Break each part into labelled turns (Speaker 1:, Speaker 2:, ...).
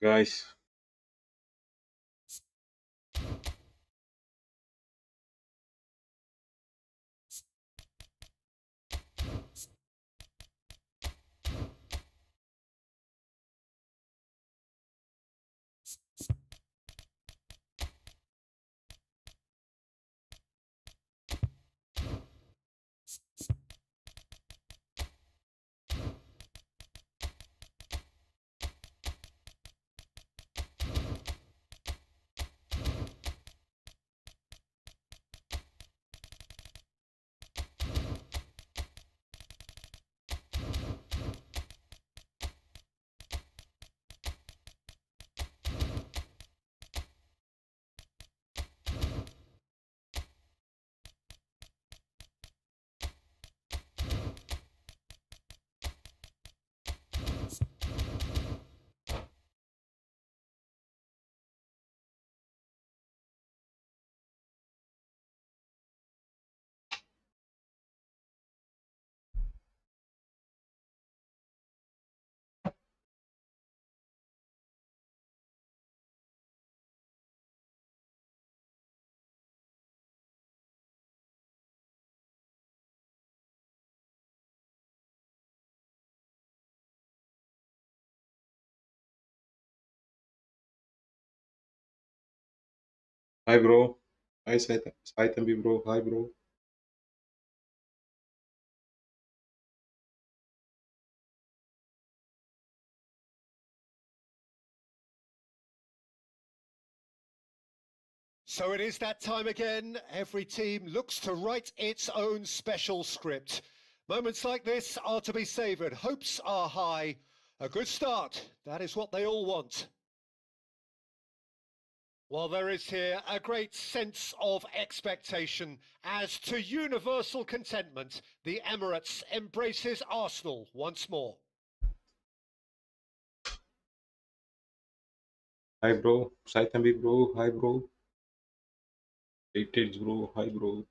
Speaker 1: guys. Hi bro. Hi Saitambi bro. Hi bro.
Speaker 2: So it is that time again. Every team looks to write its own special script. Moments like this are to be savoured. Hopes are high. A good start. That is what they all want. Well, there is here a great sense of expectation as to universal contentment. The Emirates embraces Arsenal once more.
Speaker 1: Hi bro. Saitambi bro. Hi bro. Heritage bro. Hi bro.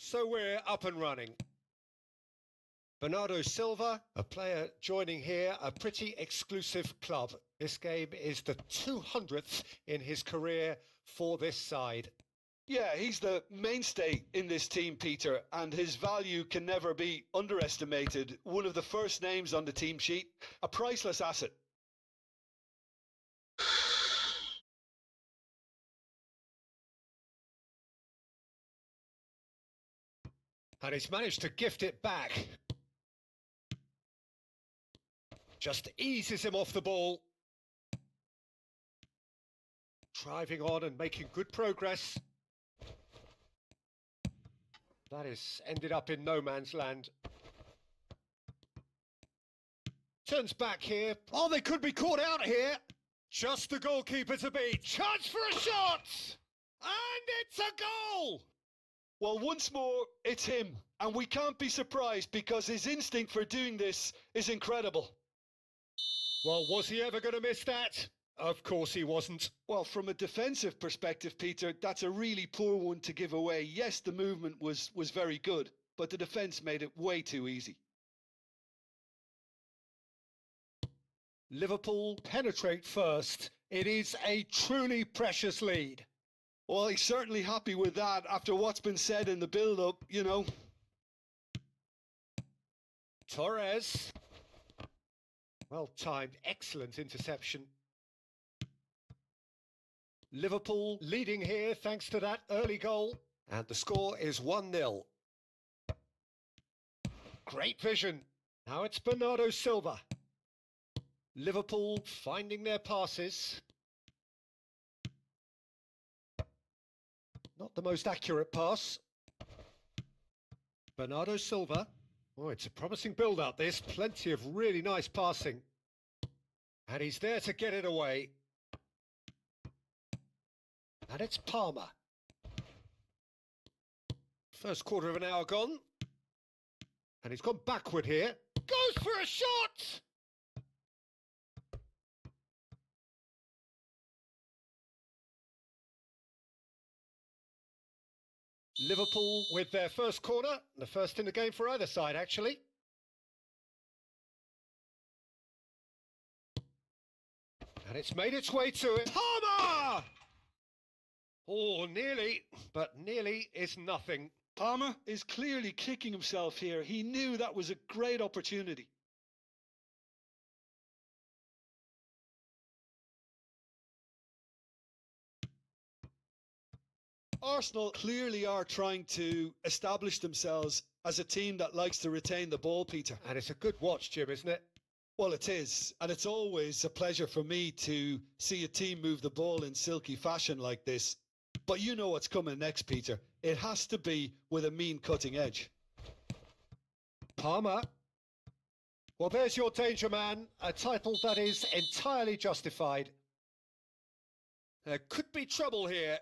Speaker 2: So we're up and running. Bernardo Silva, a player joining here, a pretty exclusive club. This game is the 200th in his career for this side.
Speaker 3: Yeah, he's the mainstay in this team, Peter, and his value can never be underestimated. One of the first names on the team sheet, a priceless asset.
Speaker 2: And he's managed to gift it back. Just eases him off the ball. Driving on and making good progress. That is ended up in no man's land. Turns back here. Oh, they could be caught out here. Just the goalkeeper to beat. Chance for a shot! And it's a goal!
Speaker 3: Well, once more, it's him. And we can't be surprised because his instinct for doing this is incredible.
Speaker 2: Well, was he ever going to miss that? Of course he wasn't.
Speaker 3: Well, from a defensive perspective, Peter, that's a really poor one to give away. Yes, the movement was very good, but the defence made it way too easy.
Speaker 2: Liverpool penetrate first. It is a truly precious lead.
Speaker 3: Well, he's certainly happy with that after what's been said in the build-up, you know.
Speaker 2: Torres. Well timed, excellent interception. Liverpool leading here thanks to that early goal. And the score is 1-0. Great vision. Now it's Bernardo Silva. Liverpool finding their passes. Not the most accurate pass. Bernardo Silva. Oh, it's a promising build-up this. Plenty of really nice passing. And he's there to get it away. And it's Palmer. First quarter of an hour gone. And he's gone backward here. Goes for a shot! Liverpool with their first corner. The first in the game for either side, actually. And it's made its way to it. Palmer! Oh, nearly, but nearly is nothing.
Speaker 3: Palmer is clearly kicking himself here. He knew that was a great opportunity. Arsenal clearly are trying to establish themselves as a team that likes to retain the ball, Peter.
Speaker 2: And it's a good watch, Jim, isn't it?
Speaker 3: Well, it is. And it's always a pleasure for me to see a team move the ball in silky fashion like this. But you know what's coming next, Peter. It has to be with a mean cutting edge.
Speaker 2: Palmer. Well, there's your danger man, a title that is entirely justified. There could be trouble here,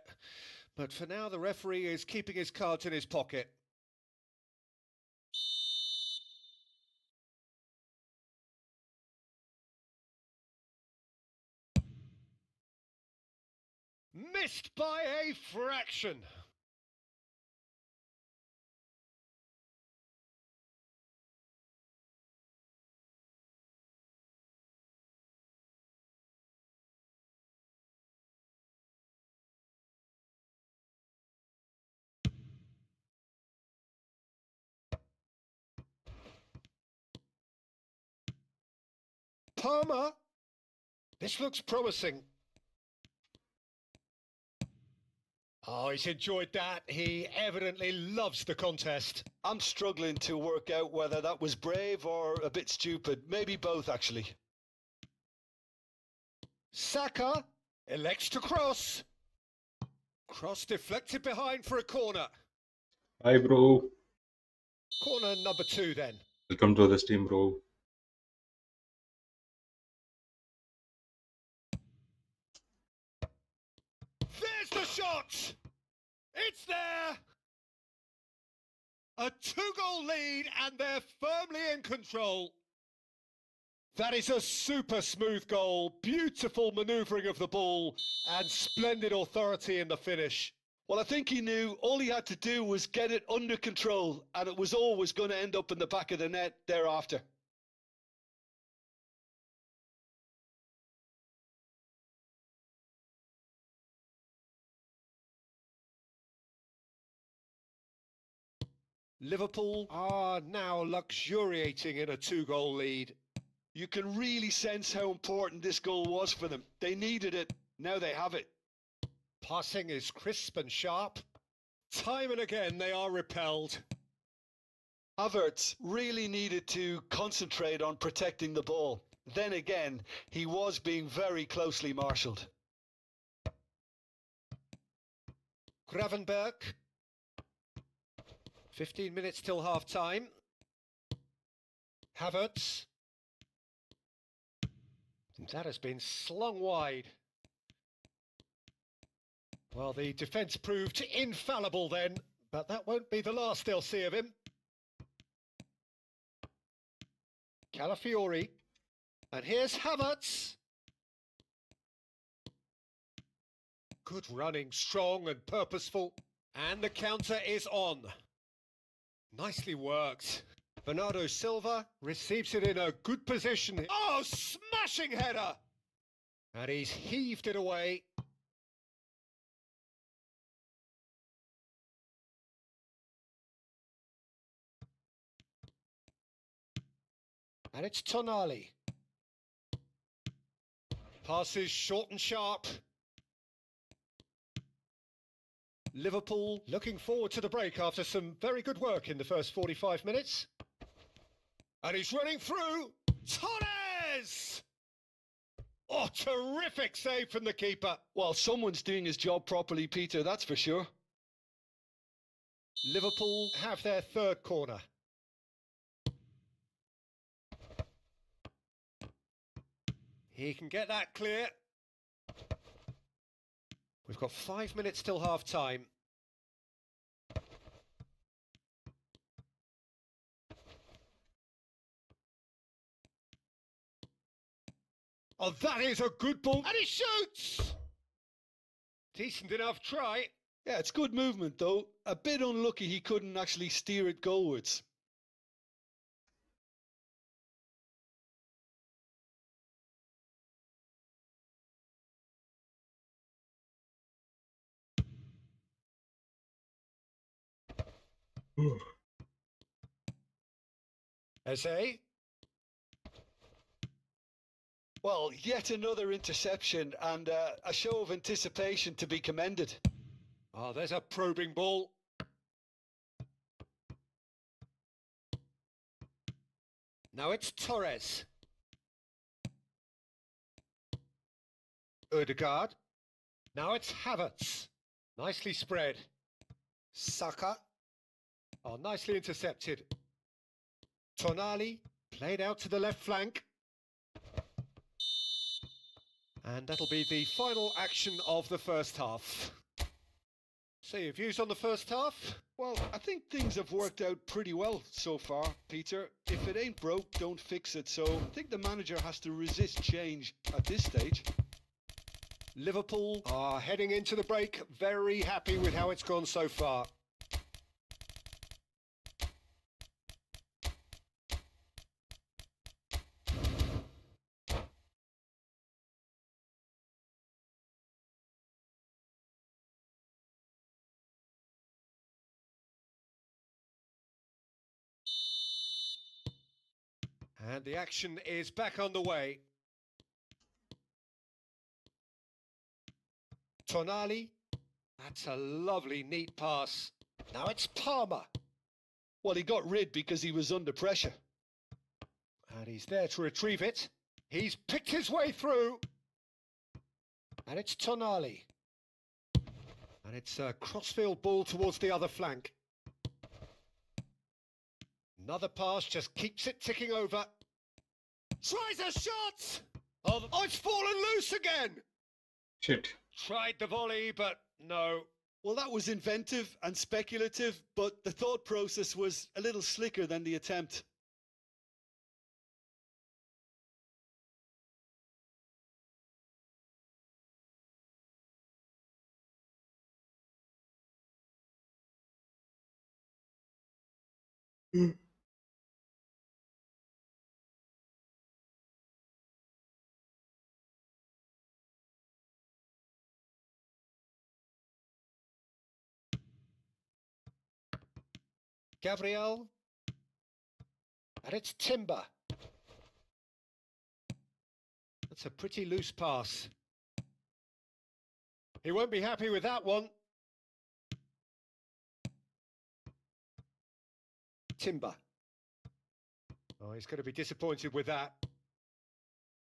Speaker 2: but for now the referee is keeping his cards in his pocket. Missed by a fraction. Palmer. This looks promising. Oh, he's enjoyed that. He evidently loves the contest.
Speaker 3: I'm struggling to work out whether that was brave or a bit stupid. Maybe both, actually.
Speaker 2: Saka elects to cross. Cross deflected behind for a corner.
Speaker 1: Hi, bro.
Speaker 2: Corner number 2 then.
Speaker 1: Welcome to the stream, bro.
Speaker 2: There's the shot! It's there! A 2-goal lead and they're firmly in control. That is a super smooth goal, beautiful manoeuvring of the ball and splendid authority in the finish.
Speaker 3: Well, I think he knew all he had to do was get it under control and it was always going to end up in the back of the net thereafter.
Speaker 2: Liverpool are now luxuriating in a 2-goal lead.
Speaker 3: You can really sense how important this goal was for them. They needed it. Now they have it.
Speaker 2: Passing is crisp and sharp. Time and again they are repelled.
Speaker 3: Havertz really needed to concentrate on protecting the ball. Then again, he was being very closely marshalled.
Speaker 2: Gravenberg. 15 minutes till half-time. Havertz. That has been slung wide. Well, the defence proved infallible then, but that won't be the last they'll see of him. Calafiori. And here's Havertz. Good running, strong and purposeful. And the counter is on. Nicely worked. Bernardo Silva receives it in a good position. Oh, smashing header! And he's heaved it away. And it's Tonali. Passes short and sharp. Liverpool looking forward to the break after some very good work in the first 45 minutes. And he's running through. Torres! Oh, terrific save from the keeper.
Speaker 3: Well, someone's doing his job properly, Peter, that's for sure.
Speaker 2: Liverpool have their third corner. He can get that clear. We've got 5 minutes till half time. Oh, that is a good ball. And he shoots! Decent enough try.
Speaker 3: Yeah, it's good movement though. A bit unlucky he couldn't actually steer it goalwards.
Speaker 2: Eze.
Speaker 3: Well, yet another interception and a show of anticipation to be commended.
Speaker 2: Oh, there's a probing ball. Now it's Torres. Odegaard. Now it's Havertz. Nicely spread. Saka. Oh, nicely intercepted. Tonali played out to the left flank. And that'll be the final action of the first half. So your views on the first half?
Speaker 3: Well, I think things have worked out pretty well so far, Peter. If it ain't broke, don't fix it. So I think the manager has to resist change at this stage.
Speaker 2: Liverpool are heading into the break, very happy with how it's gone so far. And the action is back underway. Tonali, that's a lovely, neat pass. Now it's Palmer.
Speaker 3: Well, he got rid because he was under pressure.
Speaker 2: And he's there to retrieve it. He's picked his way through. And it's Tonali. And it's a crossfield ball towards the other flank. Another pass, just keeps it ticking over. Tries a shot! Oh, it's fallen loose again!
Speaker 1: Shit.
Speaker 2: Tried the volley, but no.
Speaker 3: Well, that was inventive and speculative, but the thought process was a little slicker than the attempt.
Speaker 2: Gabriel. And it's Timber. That's a pretty loose pass. He won't be happy with that one. Timber. Oh, he's going to be disappointed with that.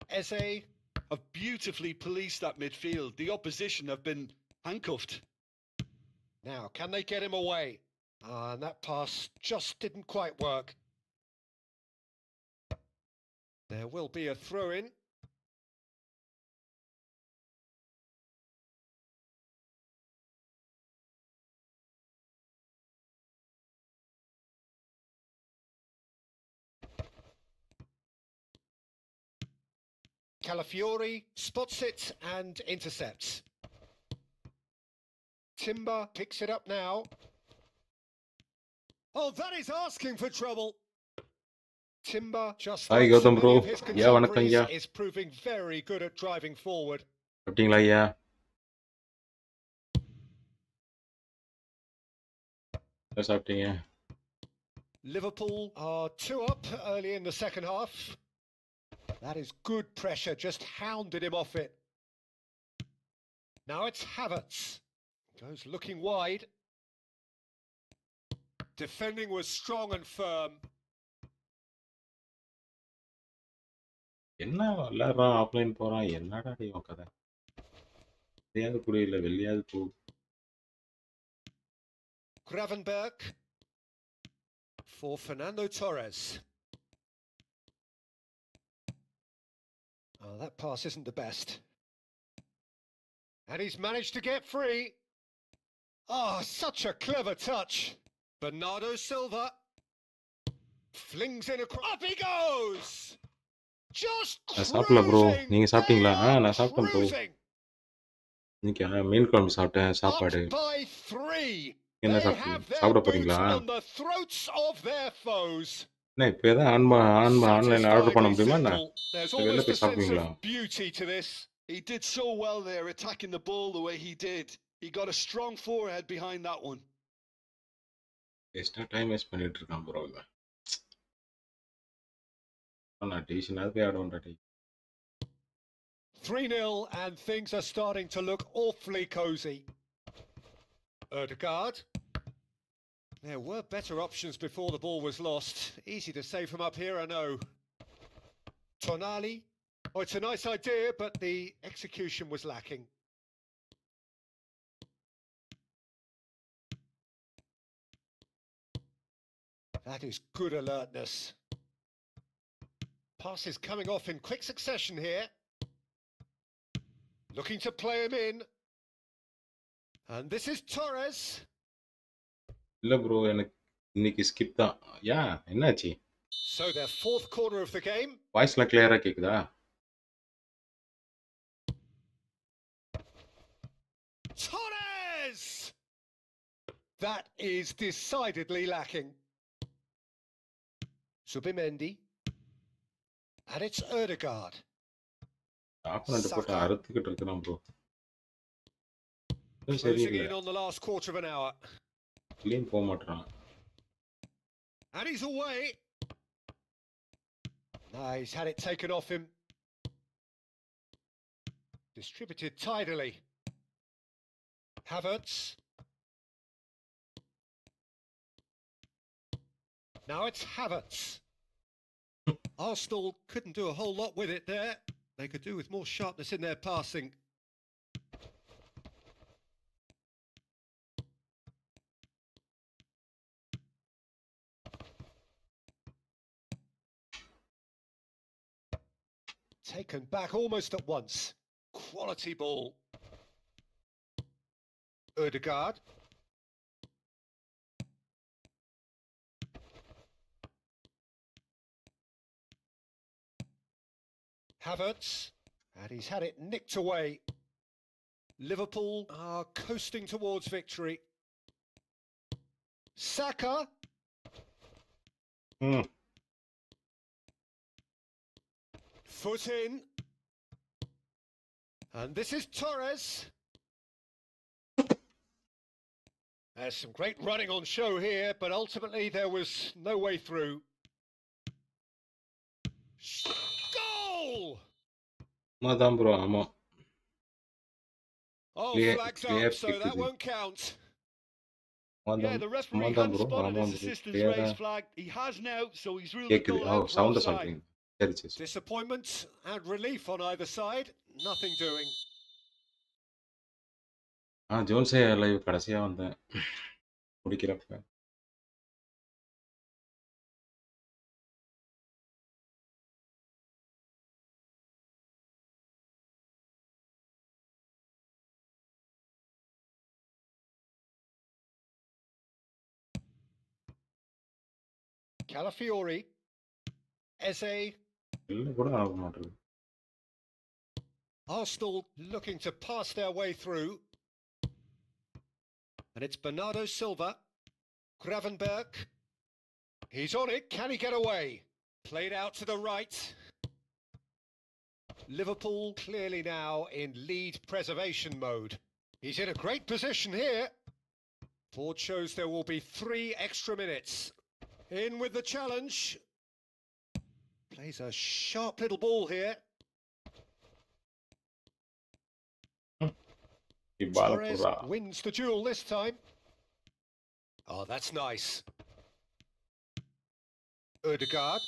Speaker 2: Eze.
Speaker 3: Have beautifully policed that midfield. The opposition have been handcuffed.
Speaker 2: Now, can they get him away? And that pass just didn't quite work. There will be a throw-in. Calafiori spots it and intercepts. Timber picks it up now. Oh, that is asking for trouble. Timber, just
Speaker 1: Hi,
Speaker 2: like so
Speaker 1: Gautam
Speaker 2: many
Speaker 1: bro.
Speaker 2: of his
Speaker 1: Yeah, வணக்கம்
Speaker 2: contemporaries,
Speaker 1: ஐயா.
Speaker 2: is proving very good at driving forward.
Speaker 1: சாப்பிட்டீங்களா ஐயா? என்ன சாப்பிட்டீங்க?
Speaker 2: Liverpool are 2 up early in the second half. That is good pressure, just hounded him off it. Now it's Havertz. Goes looking wide. Defending was strong and firm.
Speaker 1: என்ன எல்லாரும் offline போறான்? என்னடா டேய் உன் கதை? வெள்ளையாவது புரியல, வெள்ளையாவது போ.
Speaker 2: Gravenberg for Fernando Torres. Oh, that pass isn't the best. And he's managed to get free. Oh, such a clever touch. Bernardo Silva flings in across. Up he goes! Just
Speaker 1: நான் சாப்பிடல bro.
Speaker 2: cruising.
Speaker 1: நீங்க
Speaker 2: They
Speaker 1: சாப்பிட்டீங்களா?
Speaker 2: are
Speaker 1: நான் சாப்பிட்டேன் bro.
Speaker 2: cruising.
Speaker 1: இன்னைக்கு மீன் குழம்பு சாப்பிட்டேன்.
Speaker 2: Up
Speaker 1: சாப்பாடு.
Speaker 2: by 3.
Speaker 1: என்ன
Speaker 2: They
Speaker 1: சாப்பிட்டீங்க?
Speaker 2: have their
Speaker 1: சாப்பிட
Speaker 2: boots
Speaker 1: போறீங்களா?
Speaker 2: on the throats of their foes.
Speaker 1: என்ன இப்ப ஏதாவது ஆன்லைன்ல ஆர்டர் பண்ண முடியுமா என்ன?
Speaker 2: Simple. There's
Speaker 1: வெளில
Speaker 2: almost a
Speaker 1: போய்
Speaker 2: sense
Speaker 1: சாப்பிடுவீங்களா?
Speaker 2: of beauty to this.
Speaker 3: He did so well there, attacking the ball the way he did. He got a strong forehead behind that one.
Speaker 1: Extra time waste பண்ணிட்டு இருக்கான் bro இவன். நான் டியூஷனாவது போய் ஆடுவேன்டா டேய்.
Speaker 2: 3-0 and things are starting to look awfully cosy. Ødegaard. There were better options before the ball was lost. Easy to say from up here, I know. Tonali. Oh, it's a nice idea, but the execution was lacking. That is good alertness. Pass is coming off in quick succession here. Looking to play him in. And this is Torres.
Speaker 1: இல்ல bro எனக்கு இன்னைக்கு skip தான். யா என்னாச்சு?
Speaker 2: So their fourth corner of the game.
Speaker 1: வாய்ஸ்லாம் கிளியரா கேக்குதா?
Speaker 2: Torres! That is decidedly lacking. Subimendi. And it's Ødegaard.
Speaker 1: Opponent போட்டு அறுத்துக்கிட்டு இருக்கான் bro.
Speaker 2: Closing
Speaker 1: சரியில்லை.
Speaker 2: in on the last quarter of an hour.
Speaker 1: Clean போக மாட்டான்.
Speaker 2: And he's away. No, he's had it taken off him. Distributed tidily. Havertz. Now it's Havertz. Arsenal couldn't do a whole lot with it there. They could do with more sharpness in their passing. Taken back almost at once. Quality ball. Ødegaard. Havertz. And he's had it nicked away. Liverpool are coasting towards victory. Saka. Foot in. And this is Torres. There's some great running on show here, but ultimately there was no way through. Goal!
Speaker 1: அதான் bro ஆமா.
Speaker 2: Oh, flagged
Speaker 1: clear
Speaker 2: up, so
Speaker 1: kick
Speaker 2: that
Speaker 1: இது.
Speaker 2: won't count.
Speaker 3: Yeah, the referee
Speaker 1: அதான்
Speaker 3: hadn't
Speaker 1: bro
Speaker 3: spotted
Speaker 1: ஆமா
Speaker 3: his
Speaker 1: bro.
Speaker 3: assistant's
Speaker 1: கிளியரா
Speaker 3: raised flag. He has now, so he's ruled the
Speaker 1: கேக்குது.
Speaker 3: goal
Speaker 1: ஓ
Speaker 3: out for
Speaker 1: sound
Speaker 3: offside.
Speaker 1: சொல்றீங்க. சரி சரி.
Speaker 2: Disappointment and relief on either side. Nothing doing.
Speaker 1: ஜோன்ஸே live கடைசியா வந்தேன் முடிக்கிறப்ப.
Speaker 2: Calafiori. Eze.
Speaker 1: இல்லை கூட ஆக மாட்டேங்குது.
Speaker 2: Arsenal looking to pass their way through. And it's Bernardo Silva. Gravenberg. He's on it. Can he get away? Played out to the right. Liverpool clearly now in lead preservation mode. He's in a great position here. Ford shows there will be 3 extra minutes. In with the challenge. Plays a sharp little ball here. Torres wins the duel this time. Oh, that's nice. Ødegaard.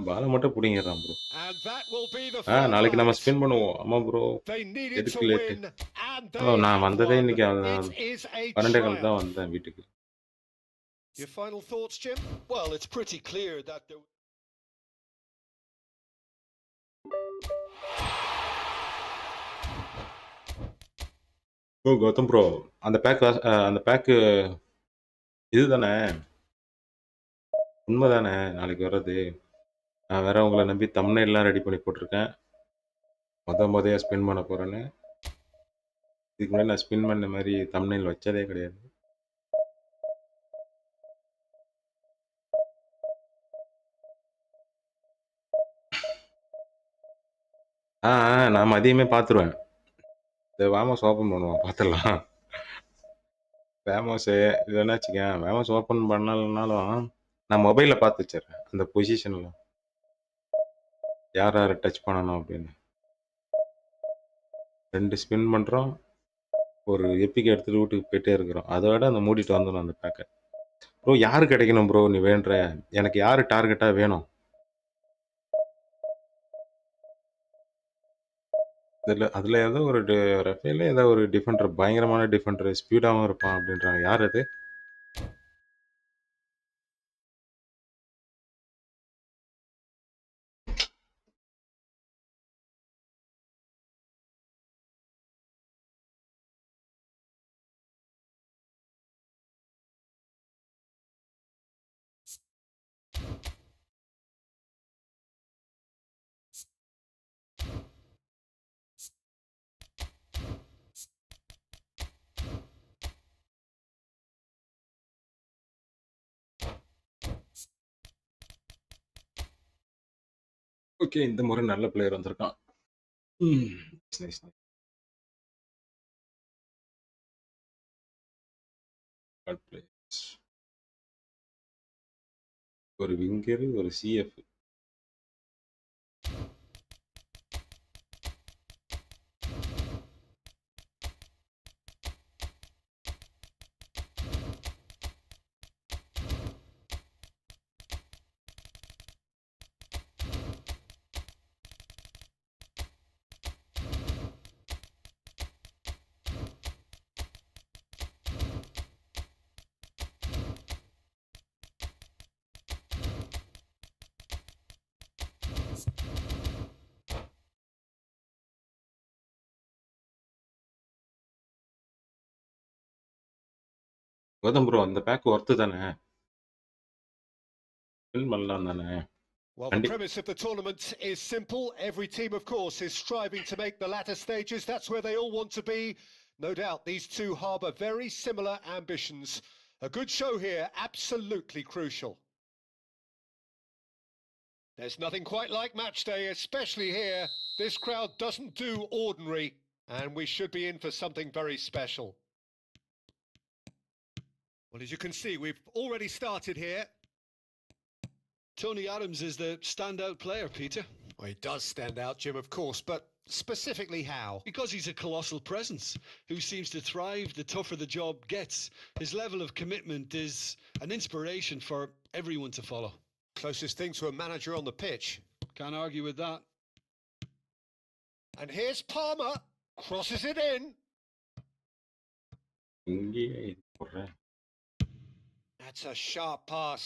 Speaker 1: பால மட்டும் பிடிங்கிறான் bro.
Speaker 2: And that will be the
Speaker 1: நாளைக்கு நம்ம spin பண்ணுவோம். ஆமா bro.
Speaker 2: They needed to
Speaker 1: எதுக்கு late?
Speaker 2: win and they
Speaker 1: நான் வந்ததே
Speaker 2: won.
Speaker 1: இன்னைக்கு
Speaker 2: It is a
Speaker 1: 12:15 தான்
Speaker 2: triumph.
Speaker 1: வந்தேன் வீட்டுக்கு.
Speaker 2: Your final thoughts, Jim?
Speaker 3: Well, it's pretty clear that there
Speaker 1: bro Gautham bro, அந்த பேக் அந்த பேக்கு இதுதானே? உண்மைதானே நாளைக்கு வர்றது? நான் வேற உங்களை நம்பி தம்ப்நெயில்லாம் ரெடி பண்ணி போட்டிருக்கேன். முதையா ஸ்பின் பண்ண போறேன்னு. இதுக்கு முன்னாடி நான் ஸ்பின் பண்ண மாதிரி தம்ப்நெயில் வச்சதே கிடையாது. நான் மதியமே பார்த்துருவேன். இந்த வேமோஸ் ஓப்பன் பண்ணுவோம், பார்த்துடலாம். வேமோஸு இல்லைன்னா வச்சுக்கேன், வேமோஸ் ஓப்பன் பண்ணலனாலும் நான் மொபைலில் பார்த்து வச்சிடுறேன் அந்த பொசிஷனில் யார் யாரை டச் பண்ணணும் அப்படின்னு. 2 ஸ்பின் பண்ணுறோம், ஒரு எப்பிக் எடுத்துகிட்டு வீட்டுக்கு போயிட்டே இருக்கிறோம். அதோட அந்த மூடிட்டு வந்துடும் அந்த பேக்கை. ப்ரோ யார் கிடைக்கணும் ப்ரோ நீ வேண்ட? எனக்கு யார் டார்கெட்டாக வேணும்? அதில் ஏதோ ஒரு ரஃபேல ஏதோ ஒரு டிஃபெண்டர், பயங்கரமான டிஃபெண்டர், ஸ்பீடாகவும் இருப்பான் அப்படின்றாங்க. யார் அது? ஓகே, இந்த முறை நல்ல பிளேயர் வந்திருக்கான். நைஸ். ஒரு விங்கர், ஒரு சிஎஃப். கௌதம் ப்ரோ, அந்த பேக் ஒர்த்து தானே? ஃபில் பண்ணலாம் தானே?
Speaker 2: Well, the premise of the tournament is simple. Every team, of course, is striving to make the latter stages. That's where they all want to be. No doubt these two harbour very similar ambitions. A good show here, absolutely crucial. There's nothing quite like match day, especially here. This crowd doesn't do ordinary, and we should be in for something very special. Well, as you can see, we've already started here.
Speaker 3: Tony Adams is the standout player, Peter.
Speaker 2: Well, he does stand out, Jim, of course, but specifically how?
Speaker 3: Because he's a colossal presence who seems to thrive the tougher the job gets. His level of commitment is an inspiration for everyone to follow.
Speaker 2: Closest thing to a manager on the pitch.
Speaker 3: Can't argue with that.
Speaker 2: And here's Palmer, crosses it in. That's a sharp pass.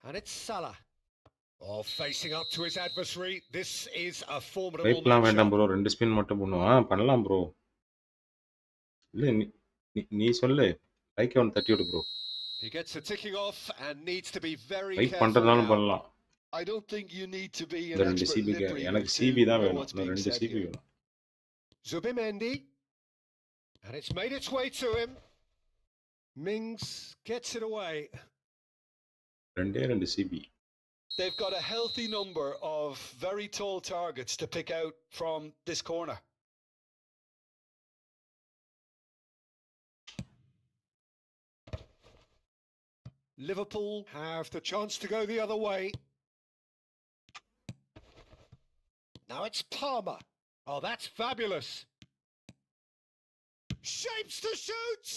Speaker 2: And it's Salah. Oh, facing up to his adversary. This is a formidable
Speaker 1: வைப்லாம் வேண்டாம்
Speaker 2: matchup.
Speaker 1: Bro, 2 spin மட்டும் பண்ணுவோம். பண்ணலாம் bro. இல்லை நீ சொல்லு. Like அவன் தட்டி விடு bro.
Speaker 2: He gets a ticking off and needs to be very
Speaker 1: vibe
Speaker 2: careful
Speaker 1: பண்றதுனாலும்
Speaker 2: now.
Speaker 1: பண்ணலாம்.
Speaker 3: I don't think you need to be
Speaker 1: இந்த
Speaker 3: an
Speaker 1: 2
Speaker 3: expert
Speaker 1: Sibi
Speaker 3: lip reader
Speaker 1: எனக்கு
Speaker 3: to
Speaker 1: சிபி தான்
Speaker 3: know
Speaker 1: வேணும்.
Speaker 3: what's
Speaker 1: இந்த
Speaker 3: being
Speaker 1: 2
Speaker 3: said
Speaker 1: சிபி
Speaker 3: here.
Speaker 1: வேணும்.
Speaker 2: Zubimendi. And it's made its way to him. Mings gets it away.
Speaker 1: 2 Sibi.
Speaker 3: They've got a healthy number of very tall targets to pick out from this corner.
Speaker 2: Liverpool have the chance to go the other way. Now it's Palmer. Oh, that's fabulous. Shapes to shoot!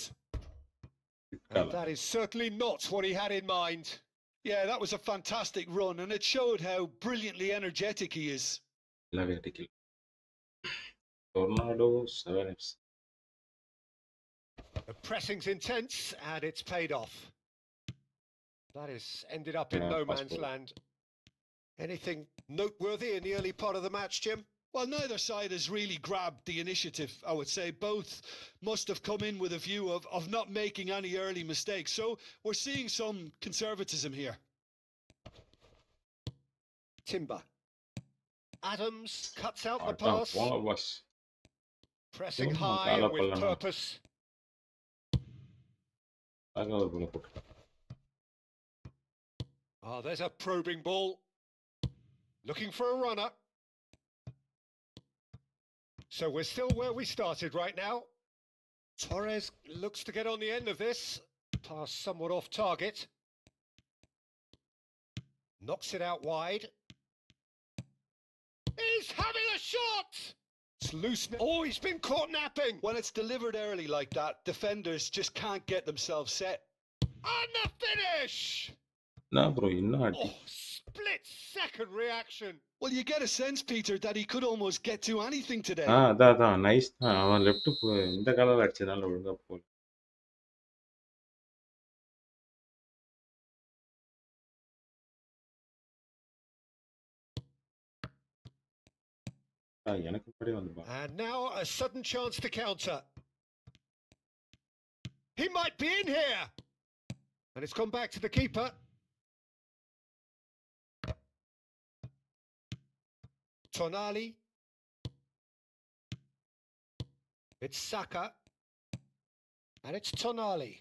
Speaker 2: And that is certainly not what he had in mind.
Speaker 3: Yeah, that was a fantastic run, and it showed how brilliantly energetic he is.
Speaker 1: Tornado 7Fs.
Speaker 2: The pressing's intense, and it's paid off. That has ended up in no man's land. Anything noteworthy in the early part of the match, Jim?
Speaker 3: Well, neither side has really grabbed the initiative, I would say. Both must have come in with a view of not making any early mistakes. So we're seeing some conservatism here.
Speaker 2: Timber. Adams cuts out the
Speaker 1: அதான்
Speaker 2: pass.
Speaker 1: போங்க pass.
Speaker 2: Pressing
Speaker 1: இவனும்
Speaker 2: high
Speaker 1: காலை
Speaker 2: and with
Speaker 1: கொல்லணும்.
Speaker 2: purpose.
Speaker 1: அழகா ஒரு கோலை போட்டுருக்கான்.
Speaker 2: Oh, there's a probing ball. Looking for a runner. So we're still where we started right now. Torres looks to get on the end of this. Pass somewhat off target. Knocks it out wide. He's having a shot! It's loose now. Oh, he's been caught napping.
Speaker 3: When it's delivered early like that, defenders just can't get themselves set.
Speaker 2: And the finish!
Speaker 1: என்ன bro இன்னும் அடி.
Speaker 2: Oh, split second reaction.
Speaker 3: Well, you get a sense, Peter, that he could almost get to anything today.
Speaker 1: அதான் nice தான். அவன் left இந்த காலால அடிச்சதுனால ஒழுங்கா போல. எனக்கு முன்னாடி வந்துருப்பான்.
Speaker 2: And now a sudden chance to counter. He might be in here. And it's gone back to the keeper. Tonali. It's Saka. And it's Tonali.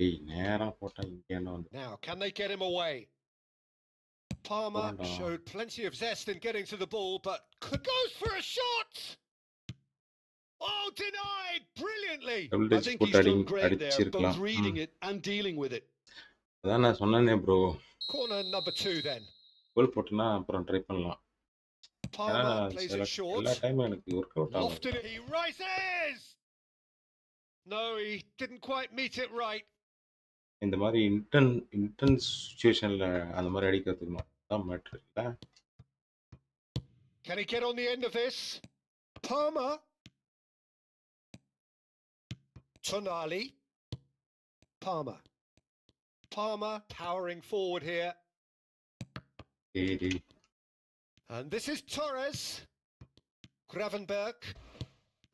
Speaker 1: ஏய் நேரா போட்டா இங்க என்ன வந்து.
Speaker 2: Now, can they get him away? Palmer
Speaker 1: Oh, no.
Speaker 2: showed plenty of zest in getting to the ball, but goes for a shot! Oh, denied brilliantly!
Speaker 1: Double
Speaker 3: I
Speaker 1: touch
Speaker 3: think
Speaker 1: போட்டு
Speaker 3: he's done great there,
Speaker 1: அடிச்சிருக்கலாம்.
Speaker 3: both reading it and dealing with it.
Speaker 1: அதான் நான் சொன்னேனே bro.
Speaker 2: Corner number 2 then.
Speaker 1: கோல் போட்டனா அப்புறம் try பண்ணலாம்.
Speaker 2: Palmer plays it short.
Speaker 1: எல்லா டைமும் எனக்கு ஒர்க் அவுட் ஆகும்.
Speaker 2: Lofted it, he rises! No, he didn't quite meet it right.
Speaker 1: இந்த மாதிரி இன்டென்ஸ் சிச்சுவேஷன்ல அந்த மாதிரி அடிக்கிறதுக்கு தான் மேட்டர் இல்ல.
Speaker 2: Can he get on the end of this? Palmer. Tonali. Palmer. Palmer powering forward here.
Speaker 1: ஏய்
Speaker 2: And this is Torres. Gravenberg.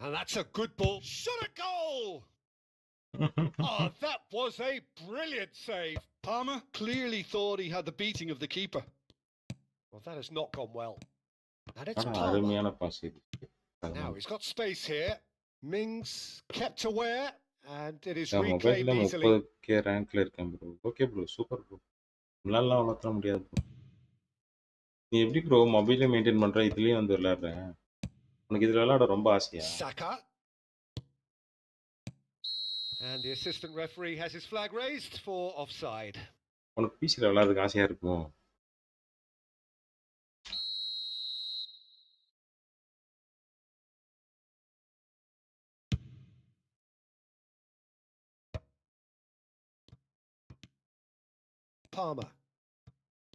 Speaker 2: And that's a good ball. Shot a goal! Oh, that was a brilliant save.
Speaker 3: Palmer clearly thought he had the beating of the keeper.
Speaker 2: Well, that has not gone well. And it's
Speaker 1: ஆனா
Speaker 2: Palmer.
Speaker 1: அருமையான pass இது.
Speaker 2: Now he's got space here. Mings kept aware, and it is
Speaker 1: மொபைல்ல
Speaker 2: reclaimed easily.
Speaker 1: 30K ரேங்க்ல இருக்கேன் bro. Okay bro super bro. நம்மளால வளர்த்த முடியாது bro. நீ எப்படி ப்ரோ மொபைல்ல மெயின்டைன் பண்ற இதுலயே வந்து விளையாடுற? உனக்கு இதுல விளையாட ரொம்ப ஆசையா?
Speaker 2: Saka. And the assistant referee has his flag raised for offside.
Speaker 1: உனக்கு பிசில விளையாடுறதுக்கு ஆசையா இருக்குமோ?
Speaker 2: Palmer.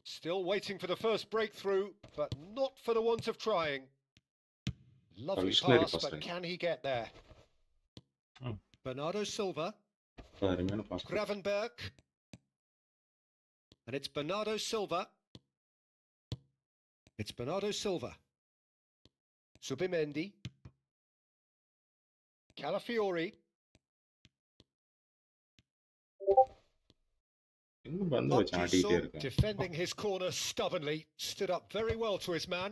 Speaker 2: Still waiting for the first breakthrough, but not for the want of trying. Lovely
Speaker 1: Missionary
Speaker 2: pass,
Speaker 1: pass
Speaker 2: but
Speaker 1: line.
Speaker 2: can he get there? Bernardo Silva.
Speaker 1: அருமையான pass.
Speaker 2: Gravenberg. And it's Bernardo Silva. It's Bernardo Silva. Subimendi. Calafiori.
Speaker 1: எங்க பந்து வச்சு ஆடிட்டே
Speaker 2: Marchisol,
Speaker 1: இருக்கேன்.
Speaker 2: defending his corner stubbornly, stood up very well to his man.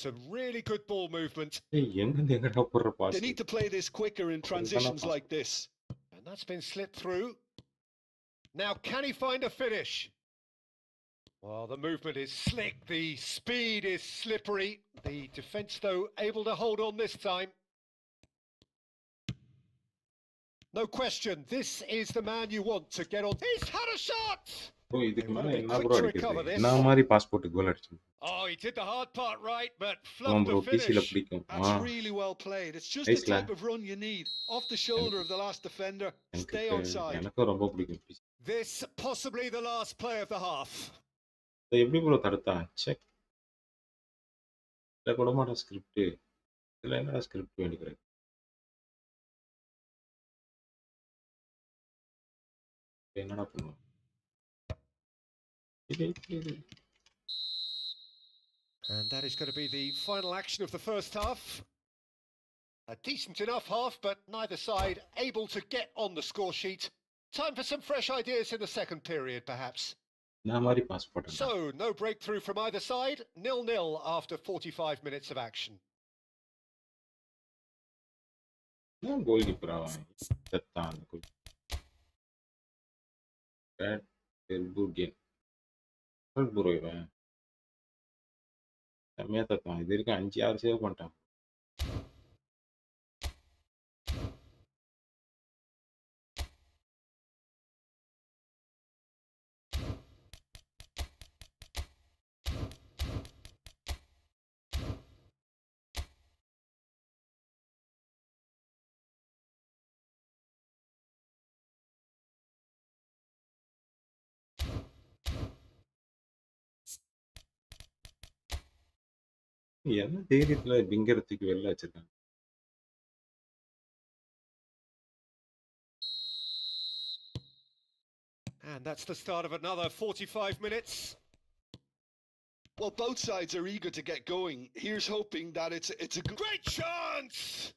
Speaker 2: Some really good ball movement.
Speaker 1: ஏய் எங்கடா போற pass?
Speaker 3: They need to play this quicker in transitions like this.
Speaker 2: And that's been slipped through. Now, can he find a finish? Well, the movement is slick. The speed is slippery. The defence, though, able to hold on this time. No question, this is the man you want to get on. He's had a shot!
Speaker 1: Bro இதுக்கு மேல
Speaker 2: Quick
Speaker 1: என்ன
Speaker 2: to
Speaker 1: bro
Speaker 2: recover
Speaker 1: அடிக்கிறது?
Speaker 2: this.
Speaker 1: என்ன மாதிரி pass போட்டு கோல் அடிச்சோம்.
Speaker 2: Oh, he did the hard part right, but
Speaker 1: ஆமா
Speaker 2: flubbed
Speaker 1: bro
Speaker 2: the
Speaker 1: பிசில
Speaker 2: finish.
Speaker 1: பிடிக்கும்.
Speaker 3: That's really well played. It's just
Speaker 1: Nice
Speaker 3: the type
Speaker 1: lad.
Speaker 3: of run you need. Off the shoulder of the last defender. Stay on side.
Speaker 1: எனக்கும் ரொம்ப பிடிக்கும் PC.
Speaker 2: This possibly the last play of the half.
Speaker 1: இதை எப்படி bro தடுத்தா? Check. இதில் கூட மாட்டோம் script. இதில் என்னடா ஸ்கிரிப்ட் வேண்டிக்கிறேன்? என்னடா பண்ணுவோம்?
Speaker 2: And that is going to be the final action of the first half. A decent enough half, but neither side able to get on the score sheet. Time for some fresh ideas in the second period, perhaps.
Speaker 1: இந்த மாதிரி pass போட்டேன்.
Speaker 2: So, no breakthrough from either side. 0-0 after 45 minutes of action.
Speaker 1: ஏன் goal keeper அவன் செத்தான் அந்த கோல். Bad எல்புகேன். Bro இவன் செம்மையா தத்தான். இது வரைக்கும் 5-6 சேவ் பண்ணிட்டான். என்ன தைரியத்துல பிங்கரத்துக்கு வெளில வச்சிருக்காங்க.
Speaker 2: And that's the start of another 45 minutes.
Speaker 3: Well, both sides are eager to get going. Here's hoping that it's a
Speaker 2: Great chance!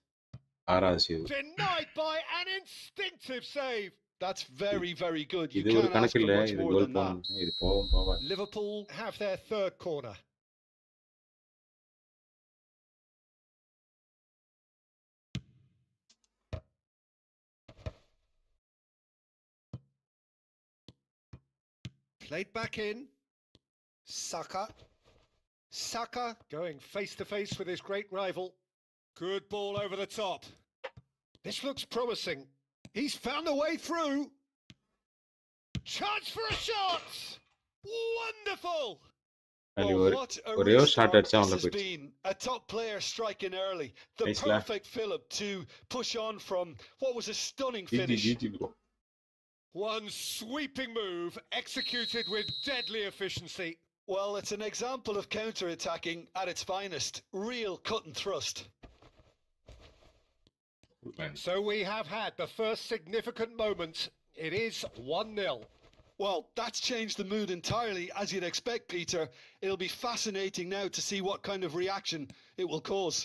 Speaker 1: ஆறாவது save.
Speaker 2: Denied by an instinctive save.
Speaker 3: That's very, very good. You
Speaker 1: இது ஒரு
Speaker 3: can't ask
Speaker 1: கணக்கு
Speaker 3: for
Speaker 1: இல்ல.
Speaker 3: much
Speaker 1: இது
Speaker 3: more
Speaker 1: goal
Speaker 3: than that.
Speaker 1: போகணும். இது போகும் போவாது.
Speaker 2: Liverpool have their third corner. Played back in. Saka. Saka going face to face with his great rival. Good ball over the top. This looks promising. He's found a way through. Chance for a shot. Wonderful.
Speaker 1: அது
Speaker 3: Oh,
Speaker 1: ஒரு
Speaker 3: what a
Speaker 1: ஒரே ஒரு shot
Speaker 3: restart
Speaker 1: அடிச்சா
Speaker 3: this
Speaker 1: உள்ள
Speaker 3: has
Speaker 1: போயிடுச்சு.
Speaker 3: been. A top player striking early. The
Speaker 1: Nice lad.
Speaker 3: perfect fillip to push on from what was a stunning
Speaker 1: GG
Speaker 3: finish.
Speaker 1: GG bro.
Speaker 2: One sweeping move executed with deadly efficiency.
Speaker 3: Well, it's an example of counter-attacking at its finest. Real cut and thrust.
Speaker 2: So we have had the first significant moment. It is 1-0.
Speaker 3: Well, that's changed the mood entirely, as you'd expect, Peter. It'll be fascinating now to see what kind of reaction it will cause.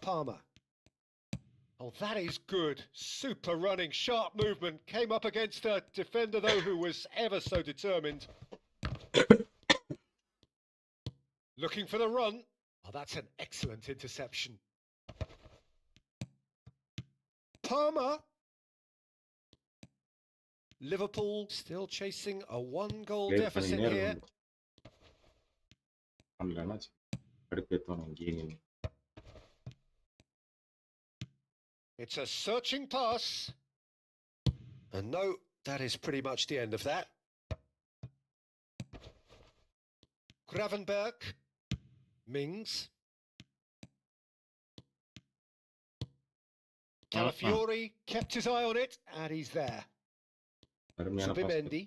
Speaker 2: Palmer. Oh, that is good. Super running, sharp movement. Came up against a defender, though, who was ever so determined. Looking for the run. Oh, that's an excellent interception. Palmer. Liverpool still chasing a one-goal
Speaker 1: play
Speaker 2: deficit
Speaker 1: பண்ணினே
Speaker 2: here.
Speaker 1: இருக்கணும். பண்ணலன்னா கடுப்பேத்தணும் இங்கே.
Speaker 2: It's a searching pass. And no, that is pretty much the end of that. Gravenberg. Mings. Calafiori kept his eye on it, and he's there.
Speaker 1: அருமையான pass.
Speaker 2: Subimendi.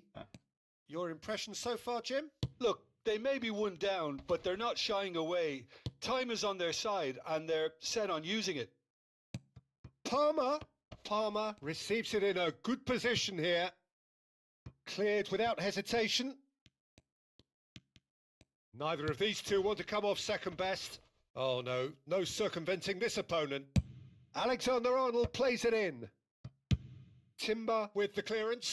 Speaker 2: Your impression so far, Jim?
Speaker 3: Look, they may be one down, but they're not shying away. Time is on their side, and they're set on using it.
Speaker 2: Palmer. Palmer receives it in a good position here. Cleared without hesitation. Neither of these two want to come off second best. Oh no, no circumventing this opponent. Alexander-Arnold plays it in. Timber with the clearance.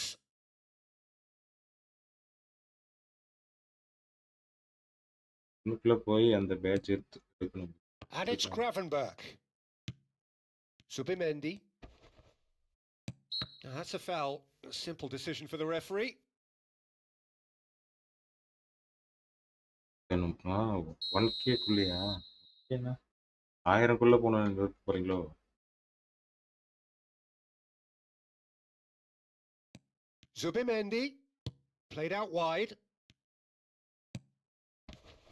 Speaker 1: உள்ளுக்குள்ள போய் அந்த batch எடுக்கணும்.
Speaker 2: And it's Gravenberg. Subimendi. Now that's a foul. A simple decision for the referee.
Speaker 1: 1K குள்ளயா? என்ன 1000 குள்ள போறீங்களோ?
Speaker 2: Subimendi. Played out wide.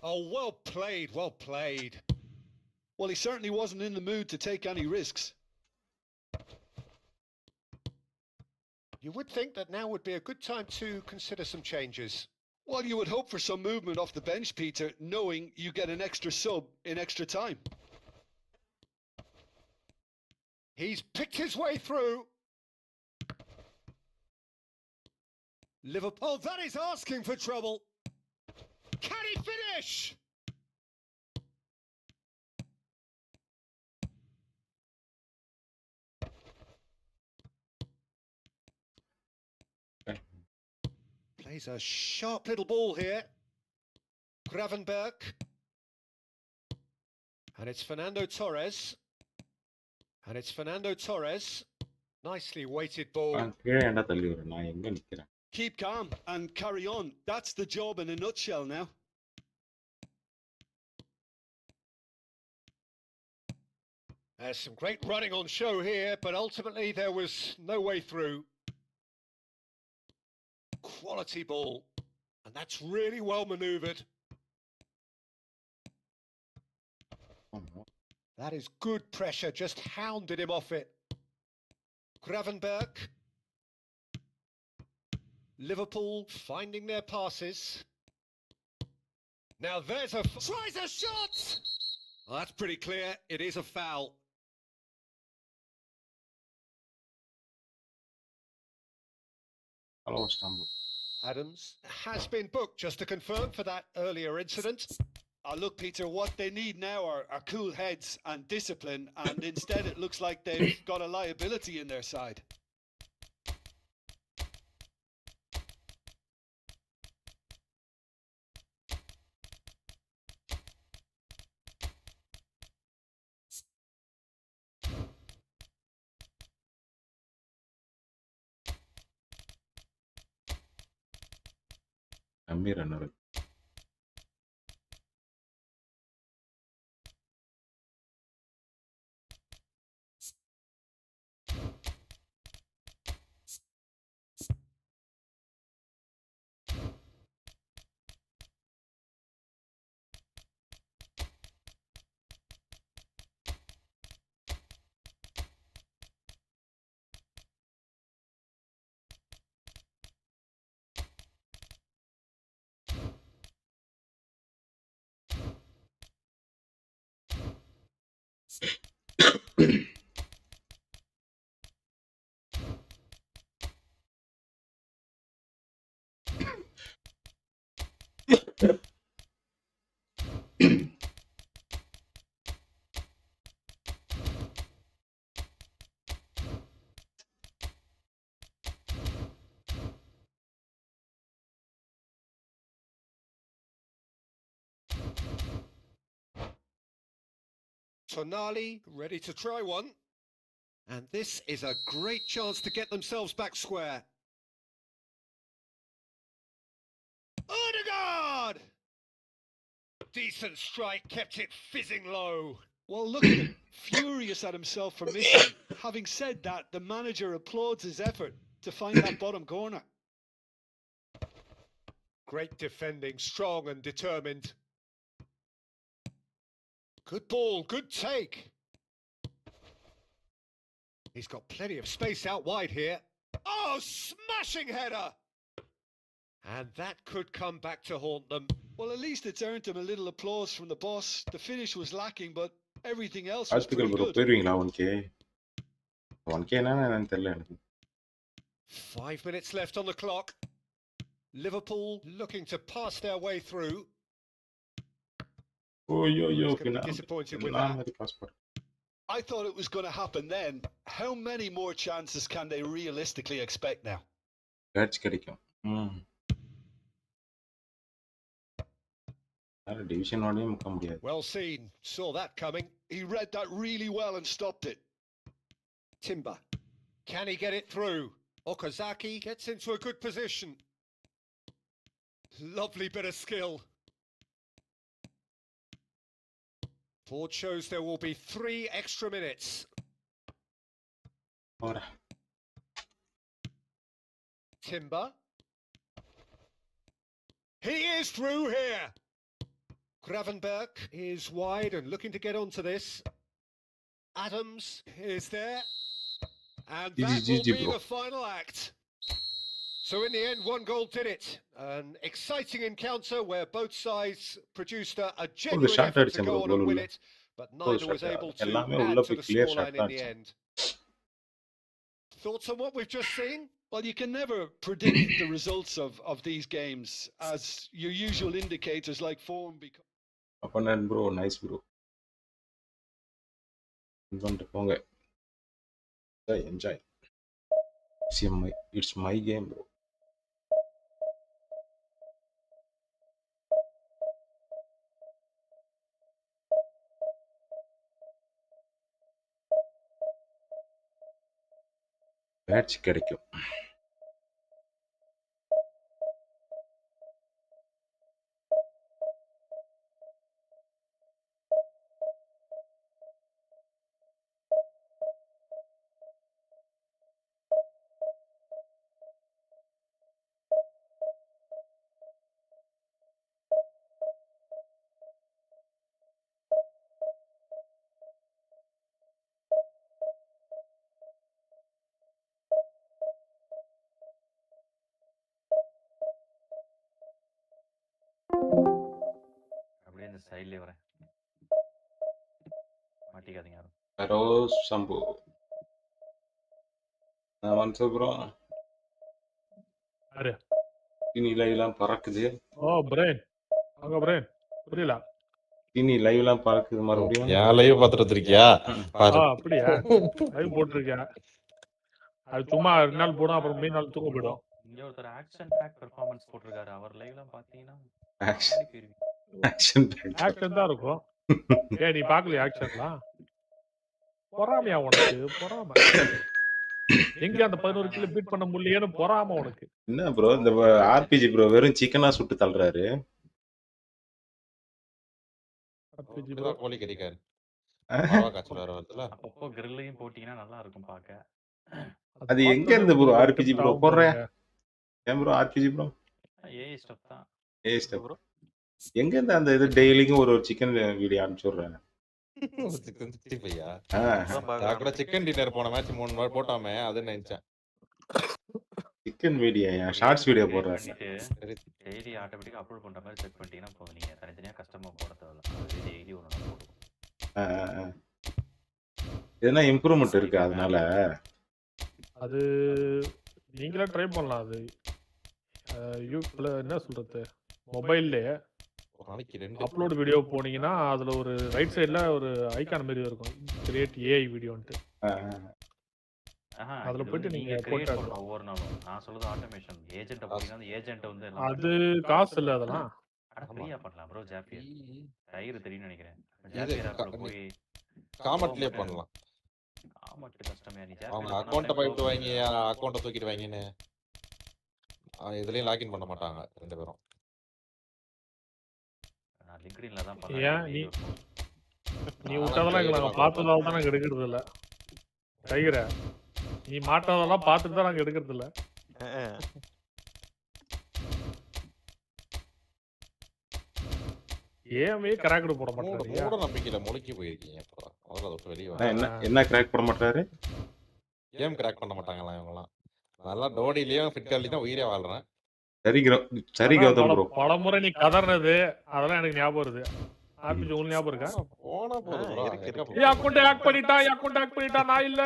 Speaker 2: Oh, well played, well played.
Speaker 3: Well, he certainly wasn't in the mood to take any risks.
Speaker 2: You would think that now would be a good time to consider some changes.
Speaker 3: Well, you would hope for some movement off the bench, Peter, knowing you get an extra sub in extra time.
Speaker 2: He's picked his way through. Liverpool. Oh, that is asking for trouble. Can he finish? Plays a sharp little ball here. Gravenberg. And it's Fernando Torres. And it's Fernando Torres. Nicely weighted ball.
Speaker 3: Keep calm and carry on. That's the job in a nutshell now.
Speaker 2: There's some great running on show here, but ultimately there was no way through. Quality ball. And that's really well manoeuvred. That is good pressure, just hounded him off it. Gravenberg. Liverpool finding their passes. Now there's tries a shot! Well, that's pretty clear. It is a foul. Adams has been booked, just to confirm, for that earlier incident.
Speaker 3: Oh, look, Peter, what they need now are cool heads and discipline, and instead it looks like they've got a liability in their side.
Speaker 2: Tonali ready to try one. And this is a great chance to get themselves back square. Odegaard! Decent strike, kept it fizzing low.
Speaker 3: Well, look at him, furious at himself for missing. Having said that, the manager applauds his effort to find that bottom corner.
Speaker 2: Great defending, strong and determined. Good ball, good take. He's got plenty of space out wide here. Oh, smashing header! And that could come back to haunt them.
Speaker 3: Well, at least it's earned him a little applause from the boss. The finish was lacking, but everything else was pretty good.
Speaker 2: 5 minutes left on the clock. Liverpool looking to pass their way through. He's going to be disappointed with that.
Speaker 3: I thought it was going to happen then. How many more chances can they realistically expect now?
Speaker 2: Well seen. Saw that coming.
Speaker 3: He read that really well and stopped it.
Speaker 2: Timber. Can he get it through? Okazaki gets into a good position. Lovely bit of skill. Board shows there will be 3 extra minutes. Timber. He is through here. Gravenberg is wide and looking to get onto this. Adams is there. And that will be the final act. So in the end, 1 goal did it. An exciting encounter where both sides produced a genuine effort to go on and win it, but neither was able to add to the scoreline in the end. Thoughts on what we've just seen?
Speaker 3: Well, you can never predict the results of these games, as your usual indicators like form become.
Speaker 1: Opponent bro, nice bro. வந்துட்டு போங்க. Enjoy. It's my game bro. Patch கிடைக்கும்.
Speaker 4: அப்படியே இந்த சைட்லயே வரேன். மாட்டிக்காதீங்க யாரும்.
Speaker 1: Hello Sambu. நான் வந்து ப்ரோ.
Speaker 5: யாரு?
Speaker 1: தினி லைவ்லாம் பறக்குது.
Speaker 5: ஓ பிரெயின். வாங்க பிரெயின். புரியல.
Speaker 1: தினி லைவ்லாம் பறக்குது மறுபடியும்.
Speaker 6: யா லைவ் பாத்துட்டு இருக்கியா? பாரு.
Speaker 5: அப்படியா? லைவ் போட்டுருக்கேன். அது சும்மா 2 நாள் போடும், அப்புறம் 3 நாள் தூங்க போயிடும்.
Speaker 4: இங்க ஒருத்தர் ஆக்ஷன் பேக் பெர்ஃபார்மன்ஸ் போட்டிருக்காரு. அவர் லைவ்லாம் பாத்தீங்கன்னா
Speaker 1: ஆக்ஷன் பேக்.
Speaker 5: ஆக்ஷன் தான் இருக்கும். ஏன் நீ பார்க்கலையா ஆக்ஷன்லாம்? பொறாமையா உனக்கு? பொறாமை. எங்க அந்த 11 கிலோ பீட் பண்ண முடியலையேன்னு பொறாம உனக்கு.
Speaker 1: என்ன ப்ரோ இந்த ஆர்பிஜி ப்ரோ வெறும் சிக்கனா சுட்டு தள்ளுறாரு.
Speaker 6: கோழி கறிக்காரு. மாவா காய்ச்சல் வர வருதுல.
Speaker 4: அப்பப்போ கிரில்லையும் போட்டீங்கன்னா நல்லா இருக்கும் பார்க்க.
Speaker 1: அது எங்க இருந்து ப்ரோ ஆர்பிஜி ப்ரோ போடுறேன்? ஏன் bro RPG bro?
Speaker 4: AI stuff தான்.
Speaker 1: AI stuff bro. எங்க இருந்து அந்த இது டெய்லிக்கும் ஒரு சிக்கன் வீடியோ அனுப்பிச்சு விடுறேன்.
Speaker 6: சிக்கன் 65 நான் கூட சிக்கன் டின்னர் போன மேட்ச் 3 நாள் போட்டாமே அது நினைச்சேன்.
Speaker 1: சிக்கன் வீடியோ ஷார்ட்ஸ் வீடியோ போடுறேன்.
Speaker 4: டெய்லி ஆட்டோமேட்டிக்கா அப்லோட் பண்ற மாதிரி செட் பண்ணிட்டீங்கன்னா போதும். நீங்க தனித்தனியா கஸ்டமா போட தேவையில்ல. அது டெய்லி ஒரு நாள் போடுவோம்.
Speaker 1: எதனா இம்ப்ரூவ்மெண்ட் இருக்கு அதனால?
Speaker 5: அது நீங்களே ட்ரை பண்ணலாம். அது என்ன சொல்றது, மொபைல்லே
Speaker 6: ஒரு நாளைக்கு 2
Speaker 5: அப்லோட் வீடியோ போனீங்கன்னா அதுல ஒரு ரைட் சைடுல ஒரு ஐகான் மாதிரி இருக்கும், கிரியேட் ஏஐ வீடியோன்ட்டு. அதுல போயிட்டு நீங்க
Speaker 4: கிரியேட் பண்ணணும் ஒவ்வொரு நாளும். நான் சொல்றது ஆட்டோமேஷன். ஏஜென்ட் அப்படினா அந்த ஏஜென்ட் வந்து
Speaker 5: அது காசு இல்ல அதெல்லாம்.
Speaker 4: அட ஃப்ரீயா பண்ணலாம் ப்ரோ. ஜாப்பியர் டயர் தெரியும் நினைக்கிறேன். ஜாப்பியர் ஆப்ல போய்
Speaker 6: காமெண்ட்லயே பண்ணலாம்.
Speaker 4: காமெண்ட் கஸ்டமர் நீ
Speaker 6: அவங்க அக்கவுண்ட போயிட்டு வாங்கி அக்கவுண்ட தூக்கிட்டு வாங்கின்னு இதுலயும் லாகின் பண்ண மாட்டாங்க ரெண்டு பேரும்.
Speaker 4: நான் லிங்க்டின்ல தான் பண்ணேன்.
Speaker 5: ஏன் நீ விட்டதெல்லாம் எங்களை நாங்கள் பார்த்ததால தான் நாங்கள் எடுக்கிறது இல்லை. டைகர நீ மாட்டாதெல்லாம் பார்த்துட்டு தான் நாங்கள் எடுக்கிறது இல்லை. ஏமே கிராக் போட மாட்டாரு.
Speaker 6: கூட நம்பிக்கையில முழுக்கி போயிருக்கீங்க. அப்புறம் அதை வெளியே
Speaker 1: என்ன கிராக் பண்ண மாட்டாரு?
Speaker 6: கேம் கிராக் பண்ண மாட்டாங்களா இவங்கலாம்? நல்லா டோடிலயும் ஃபிட்கார்ட்லயும் தான் உயிரே வாழ்றேன்.
Speaker 1: சரி கௌதம் ப்ரோ.
Speaker 5: பல முறை நீ கதர்னது அதெல்லாம் எனக்கு ஞாபகம் வருது. ஆர்பிஜி உங்களுக்கு ஞாபகம் இருக்கா?
Speaker 6: போனா போதும் ப்ரோ.
Speaker 5: அக்கவுண்ட் ஹேக் பண்ணிட்டா நான் இல்ல.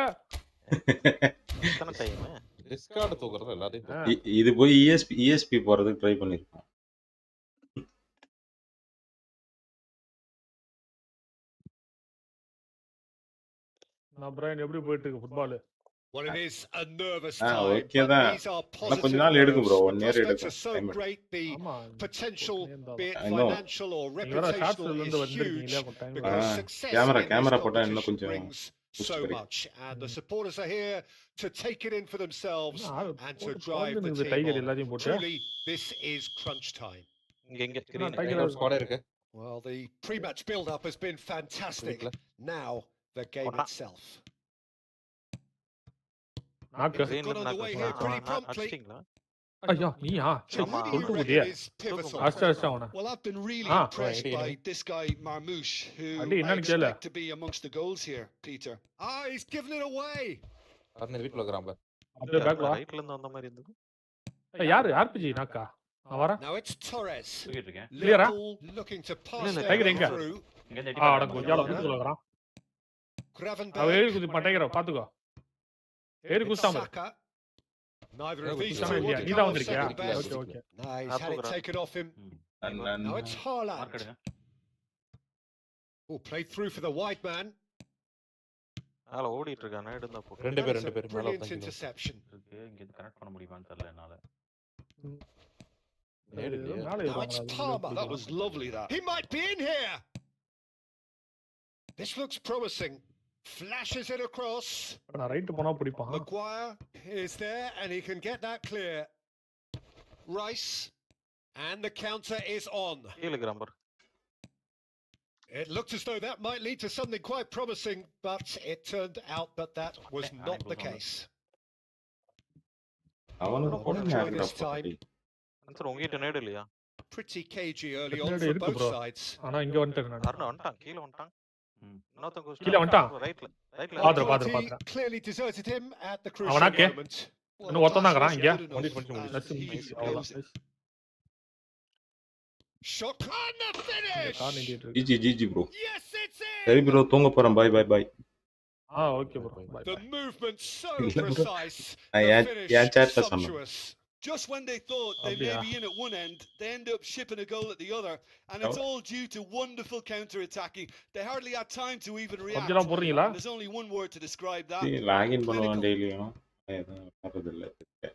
Speaker 7: எத்தனை டைம்
Speaker 6: டிஸ்கார்ட் தூக்குறது எல்லாத்தையும்
Speaker 1: இது போய் ESP போறதுக்கு ட்ரை பண்ணிருக்கோம்.
Speaker 5: நான் பிரைன் எப்படி போயிட்டு இருக்கு football?
Speaker 2: Well, it is a nervous time,
Speaker 1: okay
Speaker 2: but these are positive
Speaker 1: கொஞ்ச நாள் எடுக்கும் ப்ரோ. 1 year
Speaker 2: prospects
Speaker 1: எடுக்கும்.
Speaker 2: are so great. The potential, be it
Speaker 1: I know.
Speaker 2: financial or reputational, is huge because success
Speaker 1: camera
Speaker 2: in
Speaker 1: போட்டா
Speaker 2: this
Speaker 1: இன்னும்
Speaker 2: competition
Speaker 1: கொஞ்சம்
Speaker 2: brings so much, and the supporters are here to take it in for themselves and to drive the team on. Truly, this is crunch time. Well, the pre-match build-up has been fantastic. Now the game itself. Got underway here pretty promptly.
Speaker 5: ஐயா நீயா?
Speaker 3: Well, I've been really impressed by this guy Marmoush, who I expect to be amongst the goals here, Peter.
Speaker 2: He's given it away.
Speaker 6: வீட்டுல இருக்கறான்.
Speaker 5: அப்படியே பேக்ல
Speaker 7: ரைட்ல இருந்து வந்த மாதிரி இருந்தது.
Speaker 5: யாரு ஆர்பிஜி நாக்கா? நான் வரேன்.
Speaker 2: Now it's Torres.
Speaker 5: Clear ah?
Speaker 2: Looking to pass
Speaker 5: through. அட கொஞ்சம் குதிச்சு வரான். அவ ஏறி குதி பண்றேங்கற பாத்துக்கோ. ஏறி குதிச்சாம.
Speaker 2: Neither of these
Speaker 5: Sana
Speaker 2: two
Speaker 5: இல்லையா?
Speaker 2: want to
Speaker 5: நீ
Speaker 2: come
Speaker 5: தான்
Speaker 2: off
Speaker 5: வந்திருக்கியா?
Speaker 2: second best.
Speaker 5: Okay okay.
Speaker 2: No, he's had it taken off him. Now it's
Speaker 4: mark
Speaker 2: Haaland.
Speaker 4: எடுங்க.
Speaker 2: Oh, played through for the wide man.
Speaker 7: மேல ஓடிட்டு இருக்கானே இருந்தா போட்டு.
Speaker 6: ரெண்டு பேர்
Speaker 2: That is a
Speaker 6: மேல
Speaker 2: brilliant
Speaker 6: உட்கார்ந்து
Speaker 2: interception.
Speaker 4: இருக்கு. இங்க இருந்து கனெக்ட் பண்ண முடியுமான்னு தெரியல என்னால.
Speaker 6: நேடு
Speaker 5: ஏதோ
Speaker 6: இல்லையா?
Speaker 5: மேல
Speaker 2: Now
Speaker 5: ஏறுவாங்க.
Speaker 2: it's
Speaker 5: அது
Speaker 2: Palmer.
Speaker 3: That was lovely, that.
Speaker 2: He might be in here. This looks promising. Flashes it across.
Speaker 5: நான் ரைட் போனா பிடிப்பான்.
Speaker 2: Maguire is there and he can get that clear. Rice and the counter is on.
Speaker 7: கீழ கிராம்பர்.
Speaker 2: It looked as though that might lead to something quite promising, but it turned out that that was not the case.
Speaker 1: அவனுக்கு போட
Speaker 2: Try this time.
Speaker 7: Answer உங்ககிட்ட நேடு இல்லையா?
Speaker 2: Pretty cagey early on
Speaker 5: நேடு
Speaker 2: from
Speaker 5: இருக்கு
Speaker 2: both
Speaker 5: bro.
Speaker 2: sides.
Speaker 5: ஆனா இங்க வந்துட்டேன் நான்.
Speaker 7: அருண் வந்துட்டான் கீழ வந்துட்டான். இன்னொருத்தன்
Speaker 5: கீழ வந்துட்டான்.
Speaker 7: ரைட்ல
Speaker 5: பாத்துறேன்
Speaker 2: Quality
Speaker 5: பாத்துறேன்.
Speaker 2: clearly deserted him at the
Speaker 5: அவனா
Speaker 2: crucial
Speaker 5: கே?
Speaker 2: moment.
Speaker 5: இன்னும் ஒருத்தன் தான் இருக்கறான் இங்க. That's easy. அவ்வளவுதான்.
Speaker 2: Shot on the
Speaker 5: இந்த
Speaker 2: finish.
Speaker 5: கார் நீட்டிட்டு இருக்கு.
Speaker 1: GG GG bro.
Speaker 2: Yes, it's
Speaker 1: சரி
Speaker 2: in.
Speaker 1: ப்ரோ தூங்க போறேன். Bye bye bye.
Speaker 5: Okay bro. Bye
Speaker 2: The
Speaker 5: bye.
Speaker 2: movement so
Speaker 1: இல்ல bro.
Speaker 2: precise.
Speaker 1: நான்
Speaker 2: The
Speaker 1: ஏன்
Speaker 2: finish
Speaker 1: chatல சொன்னேன்.
Speaker 2: sumptuous.
Speaker 3: Just when they thought they may
Speaker 5: Abia.
Speaker 3: be in at one end, they end up shipping a goal at the other, and it's all due to wonderful counter-attacking. They hardly had time to even react.
Speaker 5: பப்ஜிலாம் போடுறீங்களா?
Speaker 3: And there's only one word to describe that.
Speaker 1: Login பண்ணுவான் டெய்லியும். எதுவும் பண்றது இல்ல.
Speaker 5: Bro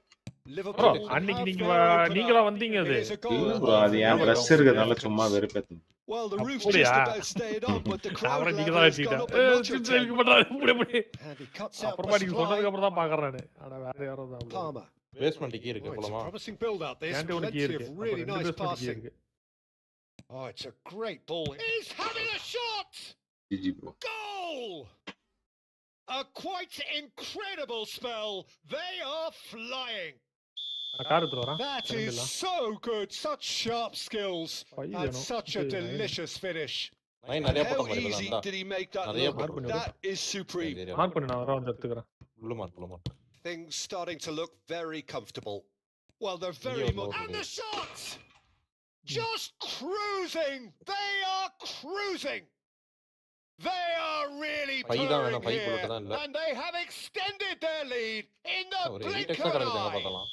Speaker 2: Liverpool
Speaker 5: அன்னைக்கு
Speaker 2: have
Speaker 5: நீங்க
Speaker 2: their opener.
Speaker 5: நீங்களா வந்தீங்க
Speaker 2: It
Speaker 5: அது.
Speaker 2: is a goal
Speaker 1: இல்ல ப்ரோ அது
Speaker 2: of
Speaker 1: ஏன்
Speaker 2: real
Speaker 1: பிரஷ் இருக்கிறதுனால
Speaker 2: significance.
Speaker 1: சும்மா வெறுப்பேத்தணும்.
Speaker 3: Well, the roof's
Speaker 5: அப்படியா?
Speaker 3: just about stayed up, but the crowd
Speaker 5: அவரை நீங்க
Speaker 3: level
Speaker 5: தான்
Speaker 3: has gone
Speaker 5: வச்சிட்டேன்.
Speaker 3: up a notch or
Speaker 5: chips
Speaker 3: ten.
Speaker 5: பண்றாரு. இப்படி.
Speaker 2: And he cuts out
Speaker 5: அப்புறமா
Speaker 2: the
Speaker 5: நீங்க
Speaker 2: supply.
Speaker 5: சொன்னதுக்கு அப்புறம் தான் பாக்குறேன் நானு. அட வேற யாரோ தான்.
Speaker 2: Palmer.
Speaker 6: பேஸ்மெண்ட் கீ
Speaker 2: Oh,
Speaker 6: இருக்கு
Speaker 2: it's a
Speaker 6: போலாமா?
Speaker 2: promising build-up. There's
Speaker 5: கேண்டே ஒரு கீ
Speaker 2: plenty
Speaker 5: இருக்கு.
Speaker 2: of
Speaker 5: அப்ப
Speaker 2: really
Speaker 5: ரெண்டு
Speaker 2: nice
Speaker 5: பேஸ்மெண்ட் கீ
Speaker 2: passing.
Speaker 5: இருக்கு.
Speaker 2: Oh, it's a great ball. He's having a shot.
Speaker 1: GG bro.
Speaker 2: Goal! A quite incredible spell. They are flying.
Speaker 5: Car எடுத்து வரேன்.
Speaker 2: That is
Speaker 5: ரெண்டுலாம்.
Speaker 2: so good. Such sharp skills
Speaker 5: பை
Speaker 2: and
Speaker 5: வேணும்.
Speaker 2: such a delicious finish.
Speaker 6: Nine
Speaker 3: And
Speaker 6: நிறைய
Speaker 3: how
Speaker 6: போட்ட மாதிரி
Speaker 3: easy
Speaker 6: தான்.
Speaker 3: did he make that
Speaker 6: நிறைய
Speaker 3: look?
Speaker 6: போட்டு
Speaker 3: That is supreme.
Speaker 5: மார்க் பண்ணி நான் வர வந்து எடுத்துக்கிறேன்.
Speaker 6: புல்லு mark.
Speaker 2: Things starting to look very comfortable.
Speaker 3: Well, they're very
Speaker 6: Yeah,
Speaker 3: much.
Speaker 2: And the shot! Just cruising. They are cruising. They are really
Speaker 6: பை தான் வேணும்,
Speaker 2: purring
Speaker 6: பை
Speaker 2: here.
Speaker 6: புல்லட் தான் இல்ல.
Speaker 2: And they have extended their lead in the
Speaker 6: ஒரு
Speaker 2: blink
Speaker 6: eight extra
Speaker 2: of an
Speaker 6: கிடக்குது எங்க
Speaker 2: eye.
Speaker 6: பார்த்தாலும்.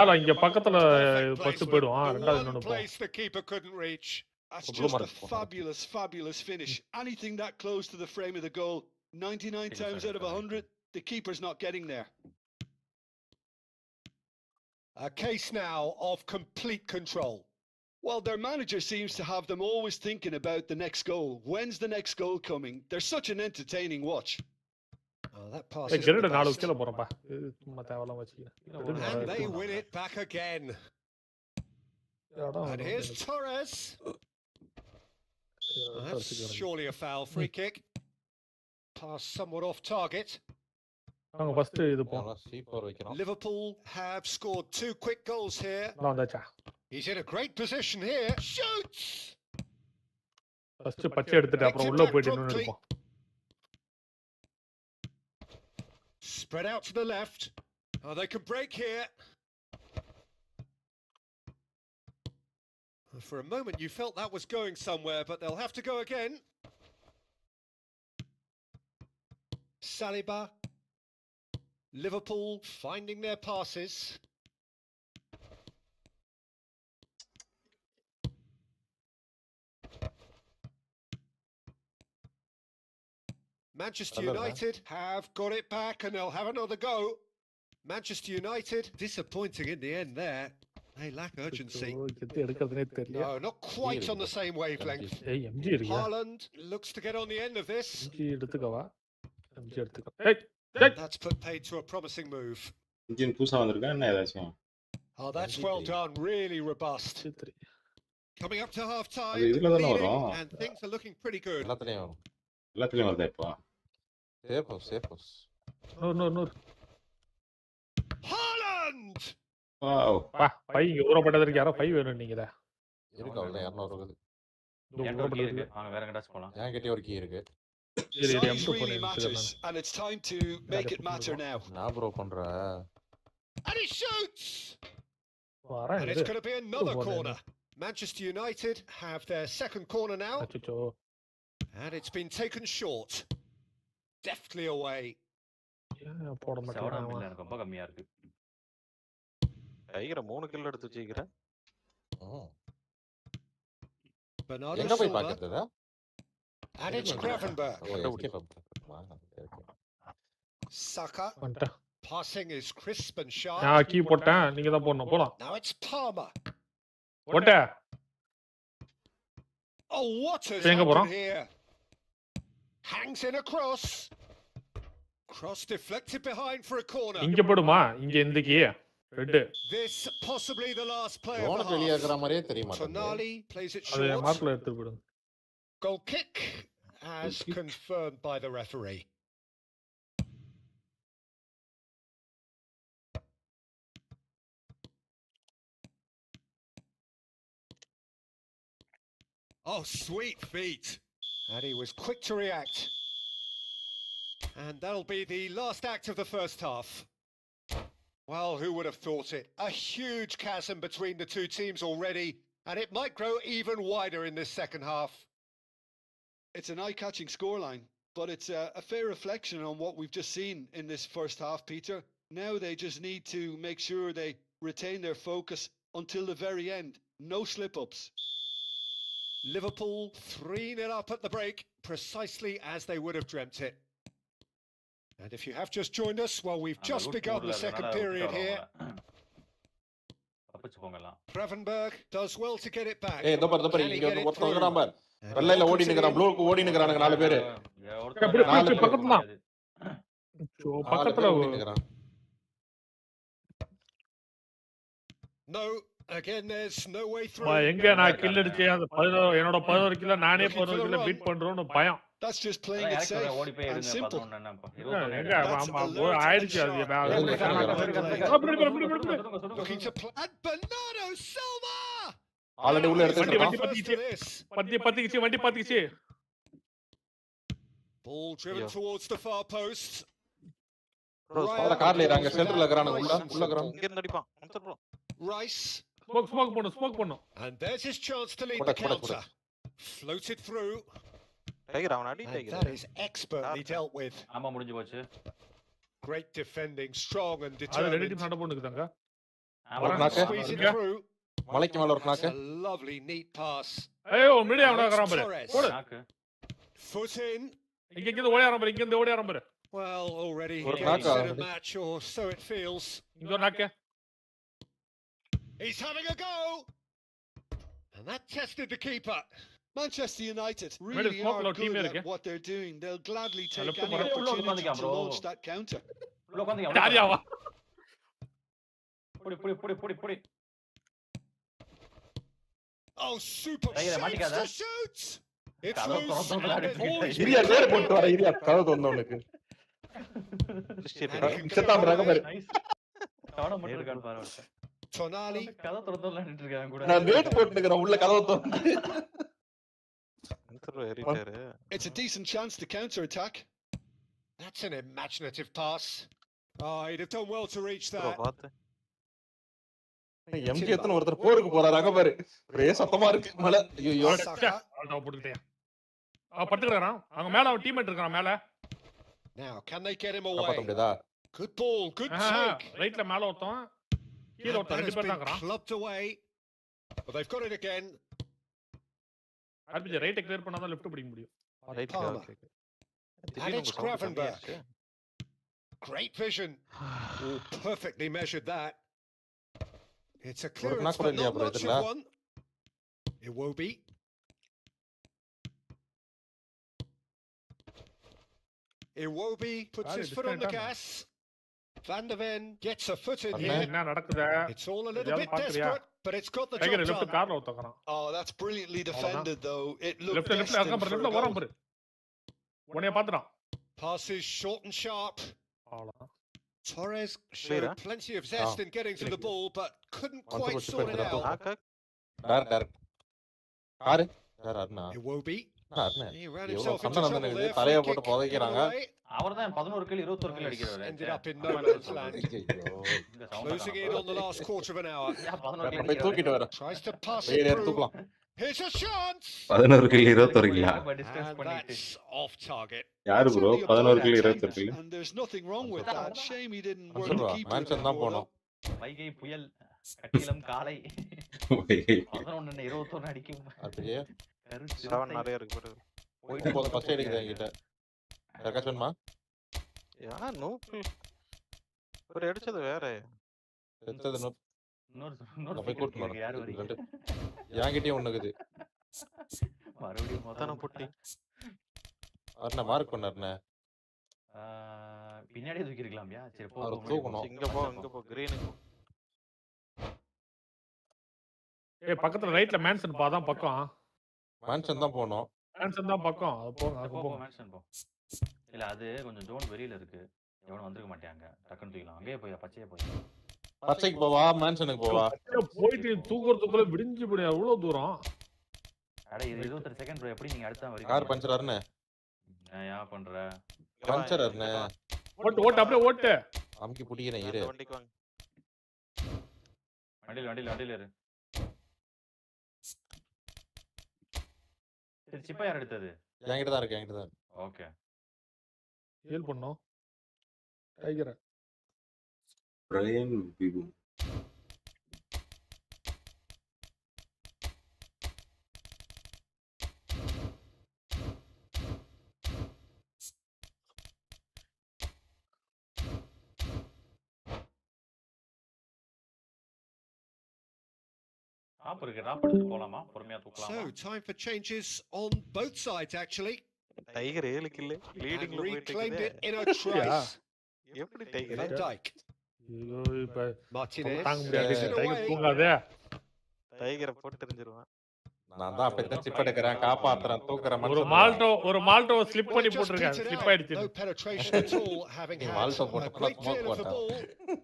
Speaker 5: ஆனா இங்க பக்கத்துல
Speaker 2: Perfect
Speaker 5: ஃபர்ஸ்ட்
Speaker 2: placement.
Speaker 5: போய்டுவான்.
Speaker 2: The
Speaker 5: ரெண்டாவது
Speaker 2: one
Speaker 5: இன்னொன்னு போ.
Speaker 2: place the keeper couldn't reach.
Speaker 3: That's
Speaker 6: Blue
Speaker 3: just a
Speaker 6: mark.
Speaker 3: fabulous, fabulous finish. Anything that close to the frame of the goal, 99 times out of 100, the keeper's not getting there.
Speaker 2: A case now of complete control.
Speaker 3: Well, their manager seems to have them always thinking about the next goal. When's the next goal coming? They're such an entertaining watch.
Speaker 2: Oh, that pass
Speaker 5: ஏய்
Speaker 2: is
Speaker 5: great
Speaker 2: the
Speaker 5: 4
Speaker 2: best.
Speaker 5: கீழ போறப்பா. இது சும்மா தேவலாம் வச்சிக்கிறேன்.
Speaker 2: And they win it back again. And here's Torres. That's surely a foul. Free kick. Pass somewhat off target.
Speaker 5: அவங்க first இது போ.
Speaker 6: அதனால C4 வைக்கிறோம்.
Speaker 2: Liverpool have scored 2 quick goals here.
Speaker 5: நான் வந்தாச்சா.
Speaker 2: He's in a great position here. Shoots!
Speaker 5: First பச்சை எடுத்துட்டு அப்புறம் உள்ள போயிட்டு இன்னொன்னு எடுப்போம்.
Speaker 2: Spread out to the left. Oh, they can break here. For a moment you felt that was going somewhere, but they'll have to go again. Saliba. Liverpool finding their passes. Manchester United have got it back and they'll have another go. Manchester United disappointing in the end there. They lack urgency.
Speaker 5: எது எடுக்கிறதுனே தெரியல.
Speaker 2: No, not quite on the same wavelength.
Speaker 5: ஏய் MG இருக்கா?
Speaker 2: Haaland looks to get on the end of this.
Speaker 5: MG எடுத்துக்கவா? MG எடுத்துக்க. ஏய்
Speaker 2: And that's put paid to a promising move.
Speaker 1: Engine புதுசா வந்திருக்கா என்ன ஏதாச்சும்?
Speaker 2: Oh, that's well done. Really robust. Coming up to half time,
Speaker 1: அது இதுல தான
Speaker 2: leading,
Speaker 1: வரும்.
Speaker 2: and things are looking pretty good.
Speaker 6: எல்லாத்துலயும் வரும்.
Speaker 1: எல்லாத்துலயும் வருதா இப்போ?
Speaker 6: சேஃப்.
Speaker 5: நோ.
Speaker 2: Haaland!
Speaker 1: வாவ்.
Speaker 5: வா, பை இங்க ஊறப்பட்டதற்கு யாரோ பை வேணும் நீங்கடா.
Speaker 6: இருக்கு அவ்வளவு 200 இருக்குது.
Speaker 4: என்கிட்ட ஒரு key இருக்கு. வாங்க வேற எங்கடாச்சும் போலாம்.
Speaker 6: என்கிட்ட ஒரு கீ இருக்கு.
Speaker 3: Size really matters, and it's time to make it matter now.
Speaker 6: நான் ப்ரோ பண்ற.
Speaker 2: And he shoots!
Speaker 5: வரேன்.
Speaker 2: And it's going to be another corner. Manchester United have their second corner now.
Speaker 5: அச்சச்சோ.
Speaker 2: And it's been taken short. Deftly away.
Speaker 5: ஏன் போட
Speaker 4: செவடாம் இல்ல
Speaker 5: மாட்டேங்கிறான்?
Speaker 4: எனக்கு ரொம்ப கம்மியா இருக்கு.
Speaker 7: டைகரை 3 கில் எடுத்து வச்சிருக்கிற.
Speaker 2: Bernardo
Speaker 6: எங்க போய்
Speaker 2: Silva,
Speaker 6: பாக்குறதா?
Speaker 2: and it's Gravenberch. Saka,
Speaker 5: வந்துட்டா.
Speaker 2: passing is crisp and sharp.
Speaker 5: நான் கீ போட்டேன், நீங்க தான் போடணும். போலாம்.
Speaker 2: Now it's Palmer.
Speaker 5: போட்ட.
Speaker 2: Oh, what has
Speaker 5: எங்க போறோம்?
Speaker 2: happened here? Hangs in a cross. Cross deflected behind for a corner.
Speaker 5: இங்க போடுமா? இங்க இந்த key. Red.
Speaker 2: This possibly the last play of
Speaker 6: போன
Speaker 2: the
Speaker 6: வெளிய
Speaker 2: half.
Speaker 6: இருக்கற மாதிரியே தெரிய மாட்டேங்குது.
Speaker 2: Tonali plays it
Speaker 5: அது
Speaker 2: short.
Speaker 5: மார்க்ல எடுத்து போடு.
Speaker 2: Goal kick as confirmed by the referee. Oh, sweet feet. And he was quick to react. And that'll be the last act of the first half. Well, who would have thought it? A huge chasm between the two teams already, and it might grow even wider in this second half.
Speaker 3: It's an eye-catching scoreline, but it's a fair reflection on what we've just seen in this first half, Peter. Now they just need to make sure they retain their focus until the very end. No slip-ups.
Speaker 2: Liverpool 3-0 up at the break, precisely as they would have dreamt it. And if you have just joined us, well, we've just begun the second period here. Gravenberch does well to get it back.
Speaker 6: ஏய் இந்த பாரு இங்க வந்து ஒருத்தன் வரான் பாரு. வெள்ளையில ஓடி நிக்கறான், ப்ளூக்கு ஓடி நிக்கறானுங்க 4 பேர்.
Speaker 5: பக்கத்துல. பக்கத்துல
Speaker 6: ஓடி நிக்கறான்.
Speaker 2: No, again there's no way through.
Speaker 5: எங்க நான் கில் அடிச்சே அந்த 11 என்னோட 11 கில்ல நானே 11 கில்ல பீட் பண்றோம்னு பயம்.
Speaker 3: That's just playing it safe and simple.
Speaker 5: எங்க ஆமா ஆயிடுச்சு அது.
Speaker 2: Looking to play and Bernardo Silva.
Speaker 6: Already உள்ள எடுத்துட்டான்.
Speaker 5: வண்டி பாத்திச்சு.
Speaker 2: Ball driven towards the far post.
Speaker 6: அவர கார்ல ஏறாங்க, சென்டர்ல இருக்கறானுங்க, உள்ள இருக்கறான்.
Speaker 7: இங்க இருந்து அடிப்பான். வந்துறோம்.
Speaker 2: Rice.
Speaker 5: Smoke பண்ணு.
Speaker 2: And there's his chance to lead the counter. Floated through.
Speaker 7: Tiger அவன் அடி
Speaker 2: And
Speaker 7: tiger.
Speaker 2: that is expertly dealt with.
Speaker 4: ஆமா முடிஞ்சு போச்சு.
Speaker 2: Great defending, strong and
Speaker 5: அது ரெண்டு
Speaker 2: determined.
Speaker 5: டீம் சண்டை போட்டுக்குதாங்க.
Speaker 2: Squeeze it through.
Speaker 6: மலைக்கு மேல ஒரு நாக்கு.
Speaker 2: A lovely neat pass.
Speaker 5: ஐயோ மீடியா அவன கராம் பாரு. போடு.
Speaker 2: Foot in.
Speaker 5: இங்க ஓடி ஆரம்பு. இங்க ஓடி ஆரம்பு.
Speaker 2: Well, already
Speaker 6: Or
Speaker 2: getting
Speaker 6: knock
Speaker 2: in a match, or so it feels.
Speaker 5: இங்க நாக்கு.
Speaker 2: He's having a go. And that tested the keeper.
Speaker 3: Manchester United really are good at what they're doing. They'll gladly take any opportunity to launch that counter.
Speaker 5: யாரியாவா?
Speaker 4: புடி.
Speaker 2: Oh, super shapes to shoot. It's loose.
Speaker 6: இரியா நேரா போட்டு வர இரியா கதவு தொந்தவனுக்கு. செத்தாம் ரக பாரு.
Speaker 4: கவனம் மட்டும் இருக்கான்னு பாரு.
Speaker 2: Tonali
Speaker 4: கதவு திறந்தோம்ல நின்னுட்டு இருக்காங்க கூட.
Speaker 6: நான் வேட் போட்டு நிக்கறேன் உள்ள கதவு தொந்து.
Speaker 3: It's a decent chance to counter attack.
Speaker 2: That's an imaginative pass. Oh, he'd have done well to reach that.
Speaker 6: MG எத்தனை ஒருத்தர் போருக்கு போறாரு அங்க பாரு. ஒரே சத்தமா இருக்கு மலை. ஐயோ
Speaker 5: நான் போட்டுட்டேன். படுத்துக்கறான். அங்க மேல அவன் டீம்மேட் இருக்கான் மேல.
Speaker 2: Now, can they get him away?
Speaker 6: பாத்தோம்டா.
Speaker 2: Good ball, good take.
Speaker 5: ரைட்ல மேல ஒருத்தன். கீழ ஒருத்தன் ரெண்டு பேர் தான்ங்கறான்.
Speaker 2: Clubbed away. But they've got it again.
Speaker 5: RPG right clear பண்ணாதான் லெஃப்ட் பிடிக்க முடியும்.
Speaker 7: Right okay.
Speaker 2: And it's Gravenberch. Great vision. Oh, perfectly measured that. It's a clearance, but not much of one. Iwobi. Iwobi puts his foot on the gas. Van der Ven gets a foot in here.
Speaker 5: என்ன நடக்குது?
Speaker 2: It's all a little bit desperate, but it's got the
Speaker 5: tiger
Speaker 2: job
Speaker 5: left
Speaker 2: done.
Speaker 5: கார்ல ஒருத்தங்கறான்.
Speaker 3: Oh, that's brilliantly defended though. It looked
Speaker 5: லெஃப்ட்ல
Speaker 3: destined
Speaker 5: அங்க
Speaker 3: for a
Speaker 5: லெஃப்ட்ல
Speaker 3: goal.
Speaker 5: வரான் பாரு. உன்னைய பாத்துறான்.
Speaker 2: Passes short and sharp.
Speaker 5: அவ்வளவுதான்.
Speaker 2: Torres showed plenty of zest in getting to the ball, but couldn't quite sort it out.
Speaker 6: Direct. Car யாரண்ணா?
Speaker 2: Iwobi. He ran
Speaker 6: எவ்வளவு
Speaker 2: himself into
Speaker 6: சண்டை
Speaker 2: trouble
Speaker 6: நடந்தது.
Speaker 2: there.
Speaker 6: தலைய
Speaker 2: Free
Speaker 6: போட்டு
Speaker 2: kick
Speaker 6: புதைக்கறாங்க.
Speaker 2: away.
Speaker 4: அவர்தான் 11 kill 21 kill அடிக்கிறாரு.
Speaker 2: Ended up in no man's land.
Speaker 6: ஐயோ.
Speaker 2: Closing in on the last quarter of an hour.
Speaker 4: 11 kill
Speaker 6: போய் தூக்கிட்டு வர.
Speaker 2: Tries to pass
Speaker 6: ஏய்
Speaker 2: it
Speaker 6: நேரா
Speaker 2: through.
Speaker 6: தூக்கலாம்.
Speaker 2: Here's a chance.
Speaker 1: 11 கில் 21 கில்லா?
Speaker 2: And that's off target.
Speaker 1: யாரு bro 11 kill 21 kill?
Speaker 3: And there's nothing wrong with that. Shame he didn't work the
Speaker 6: சொல்றா
Speaker 3: keeper.
Speaker 6: Mansion தான் போணும்.
Speaker 4: வைகை புயல் கட்டிலம் காலை 11 21 அடிக்கும்.
Speaker 6: அப்படியே
Speaker 4: கருத்து
Speaker 7: 7 நிறைய இருக்கு பாரு.
Speaker 4: போயிட்டு
Speaker 6: போதும் ஃபர்ஸ்ட் எய்ட் இருக்குது என்கிட்ட. யாருக்காச்சும் வேணுமா?
Speaker 7: நோக்கு ஒரு அடிச்சது வேற.
Speaker 6: செத்தது நோ.
Speaker 4: இன்னொரு
Speaker 6: போய் கூட்டு வரேன்.
Speaker 4: யார் வரீங்க?
Speaker 6: என்கிட்டயும் ஒண்ணு இருக்குது.
Speaker 4: மறுபடியும்
Speaker 7: மொத்தன பொட்டி.
Speaker 6: அண்ணா மார்க் பண்ணாருண்ணே.
Speaker 4: பின்னாடியே தூக்கி இருக்கலாம்யா. சரி போ.
Speaker 6: அவரை தூக்கணும்.
Speaker 7: இங்க போ கிரீனுக்கு போ.
Speaker 5: பக்கத்துல ரைட்ல மேன்சன் பாதான் பக்கம்.
Speaker 6: மேன்ஷன் தான் போனோம்.
Speaker 5: மேன்சன் தான் பக்கம். அது போங்க, அது
Speaker 4: போ
Speaker 5: போங்க.
Speaker 4: மேன்ஷன் போ. இல்ல அது கொஞ்சம் ஜோன் வெளியில இருக்கு. எவனும் வந்திருக்க மாட்டாங்க. டக்குன்னு தூக்கலாம். அங்கேயே போய் பச்சையே போய்.
Speaker 6: பச்சைக்கு போவா மேன்ஷனுக்கு போவா?
Speaker 5: போயிட்டு தூக்குறதுக்குள்ள விடிஞ்சு போய் எவ்வளவு தூரம்?
Speaker 4: அட இது 23 செகண்ட் ப்ரோ. எப்படி நீங்க அடுத்த வரீங்க?
Speaker 6: கார் பஞ்சர் ஆறனே.
Speaker 4: ஏன் பண்ற?
Speaker 6: பஞ்சர் ஆறனே.
Speaker 5: ஓட்டு அப்படியே ஓட்டு.
Speaker 6: அமுக்கி புடிக்கிறேன் இரு.
Speaker 7: வண்டிக்கு வாங்க.
Speaker 4: வண்டியில இரு. சரி சிப்பா யார் எடுத்தது?
Speaker 6: என்கிட்ட தான் இருக்கு.
Speaker 4: ஓகே.
Speaker 5: ஹீல் பண்ணோம். டைகர்.
Speaker 1: பிரையன் பிபு.
Speaker 4: டாப் எடுத்து போலாமா? பொறுமையா தூக்கலாமா?
Speaker 2: So, time for changes on both sides, actually.
Speaker 7: Tiger 7 kill லீடிங்ல
Speaker 2: And
Speaker 7: போயிட்டு
Speaker 2: reclaimed
Speaker 7: இருக்குது.
Speaker 2: it in a trace.
Speaker 7: எப்படி டைகர்?
Speaker 2: Van Dijk.
Speaker 5: ஐயோ இப்ப
Speaker 2: Martinez.
Speaker 5: தாங்க முடியாது.
Speaker 2: Gets it
Speaker 5: tiger
Speaker 2: away.
Speaker 5: தூங்காதே.
Speaker 7: டைகரை போட்டு தெரிஞ்சிருவான்.
Speaker 6: நான் தான் அப்ப தான் சிப் எடுக்கறேன், காப்பாத்துறேன், தூக்குறேன்.
Speaker 5: ஒரு மால்டோ ஸ்லிப் பண்ணி போட்டுருக்கேன். ஸ்லிப் ஆயிடுச்சு.
Speaker 2: No penetration at all, having had
Speaker 6: Malto
Speaker 2: a
Speaker 6: போட்டு
Speaker 2: great
Speaker 6: smoke
Speaker 2: deal of the
Speaker 6: போட்டான்.
Speaker 2: ball.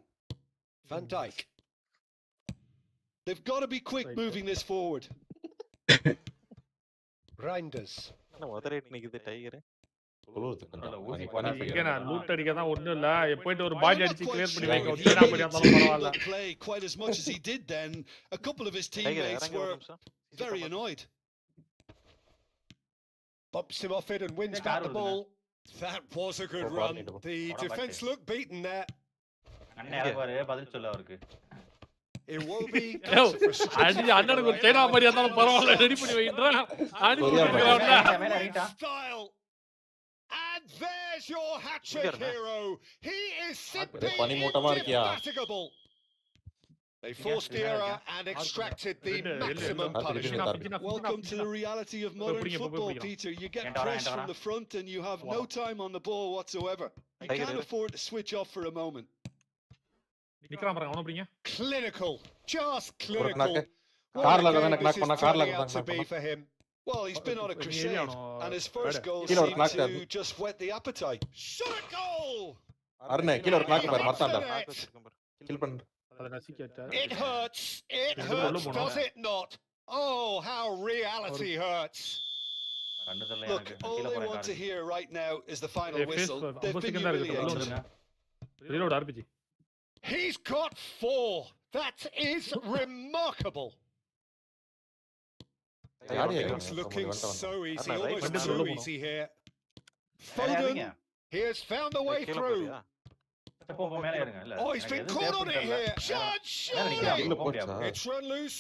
Speaker 2: Van Dijk.
Speaker 3: They've got to be quick moving this forward.
Speaker 2: Reinders.
Speaker 7: என்ன உதறிட்டு நிக்குது டைகர்?
Speaker 5: இங்க நான் லூட் அடிக்க தான் ஒண்ணும் இல்ல. போயிட்டு ஒரு பாடி அடிச்சு கிளியர் பண்ணி வைங்க.
Speaker 3: He
Speaker 5: ஒண்ணா பண்ணி வந்தாலும் பரவாயில்ல.
Speaker 3: didn't play quite as much as he did then. A couple of his teammates were very annoyed.
Speaker 2: Bumps him off it and wins back the ball. That was a good run. The defence looked beaten there.
Speaker 4: அண்ணன் பாரு பதில் சொல்ல அவருக்கு.
Speaker 2: It will be
Speaker 5: அடி அண்ணனுக்கு ஒரு China மாதிரி இருந்தாலும் பரவாயில்ல. ரெடி பண்ணி வைக்கிறேன்.
Speaker 2: style. And there's your hat-trick hero. He is simply indefatigable. They forced the error and extracted the maximum punishment.
Speaker 3: Welcome to the reality of modern football, Peter. You get pressed from the front and you have no time on the ball whatsoever. You can't afford to switch off for a moment.
Speaker 2: Clinical, just clinical.
Speaker 6: கார்ல தான்
Speaker 2: This
Speaker 6: knock
Speaker 2: is
Speaker 6: பண்ணா கார்ல
Speaker 2: turning out to be
Speaker 6: தான்
Speaker 2: for him.
Speaker 3: Well, he's been on a crusade, and his first goal
Speaker 6: Kilo
Speaker 3: seemed
Speaker 6: knocked
Speaker 3: to just whet the appetite.
Speaker 2: Shot a goal!
Speaker 6: அருணே கீழ ஒரு knock பாரு மறந்தான்டா. Kill பண்ணு.
Speaker 2: It hurts, does it not? Oh, how reality hurts.
Speaker 3: Look, all they want to hear right now is the final whistle. They've been humiliated.
Speaker 5: Reload RPG.
Speaker 2: He's got 4. That is remarkable. It's looking so easy, almost too easy here. Foden, he has found a way through. Oh, he's been caught on it here. It's run loose.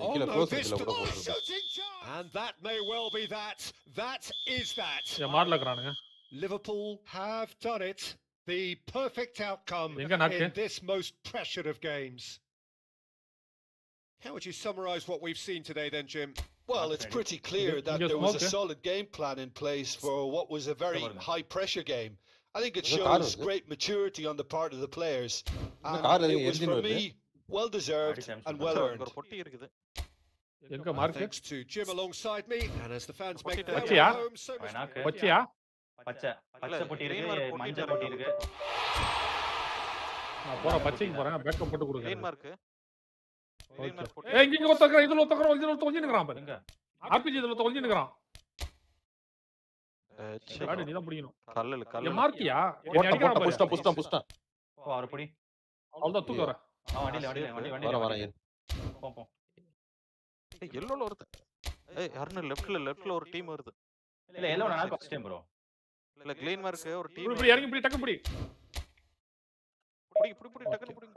Speaker 2: Oh no, this shooting chance. And that may well be that. That is that. Liverpool have done it. The perfect outcome in this most pressured of games. How would you summarise what we've seen today then, Jim?
Speaker 3: Well, it's pretty clear that there was a solid game plan in place for what was a very high-pressure game. I think it shows great maturity on the part of the players. And it was, for me, well-deserved and well-earned.
Speaker 2: Thanks to Jim alongside me, and as the fans make their way home, so much
Speaker 4: பச்சை பொட்டி இருக்கு, மஞ்சள் பொட்டி இருக்கு.
Speaker 5: நான் பச்சைக்கு போறேன். Backup போட்டு கொடுங்க.
Speaker 7: மார்க்.
Speaker 5: இங்க ஒருத்தர் இதுல ஒளிஞ்சிருக்கான் பாருங்க. RPG இதுல ஒளிஞ்சிருக்கான். ஆடு நீ தான் பிடிக்கணும். கல்லு மார்க்கியா? என்ன அடிக்கறான் பாரு.
Speaker 6: புஷ்டா.
Speaker 4: ஓ அவர புடி.
Speaker 5: அவ்வளவுதான் தூக்கு வர.
Speaker 4: வண்டில
Speaker 6: வர.
Speaker 4: போ.
Speaker 7: எல்லோல ஒருத்த. ஏய் அருண் லெஃப்ட்ல ஒரு டீம் வருது.
Speaker 4: இல்ல எல்லோ நான் ஃபர்ஸ்ட் டைம் ப்ரோ.
Speaker 7: இல்ல க்ளீன் மார்க் ஒரு டீம்
Speaker 5: இப்படி இறங்கி இப்படி டக்கு இப்படி
Speaker 7: புடி டக்குனு புடி.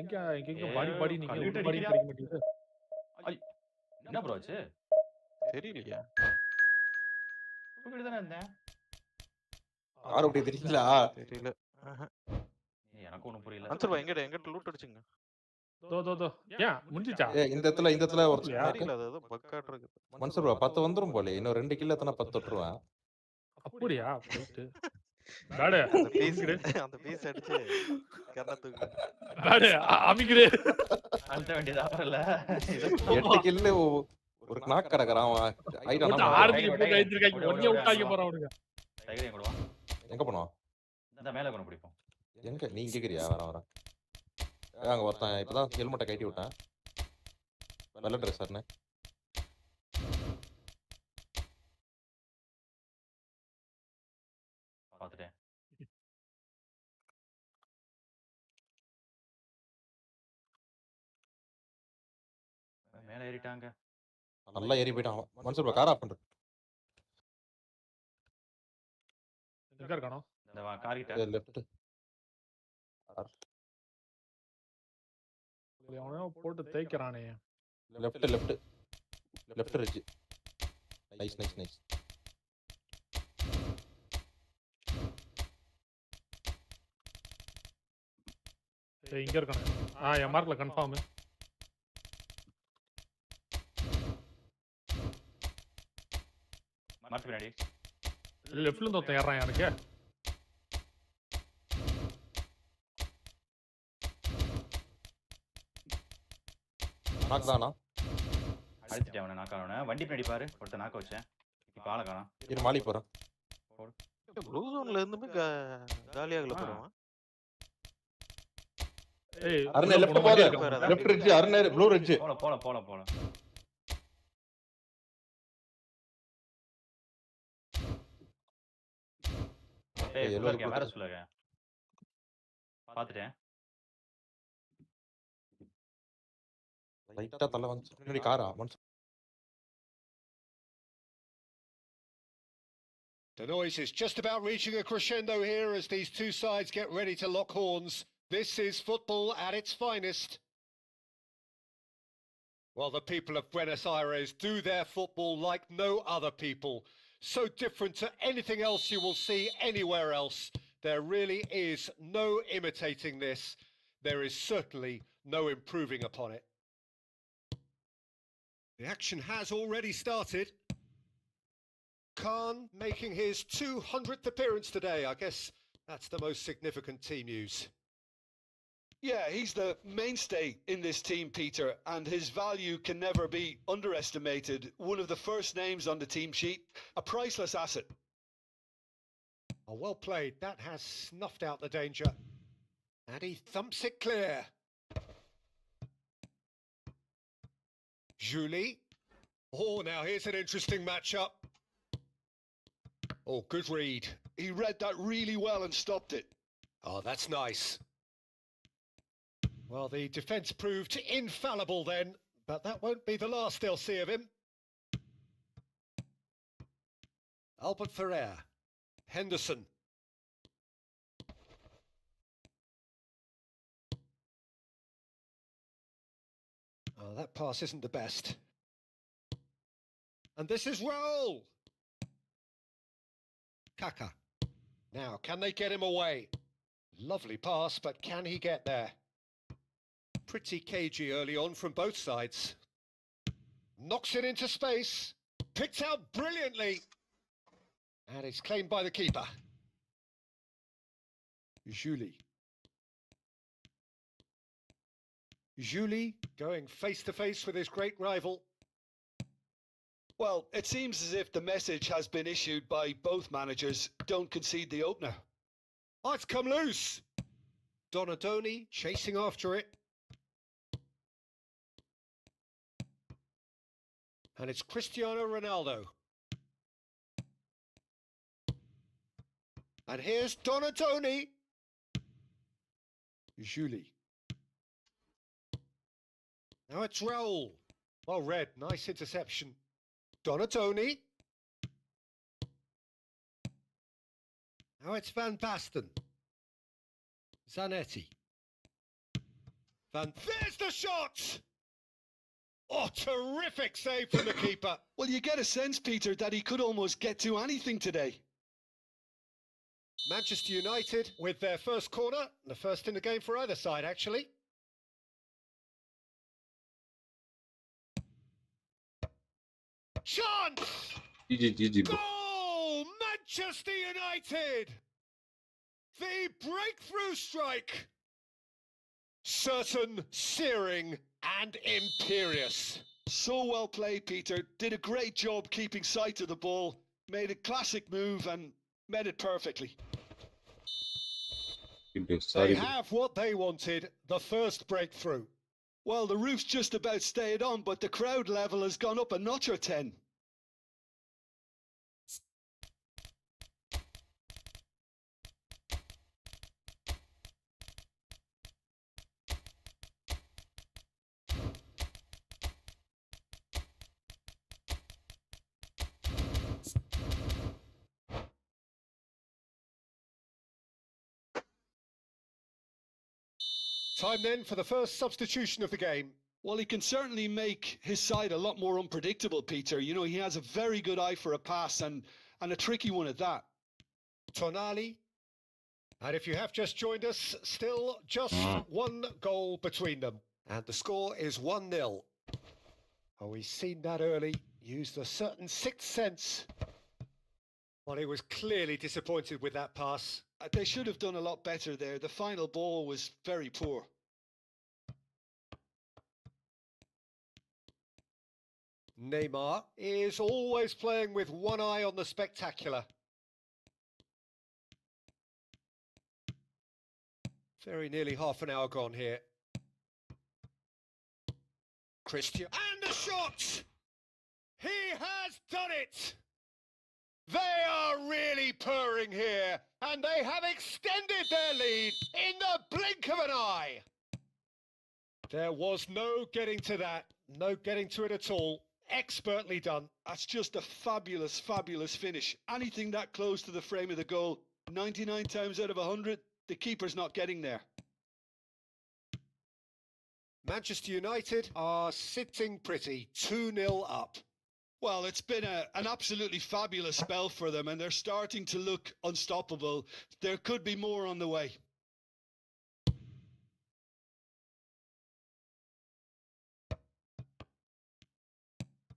Speaker 5: எங்க எங்க பாடி நீங்க ஒரு பாடி கிடைக்க மாட்டேங்குது.
Speaker 4: என்ன ப்ரோ ஆச்சு?
Speaker 7: தெரியலையா?
Speaker 4: இப்படி தானே இருந்தேன்.
Speaker 6: யாரும் அப்படி தெரியல.
Speaker 7: தெரியல.
Speaker 4: எனக்கு ஒண்ணும் புரியல.
Speaker 7: அன்சர் பா எங்கிட்ட லூட் அடிச்சுங்க.
Speaker 5: தோ ஏன் முடிஞ்சிச்சா?
Speaker 6: இந்த இடத்துல ஒரு
Speaker 7: தெரியல அது ஏதோ பக் ஆட் இருக்கு.
Speaker 6: மன்சூர் ப்ரோ 10 வந்துரும் போல. இன்னும் 2 கில் எத்தனா 10 தொட்டுருவேன்.
Speaker 5: அப்படியா? ரைட். டாடே
Speaker 7: அந்த பீஸ் அடிச்சு கர்ணத்துக்கு.
Speaker 5: டாடே அமிக்குது.
Speaker 4: அழுத்த வேண்டியதா வரல.
Speaker 6: 8 கில் ஒரு நாக் கடக்குறான் அவன். ஐடா
Speaker 5: நம்ம ஆர்பிக்கு போட்டு ஐத்திருக்காங்க. ஒண்ணே விட்டாங்க போறவனுங்க.
Speaker 4: டைகர் எங்க வா?
Speaker 6: எங்க போனோம்?
Speaker 4: இந்த மேல கொண்டு பிடிப்போம்.
Speaker 6: எங்க நீ கேக்குறியா? வர அங்க ஒருத்தன் இப்பதான் ஹெல்மெட்டை கட்டி விட்டான். வெள்ள ட்ரெஸ்ஸர்னு.
Speaker 4: பாத்துட்டேன். மேல ஏறிட்டாங்க.
Speaker 6: நல்லா ஏறி போயிட்டான். மன்சூர் ப்ரோ கார் ஆஃப் பண்ற.
Speaker 5: எங்க இருக்கானோ?
Speaker 4: இந்த கார் கிட்ட.
Speaker 6: லெஃப்ட்.
Speaker 5: அவனோ போட்டு தேய்க்கறானே.
Speaker 6: Left ridge. நைஸ்.
Speaker 5: இங்க இருக்கானே. என் மார்க்ல கன்ஃபார்ம்.
Speaker 4: மார்க் பின்னாடி.
Speaker 5: லெஃப்ட்ல இருந்து ஒருத்தன் ஏறான் எனக்கு.
Speaker 6: நாக் தானா?
Speaker 4: அடிச்சிட்டேன் அவனை நாக் ஆனவன. வண்டி பின்னாடி பாரு. ஒருத்தன் நாக்க வச்சேன். இப்ப ஆள காணோம்.
Speaker 6: இரு மாலி போறேன்.
Speaker 7: ப்ளூ ஜோன்ல இருந்துமே காலியாகல போறோம்.
Speaker 5: ஏய்
Speaker 6: அருணே லெஃப்ட் போடு. லெஃப்ட் ரிட்ஜ் அருணே ப்ளூ ரிட்ஜ்.
Speaker 4: போல. ஏய் சொல்லுங்க வேற சொல்லுங்க. பாத்துட்டேன்.
Speaker 6: ரைட்டா தள்ள வந்து பின்னாடி காரா?
Speaker 2: The noise is just about reaching a crescendo here as these two sides get ready to lock horns. This is football at its finest. Well, the people of Buenos Aires do their football like no other people. So different to anything else you will see anywhere else. There really is no imitating this. There is certainly no improving upon it. The action has already started. Khan making his 200th appearance today. I guess that's the most significant team news.
Speaker 3: Yeah, he's the mainstay in this team, Peter, and his value can never be underestimated. One of the first names on the team sheet, a priceless asset.
Speaker 2: Oh, well played. That has snuffed out the danger. And he thumps it clear. Julie. Oh, now here's an interesting matchup. Oh, good read.
Speaker 3: He read that really well and stopped it.
Speaker 2: Oh, that's nice. Well, the defence proved infallible then, but that won't be the last they'll see of him. Albert Ferrer. Henderson. Oh, that pass isn't the best. And this is Raul. Kaka. Now, can they get him away? Lovely pass, but can he get there? Pretty cagey early on from both sides. Knocks it into space. Picked out brilliantly. And it's claimed by the keeper. Julie going face to face with his great rival.
Speaker 3: Well, it seems as if the message has been issued by both managers. Don't concede the opener.
Speaker 2: Oh, it's come loose. Donadoni chasing after it. And it's Cristiano Ronaldo. And here's Donadoni. Julie. Now it's Raul. Well read, nice interception. Donadoni. Now it's Van Basten. Zanetti. There's the shot! Oh, terrific save from the keeper.
Speaker 3: Well, you get a sense, Peter, that he could almost get to anything today.
Speaker 2: Manchester United with their first corner, the first in the game for either side, actually. Chance!
Speaker 1: GG, bro.
Speaker 2: Goal! Manchester United! The breakthrough strike! Certain, searing, and imperious.
Speaker 3: So well played, Peter. Did a great job keeping sight of the ball. Made a classic move and met it perfectly.
Speaker 2: They have what they wanted, the first breakthrough.
Speaker 3: Well, the roof's just about stayed on, but the crowd level has gone up a notch or 10.
Speaker 2: Time then for the first substitution of the game.
Speaker 3: Well, he can certainly make his side a lot more unpredictable, Peter. You know, he has a very good eye for a pass and a tricky one at that.
Speaker 2: Tonali. And if you have just joined us, still just one goal between them. And the score is 1-0. Oh, we've seen that early. Used a certain sixth sense. Well, he was clearly disappointed with that pass.
Speaker 3: They should have done a lot better there. The final ball was very poor.
Speaker 2: Neymar is always playing with one eye on the spectacular. Very nearly half an hour gone here. Christian. And the shot! He has done it! They are really purring here, and they have extended their lead in the blink of an eye. There was no getting to that, no getting to it at all. Expertly done.
Speaker 3: That's just a fabulous, fabulous finish. Anything that close to the frame of the goal, 99 times out of 100, the keeper's not getting there.
Speaker 2: Manchester United are sitting pretty, 2-0 up.
Speaker 3: Well, it's been an absolutely fabulous spell for them, and they're starting to look unstoppable. There could be more on the way.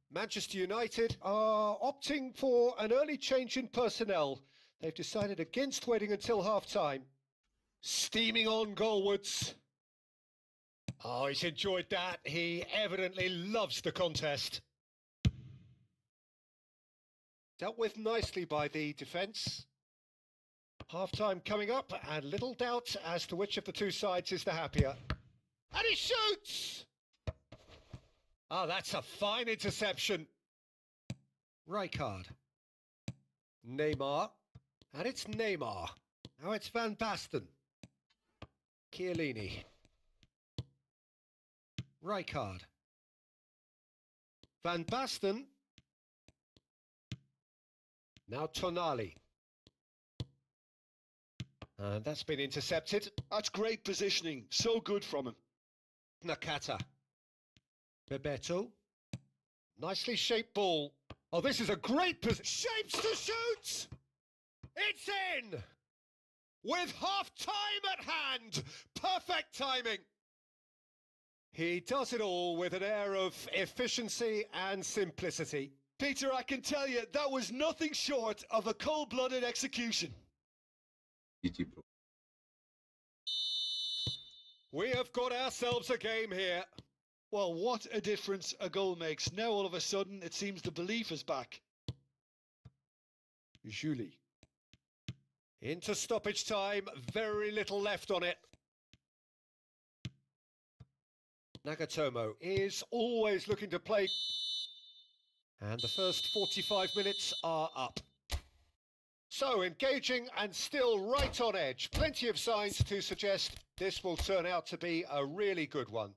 Speaker 2: Manchester United are opting for an early change in personnel. They've decided against waiting until half-time. Steaming on goalwards. Oh, he's enjoyed that. He evidently loves the contest. Dealt with nicely by the defence. Half-time coming up, and little doubt as to which of the two sides is the happier. And he shoots! Oh, that's a fine interception. Rijkaard. Neymar. And it's Neymar. Now it's Van Basten. Chiellini. Rijkaard. Van Basten. Now Tonali. And that's been intercepted.
Speaker 3: That's great positioning. So good from him.
Speaker 2: Nakata. Bebeto. Nicely shaped ball. Oh, this is a great position. Shapes to shoot! It's in! With half-time at hand. Perfect timing. He does it all with an air of efficiency and simplicity.
Speaker 3: Peter, I can tell you, that was nothing short of a cold-blooded execution.
Speaker 1: GG, bro.
Speaker 2: We have got ourselves a game here.
Speaker 3: Well, what a difference a goal makes. Now, all of a sudden, it seems the belief is back.
Speaker 2: Julie. Into stoppage time. Very little left on it. Nagatomo is always looking to play. And the first 45 minutes are up. So, engaging and still right on edge. Plenty of signs to suggest this will turn out to be a really good one.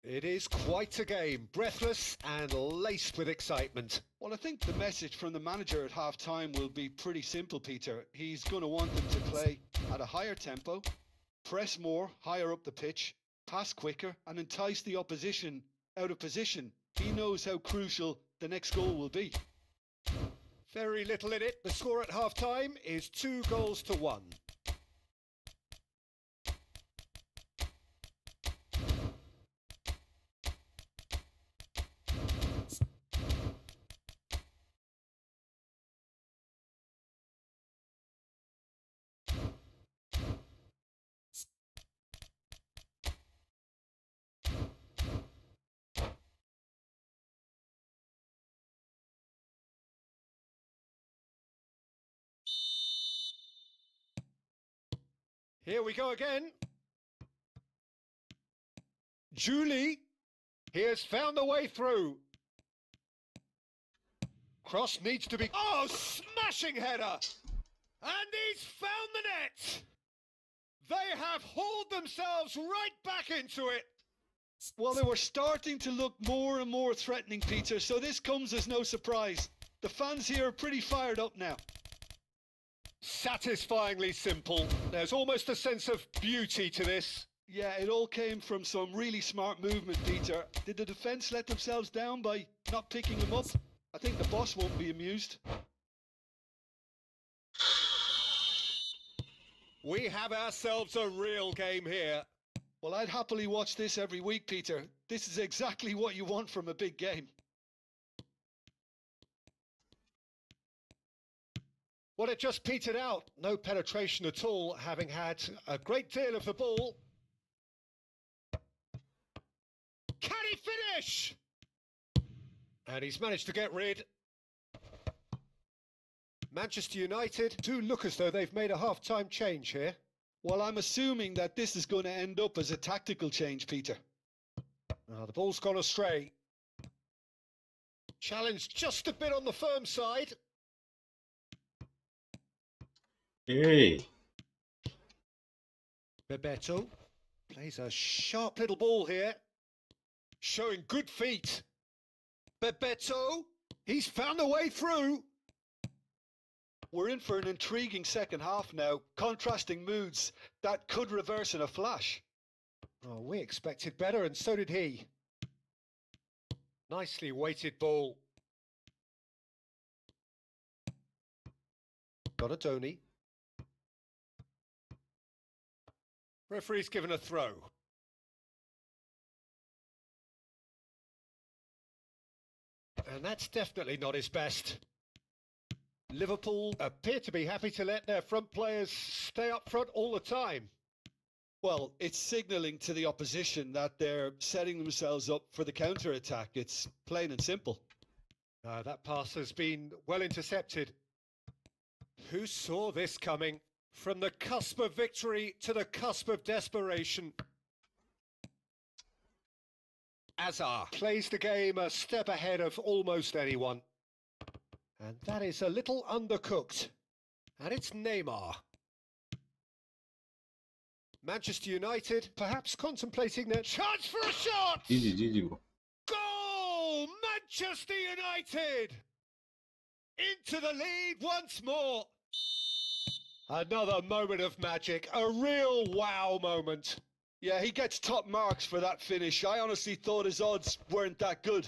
Speaker 2: It is quite a game, breathless and laced with excitement.
Speaker 3: Well, Well, I think the message from the manager at half-time will be pretty simple, Peter. He's going to want them to play at a higher tempo, press more, higher up the pitch, pass quicker, and entice the opposition out of position. He knows how crucial the next goal will be.
Speaker 2: Very little in it. The score at half-time is 2-1. Here we go again. Julie, he has found the way through. Cross needs to be... Oh, smashing header! And he's found the net! They have hauled themselves right back into it.
Speaker 3: Well, they were starting to look more and more threatening, Peter, so this comes as no surprise. The fans here are pretty fired up now.
Speaker 2: Satisfyingly simple. There's almost a sense of beauty to this.
Speaker 3: Yeah, it all came from some really smart movement, Peter. Did the defence let themselves down by not picking him up? I think the boss won't be amused.
Speaker 2: We have ourselves a real game here.
Speaker 3: Well, I'd happily watch this every week, Peter. This is exactly what you want from a big game.
Speaker 2: Well, it just petered out. No penetration at all, having had a great deal of the ball. Can he finish? And he's managed to get rid. Manchester United do look as though they've made a half-time change here.
Speaker 3: Well, I'm assuming that this is going to end up as a tactical change, Peter.
Speaker 2: The ball's gone astray. Challenge just a bit on the firm side.
Speaker 1: Hey.
Speaker 2: Bebeto plays a sharp little ball here, showing good feet. Bebeto, he's found a way through.
Speaker 3: We're in for an intriguing second half now, contrasting moods that could reverse in a flash.
Speaker 2: Oh, we expected better, and so did he. Nicely weighted ball. Donatoni. Referee's given a throw. And that's definitely not his best. Liverpool appear to be happy to let their front players stay up front all the time.
Speaker 3: Well, it's signalling to the opposition that they're setting themselves up for the counter-attack. It's plain and simple.
Speaker 2: That pass has been well intercepted. Who saw this coming? From the cusp of victory to the cusp of desperation. Azar plays the game a step ahead of almost anyone. And that is a little undercooked. And it's Neymar. Manchester United perhaps contemplating their chance for a shot!
Speaker 1: GG.
Speaker 2: Goal! Manchester United! Into the lead once more. Another moment of magic, a real wow moment.
Speaker 3: Yeah, he gets top marks for that finish. I honestly thought his odds weren't that good.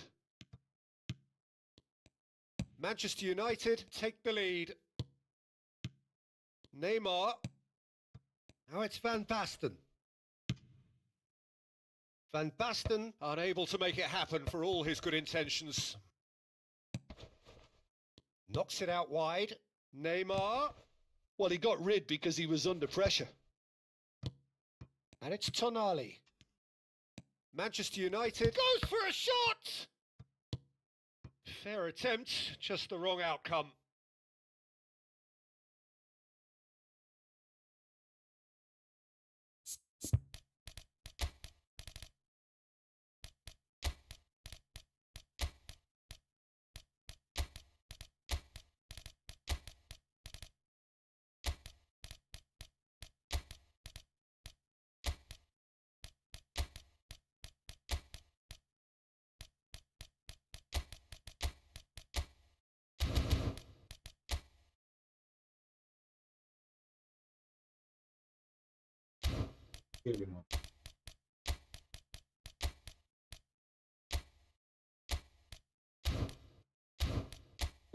Speaker 2: Manchester United take the lead. Neymar. Now it's Van Basten. Van Basten unable to make it happen for all his good intentions. Knocks it out wide. Neymar.
Speaker 3: Well, he got rid because he was under pressure.
Speaker 2: And it's Tonali. Manchester United goes for a shot! Fair attempt, just the wrong outcome.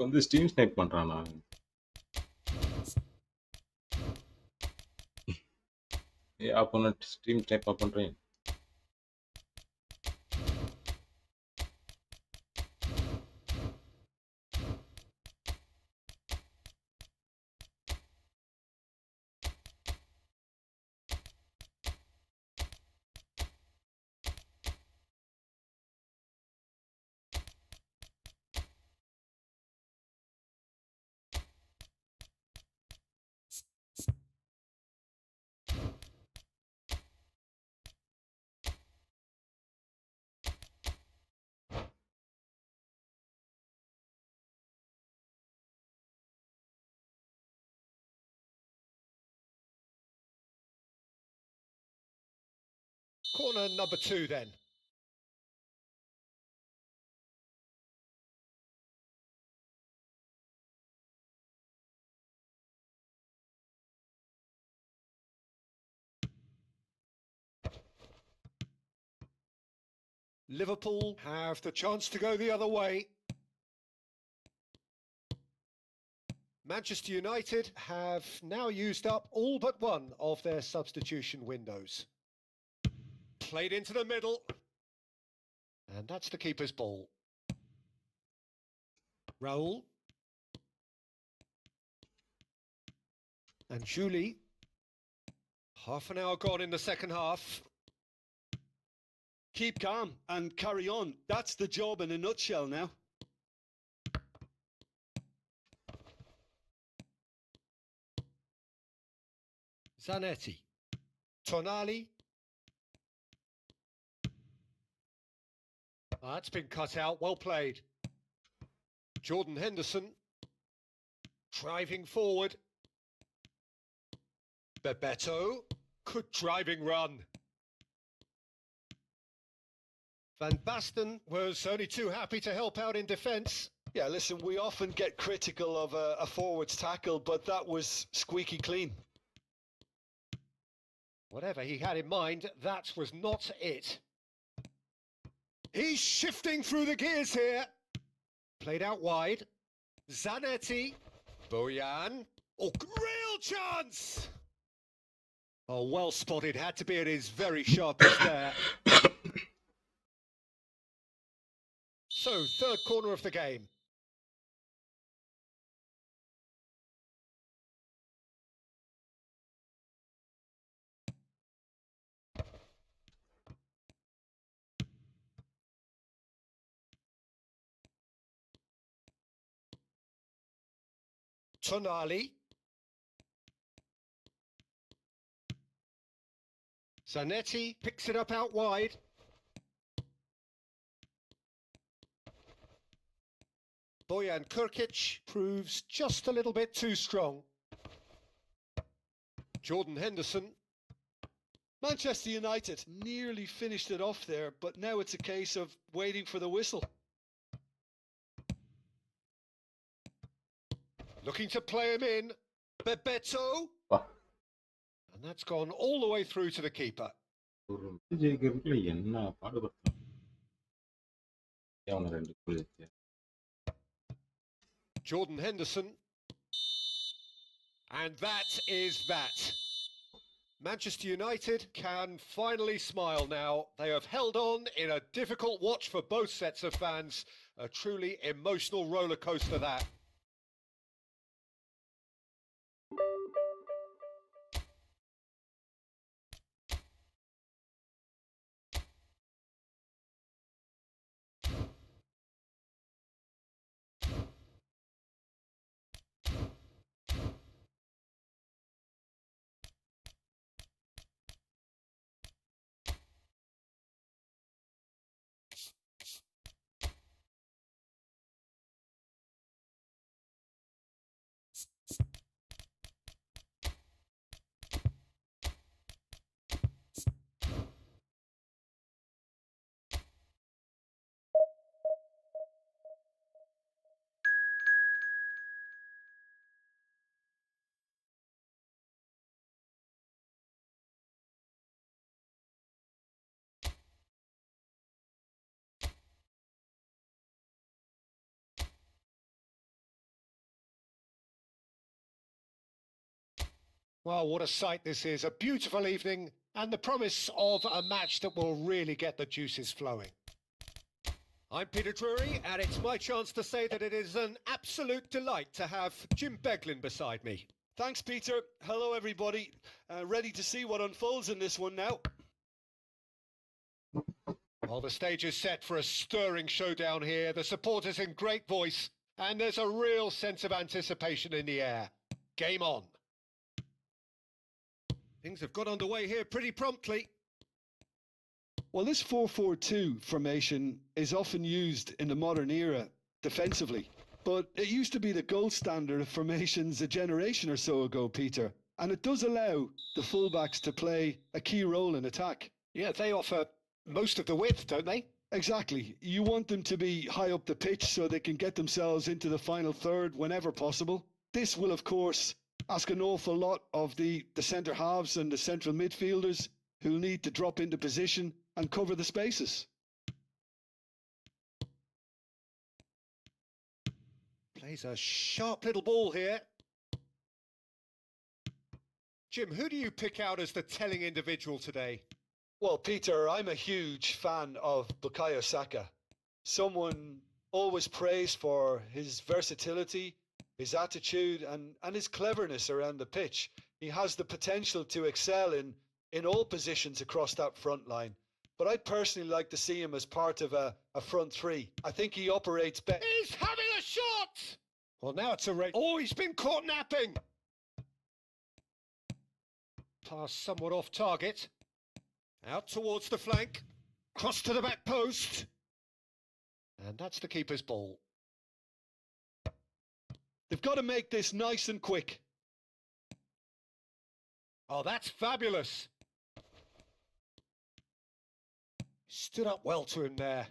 Speaker 1: வந்து steam snipe பண்றானா? Opponent steam ஸ்னைப்பா பண்றேன்.
Speaker 2: Corner number 2 then. Liverpool have the chance to go the other way. Manchester United have now used up all but one of their substitution windows. Played into the middle. And that's the keeper's ball. Raul. And Julie. Half an hour gone in the second half.
Speaker 3: Keep calm and carry on. That's the job in a nutshell now.
Speaker 2: Zanetti. Tonali. That's been cut out. Well played. Jordan Henderson. Driving forward. Bebeto. Good driving run. Van Basten was only too happy to help out in defence.
Speaker 3: Yeah, listen, we often get critical of a forward's tackle, but that was squeaky clean.
Speaker 2: Whatever he had in mind, that was not it. He's shifting through the gears here. Played out wide. Zanetti. Bojan. Oh, real chance! Oh, well spotted. Had to be at his very sharpest there. So, third corner of the game. Tonali. Zanetti picks it up out wide. Bojan Krkic proves just a little bit too strong. Jordan Henderson.
Speaker 3: Manchester United nearly finished it off there, but now it's a case of waiting for the whistle.
Speaker 2: Looking to play him in. Bebeto.
Speaker 1: Ah.
Speaker 2: And that's gone all the way through to the keeper.
Speaker 1: ஒரு ஜெயிக்கிறதுக்குள்ள என்ன பாடுபடுத்தலாம். அவன 2 கோல் ஏத்தியா.
Speaker 2: Jordan Henderson. And that is that. Manchester United can finally smile now. They have held on in a difficult watch for both sets of fans. A truly emotional roller coaster that. Well, what a sight this is. A beautiful evening and the promise of a match that will really get the juices flowing. I'm Peter Drury, and it's my chance to say that it is an absolute delight to have Jim Beglin beside me.
Speaker 3: Thanks, Peter. Hello, everybody. Ready to see what unfolds in this one now.
Speaker 2: Well, the stage is set for a stirring showdown here. The supporters in great voice, and there's a real sense of anticipation in the air. Game on. Things have got underway here pretty promptly.
Speaker 3: Well, this 4-4-2 formation is often used in the modern era defensively, but it used to be the gold standard of formations a generation or so ago, Peter, and it does allow the fullbacks to play a key role in attack.
Speaker 2: Yeah, they offer most of the width, don't they?
Speaker 3: Exactly. You want them to be high up the pitch so they can get themselves into the final third whenever possible. This will, of course, ask an awful lot of the centre halves and the central midfielders, who'll need to drop into position and cover the spaces.
Speaker 2: Plays a sharp little ball here. Jim, who do you pick out as the telling individual today?
Speaker 3: Well, Peter, I'm a huge fan of Bukayo Saka. Someone always praised for his versatility, his attitude and his cleverness around the pitch. He has the potential to excel in all positions across that front line. But I'd personally like to see him as part of a front three. I think he operates better.
Speaker 2: He's having a shot! Well, now it's a race. Oh, he's been caught napping. Pass somewhat off target. Out towards the flank. Cross to the back post. And that's the keeper's ball.
Speaker 3: They've got to make this nice and quick.
Speaker 2: Oh, that's fabulous. Stood up well to him there.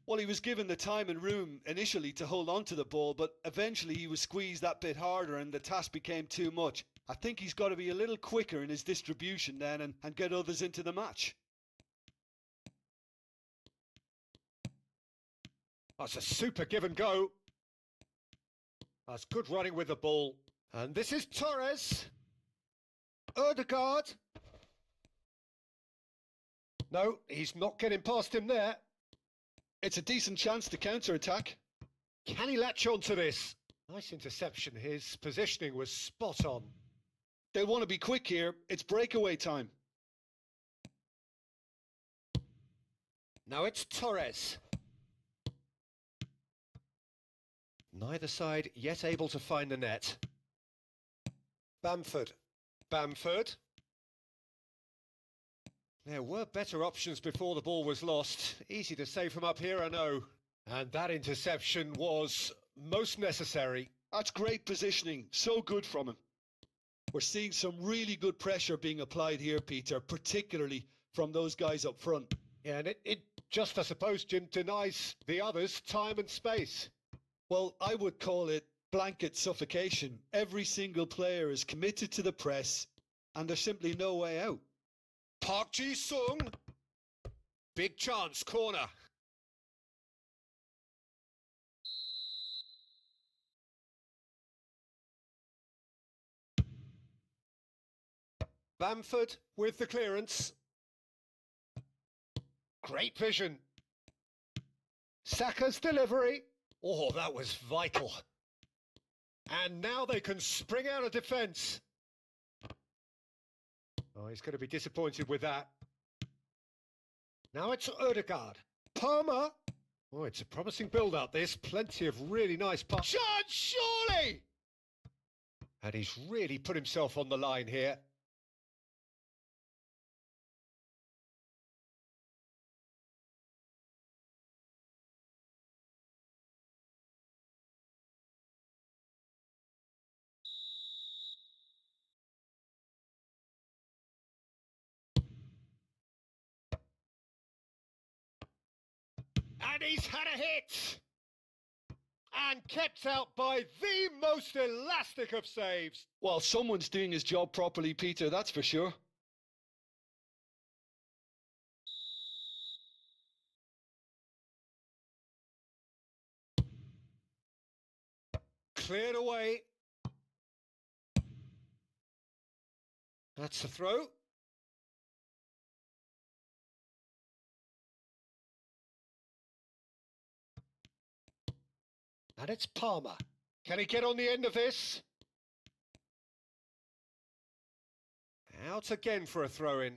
Speaker 3: Well, he was given the time and room initially to hold on to the ball, but eventually he was squeezed that bit harder and the task became too much. I think he's got to be a little quicker in his distribution then and get others into the match.
Speaker 2: That's a super give and go. That's good running with the ball. And this is Torres. Ødegaard. No, he's not getting past him there.
Speaker 3: It's a decent chance to counter-attack.
Speaker 2: Can he latch on to this? Nice interception. His positioning was spot on.
Speaker 3: They'll want to be quick here. It's breakaway time.
Speaker 2: Now it's Torres. Neither side yet able to find the net. Bamford. Bamford. There were better options before the ball was lost. Easy to say from up here, I know. And that interception was most necessary.
Speaker 3: That's great positioning. So good from him. We're seeing some really good pressure being applied here, Peter, particularly from those guys up front.
Speaker 2: Yeah, and it just, I suppose, Jim, denies the others time and space.
Speaker 3: Well, I would call it blanket suffocation. Every single player is committed to the press, and there's simply no way out.
Speaker 2: Park Ji-sung. Big chance, corner. Bamford with the clearance. Great vision. Saka's delivery. Oh, that was vital. And now they can spring out of defence. Oh, he's going to be disappointed with that. Now it's Ødegaard. Palmer. Oh, it's a promising build-up, this. Plenty of really nice passes. Chance, surely! And he's really put himself on the line here. And he's had a hit! And kept out by the most elastic of saves.
Speaker 3: Well, someone's doing his job properly, Peter, that's for sure.
Speaker 2: Cleared away. That's the throw. And it's Palmer. Can he get on the end of this? Out again for a throw-in.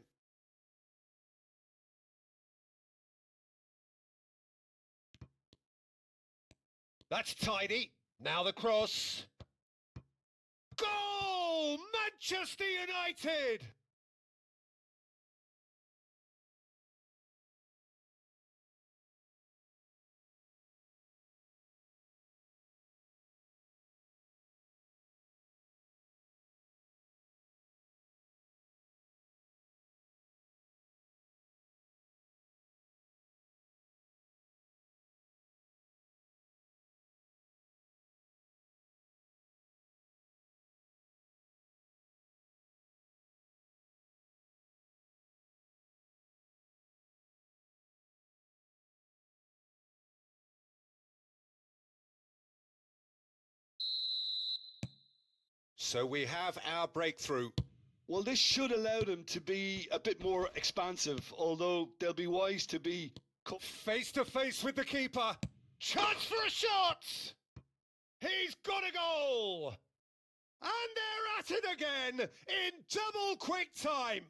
Speaker 2: That's tidy. Now the cross. Goal! Manchester United! So we have our breakthrough.
Speaker 3: Well, this should allow them to be a bit more expansive, although they'll be wise to be...
Speaker 2: Face to face with the keeper. Chance for a shot! He's got a goal! And they're at it again in double quick time.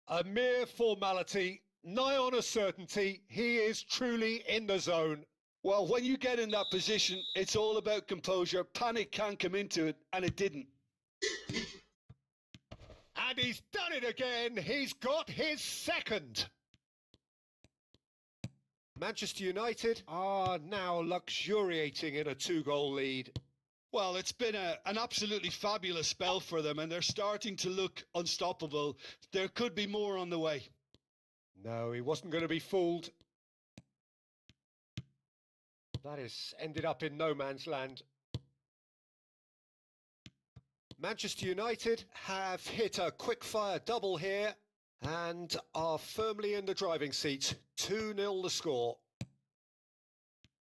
Speaker 2: A mere formality, nigh on a certainty. He is truly in the zone.
Speaker 3: Well, when you get in that position, it's all about composure. Panic can come into it, and it didn't.
Speaker 2: And he's done it again. He's got his second. Manchester United are now luxuriating in a 2-goal lead.
Speaker 3: Well, it's been an absolutely fabulous spell for them, and they're starting to look unstoppable. There could be more on the way.
Speaker 2: No, he wasn't going to be fooled. That has ended up in no man's land. Manchester United have hit a quick-fire double here and are firmly in the driving seat. 2-0 the score.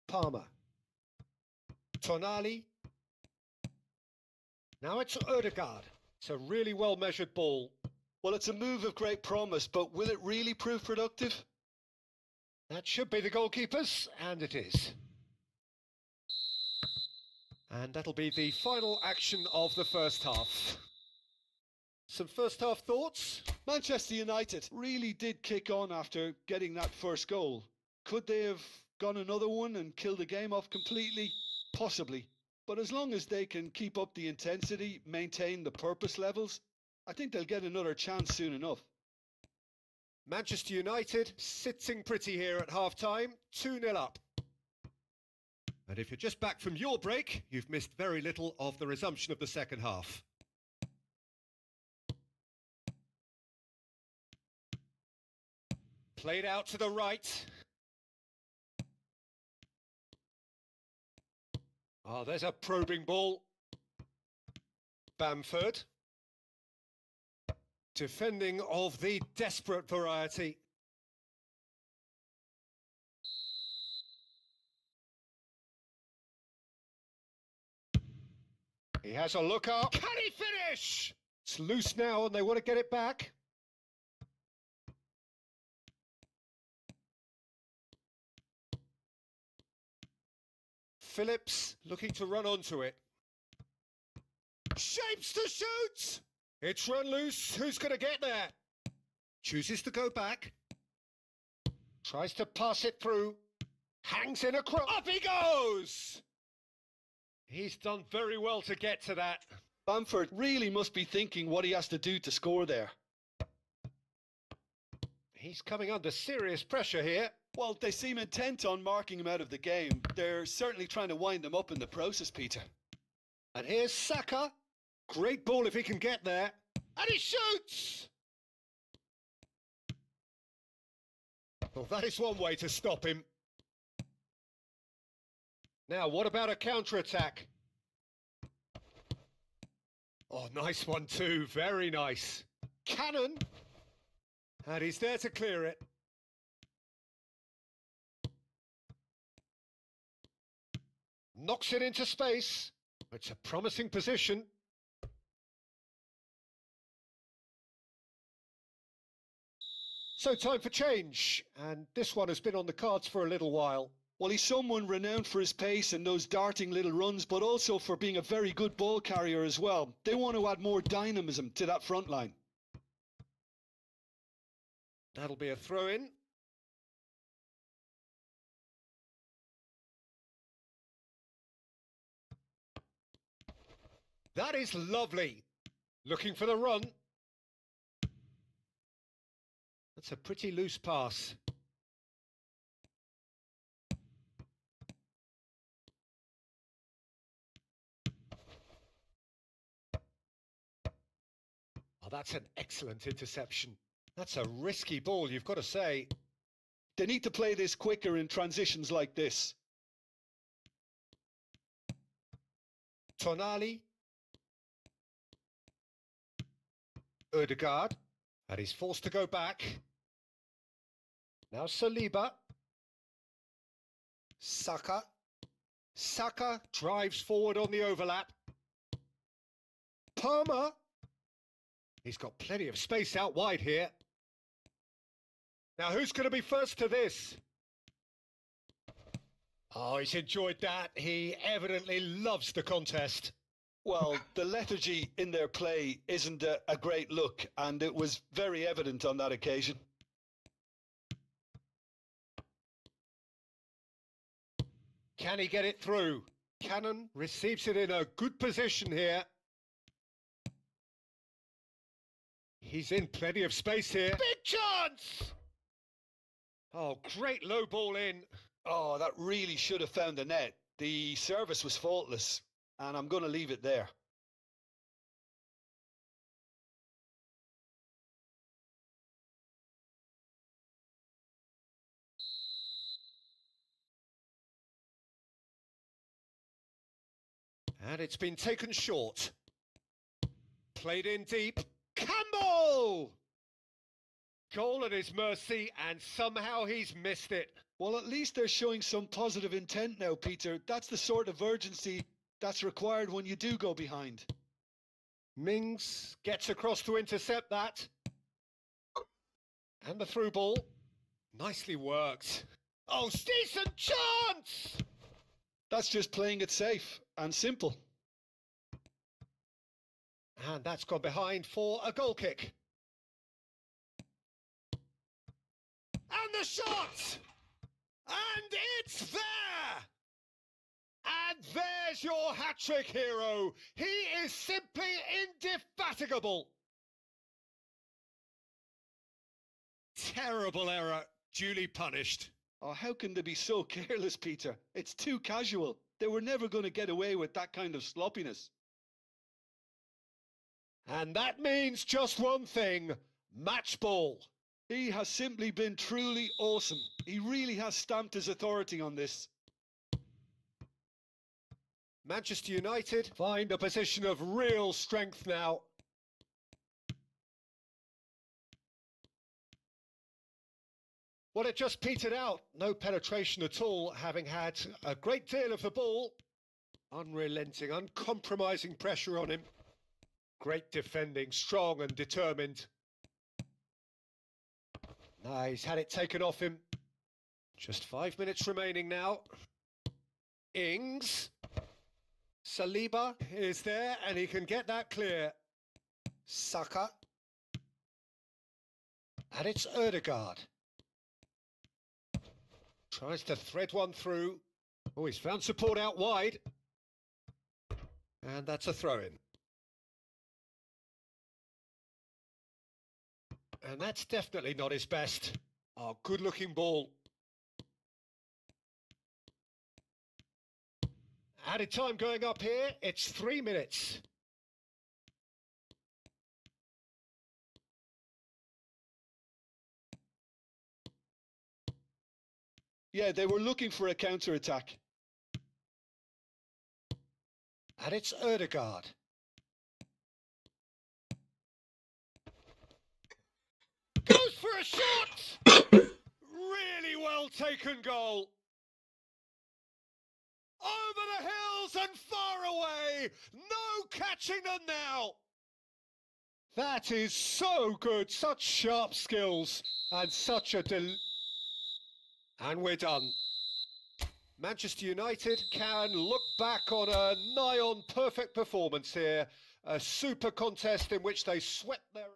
Speaker 2: Palmer. Tonali. Now it's Ødegaard. It's a really well-measured ball.
Speaker 3: Well, it's a move of great promise, but will it really prove productive?
Speaker 2: That should be the goalkeepers, and it is. And that'll be the final action of the first half. Some first half thoughts?
Speaker 3: Manchester United really did kick on after getting that first goal. Could they have gone another one and killed the game off completely? Possibly. But as long as they can keep up the intensity, maintain the purpose levels, I think they'll get another chance soon enough.
Speaker 2: Manchester United sitting pretty here at half-time, 2-0 up. And if you're just back from your break, you've missed very little of the resumption of the second half. Played out to the right. Oh, there's a probing ball. Bamford. Defending of the desperate variety. He has a look up. Can he finish? It's loose now and they want to get it back. Phillips looking to run onto it. Shapes to shoot! It's run loose. Who's going to get there? Chooses to go back. Tries to pass it through. Hangs in a cross. Up he goes! He's done very well to get to that.
Speaker 3: Bamford really must be thinking what he has to do to score there.
Speaker 2: He's coming under serious pressure here.
Speaker 3: Well, they seem intent on marking him out of the game. They're certainly trying to wind him up in the process, Peter.
Speaker 2: And here's Saka. Great ball if he can get there. And he shoots! Well, that is one way to stop him. Now, what about a counter-attack? Oh, nice one too. Very nice. Cannon. And he's there to clear it. Knocks it into space. It's a promising position. So time for change, and this one has been on the cards for a little while.
Speaker 3: Well, he's someone renowned for his pace and those darting little runs, but also for being a very good ball carrier as well. They want to add more dynamism to that front line.
Speaker 2: That'll be a throw-in. That is lovely. Looking for the run. That's a pretty loose pass. Oh, that's an excellent interception. That's a risky ball, you've got to say.
Speaker 3: They need to play this quicker in transitions like this.
Speaker 2: Tonali. Ødegaard. And he's forced to go back. Now Saliba. Saka. Saka drives forward on the overlap. Palmer. He's got plenty of space out wide here. Now who's going to be first to this? Oh, he's enjoyed that. He evidently loves the contest.
Speaker 3: Well, the lethargy in their play isn't a great look, and it was very evident on that occasion.
Speaker 2: Can he get it through? Cannon receives it in a good position here. He's in plenty of space here. Big chance! Oh, great low ball in.
Speaker 3: Oh, that really should have found the net. The service was faultless, and I'm going to leave it there.
Speaker 2: And it's been taken short. Played in deep. Campbell! Goal at his mercy, and somehow he's missed it.
Speaker 3: Well, at least they're showing some positive intent now, Peter. That's the sort of urgency that's required when you do go behind.
Speaker 2: Mings gets across to intercept that. And the through ball. Nicely worked. Oh, decent chance!
Speaker 3: That's just playing it safe and simple.
Speaker 2: And that's gone behind for a goal kick. And the shot! And it's there! And there's your hat-trick hero. He is simply indefatigable. Terrible error, duly punished.
Speaker 3: Oh, how can they be so careless, Peter? It's too casual. They were never going to get away with that kind of sloppiness.
Speaker 2: And that means just one thing, match ball.
Speaker 3: He has simply been truly awesome. He really has stamped his authority on this.
Speaker 2: Manchester United find a position of real strength now. Well, it just petered out. No penetration at all, having had a great deal of the ball. Unrelenting, uncompromising pressure on him. Great defending, strong and determined. No, he's had it taken off him. Just 5 minutes remaining now. Ings. Saliba is there and he can get that clear. Saka. And it's Ødegaard. Tries to thread one through. Oh, he's found support out wide. And that's a throw-in. And that's definitely not his best. Oh, good-looking ball. Added time going up here. It's 3 minutes.
Speaker 3: Yeah, they were looking for a counter-attack.
Speaker 2: And it's Ødegaard. Goes for a shot! Really well taken goal. Over the hills and far away. No catching them now. That is so good. Such sharp skills and such a And we're done. Manchester United can look back on a nigh-on perfect performance here. A super contest in which they swept their...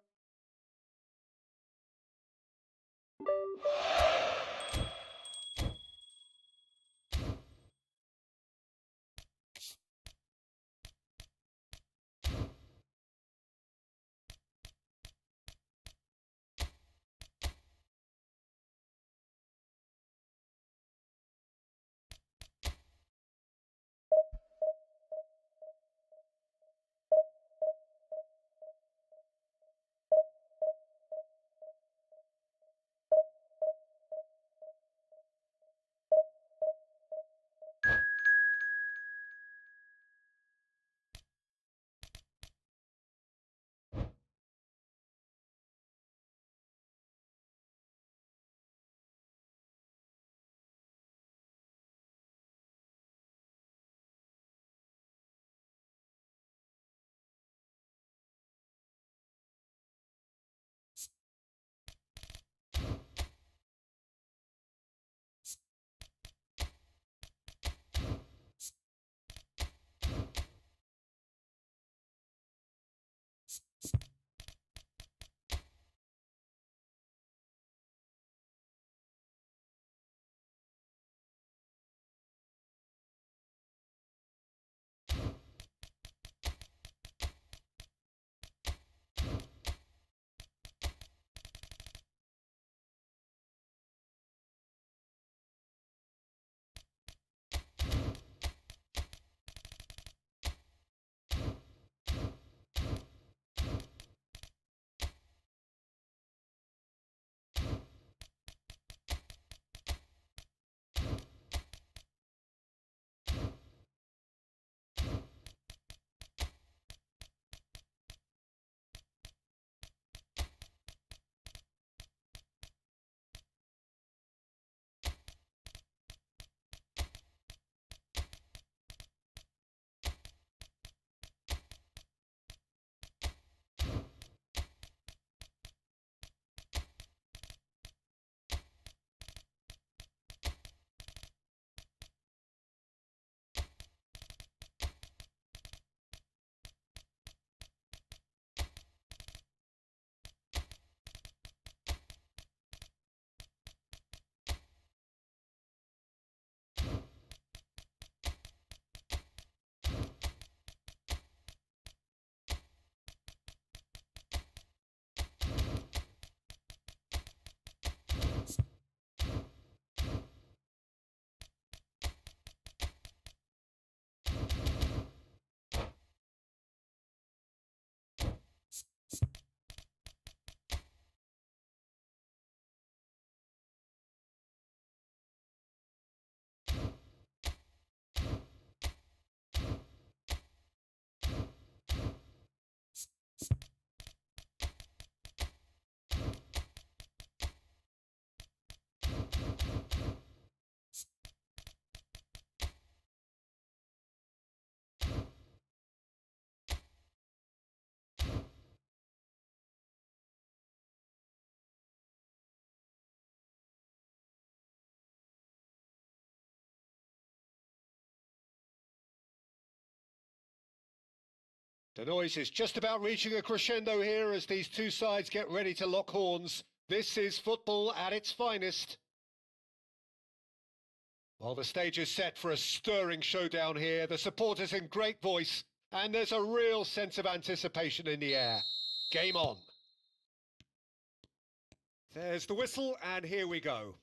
Speaker 2: The noise is just about reaching a crescendo here as these two sides get ready to lock horns. This is football at its finest. While the stage is set for a stirring showdown here, the supporters in great voice, and there's a real sense of anticipation in the air. Game on. There's the whistle, and here we go.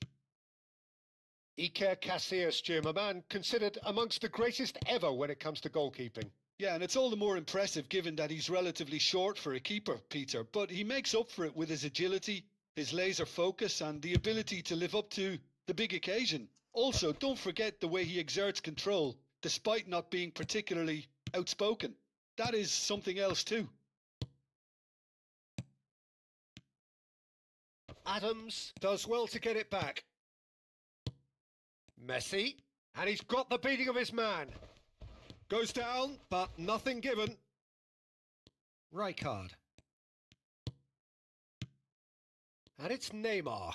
Speaker 2: Iker Casillas, Jim, a man considered amongst the greatest ever when it comes to goalkeeping.
Speaker 3: Yeah, and it's all the more impressive given that he's relatively short for a keeper, Peter. But he makes up for it with his agility, his laser focus, and the ability to live up to the big occasion. Also, don't forget the way he exerts control, despite not being particularly outspoken. That is something else too.
Speaker 2: Adams does well to get it back. Messi, and he's got the beating of his man. Goes down, but nothing given. Rijkaard. And it's Neymar.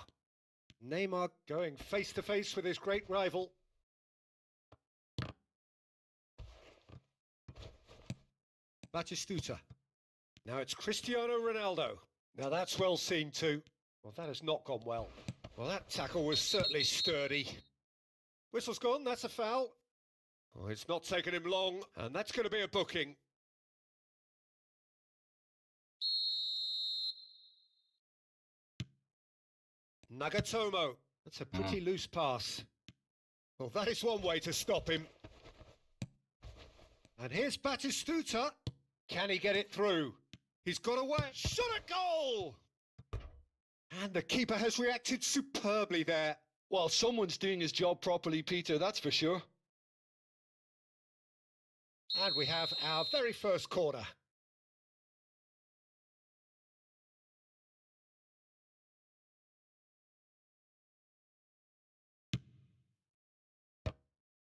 Speaker 2: Neymar going face to face with his great rival. Batistuta. Now it's Cristiano Ronaldo. Now that's well seen too. Well, that has not gone well. Well, that tackle was certainly sturdy. Whistle's gone, that's a foul. Oh, it's not taken him long, and that's going to be a booking. Nagatomo. That's a pretty loose pass. Well, that is one way to stop him. And here's Batistuta. Can he get it through? He's got away. Shot a goal! And the keeper has reacted superbly there.
Speaker 3: Well, someone's doing his job properly, Peter, that's for sure.
Speaker 2: And we have our very first corner.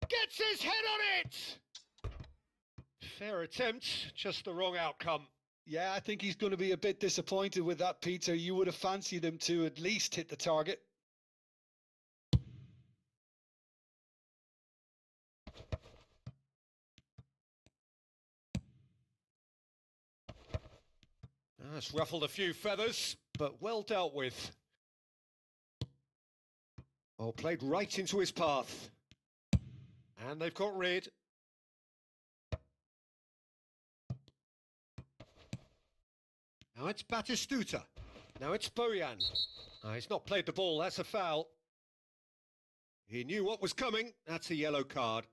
Speaker 2: Gets his head on it! Fair attempt, just the wrong outcome.
Speaker 3: Yeah, I think he's going to be a bit disappointed with that, Peter. You would have fancied him to at least hit the target.
Speaker 2: That's ruffled a few feathers, but well dealt with. Oh, played right into his path. And they've got rid. Now it's Batistuta. Now it's Bojan. Oh, he's not played the ball, that's a foul. He knew what was coming, that's a yellow card.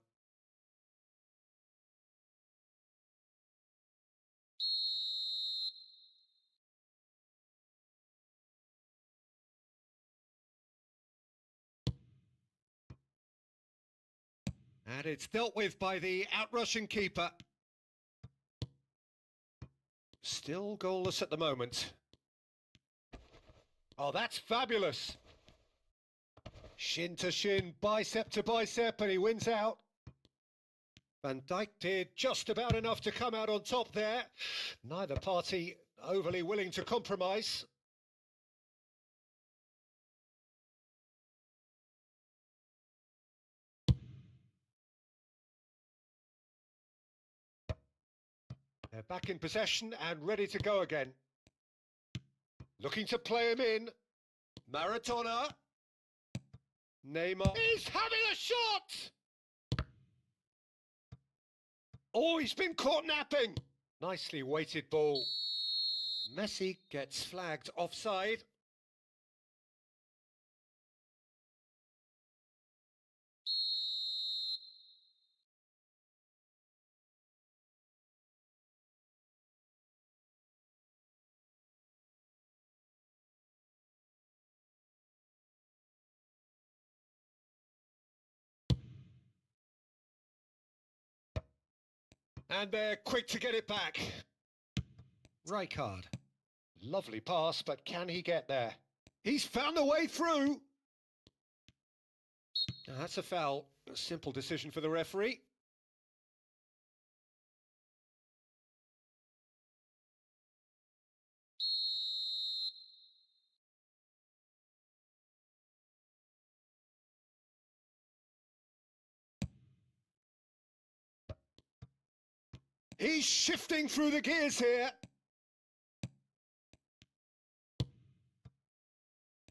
Speaker 2: And it's dealt with by the outrushing keeper. Still goalless at the moment. Oh, that's fabulous. Shin to shin, bicep to bicep, and he wins out. Van Dijk did just about enough to come out on top there. Neither party overly willing to compromise. They're back in possession and ready to go again. Looking to play him in. Maradona. Neymar. He's having a shot! Oh, he's been caught napping. Nicely weighted ball. Messi gets flagged offside. And they're quick to get it back. Rijkaard. Lovely pass, but can he get there? He's found a way through. Now, that's a foul. A simple decision for the referee. He's shifting through the gears here.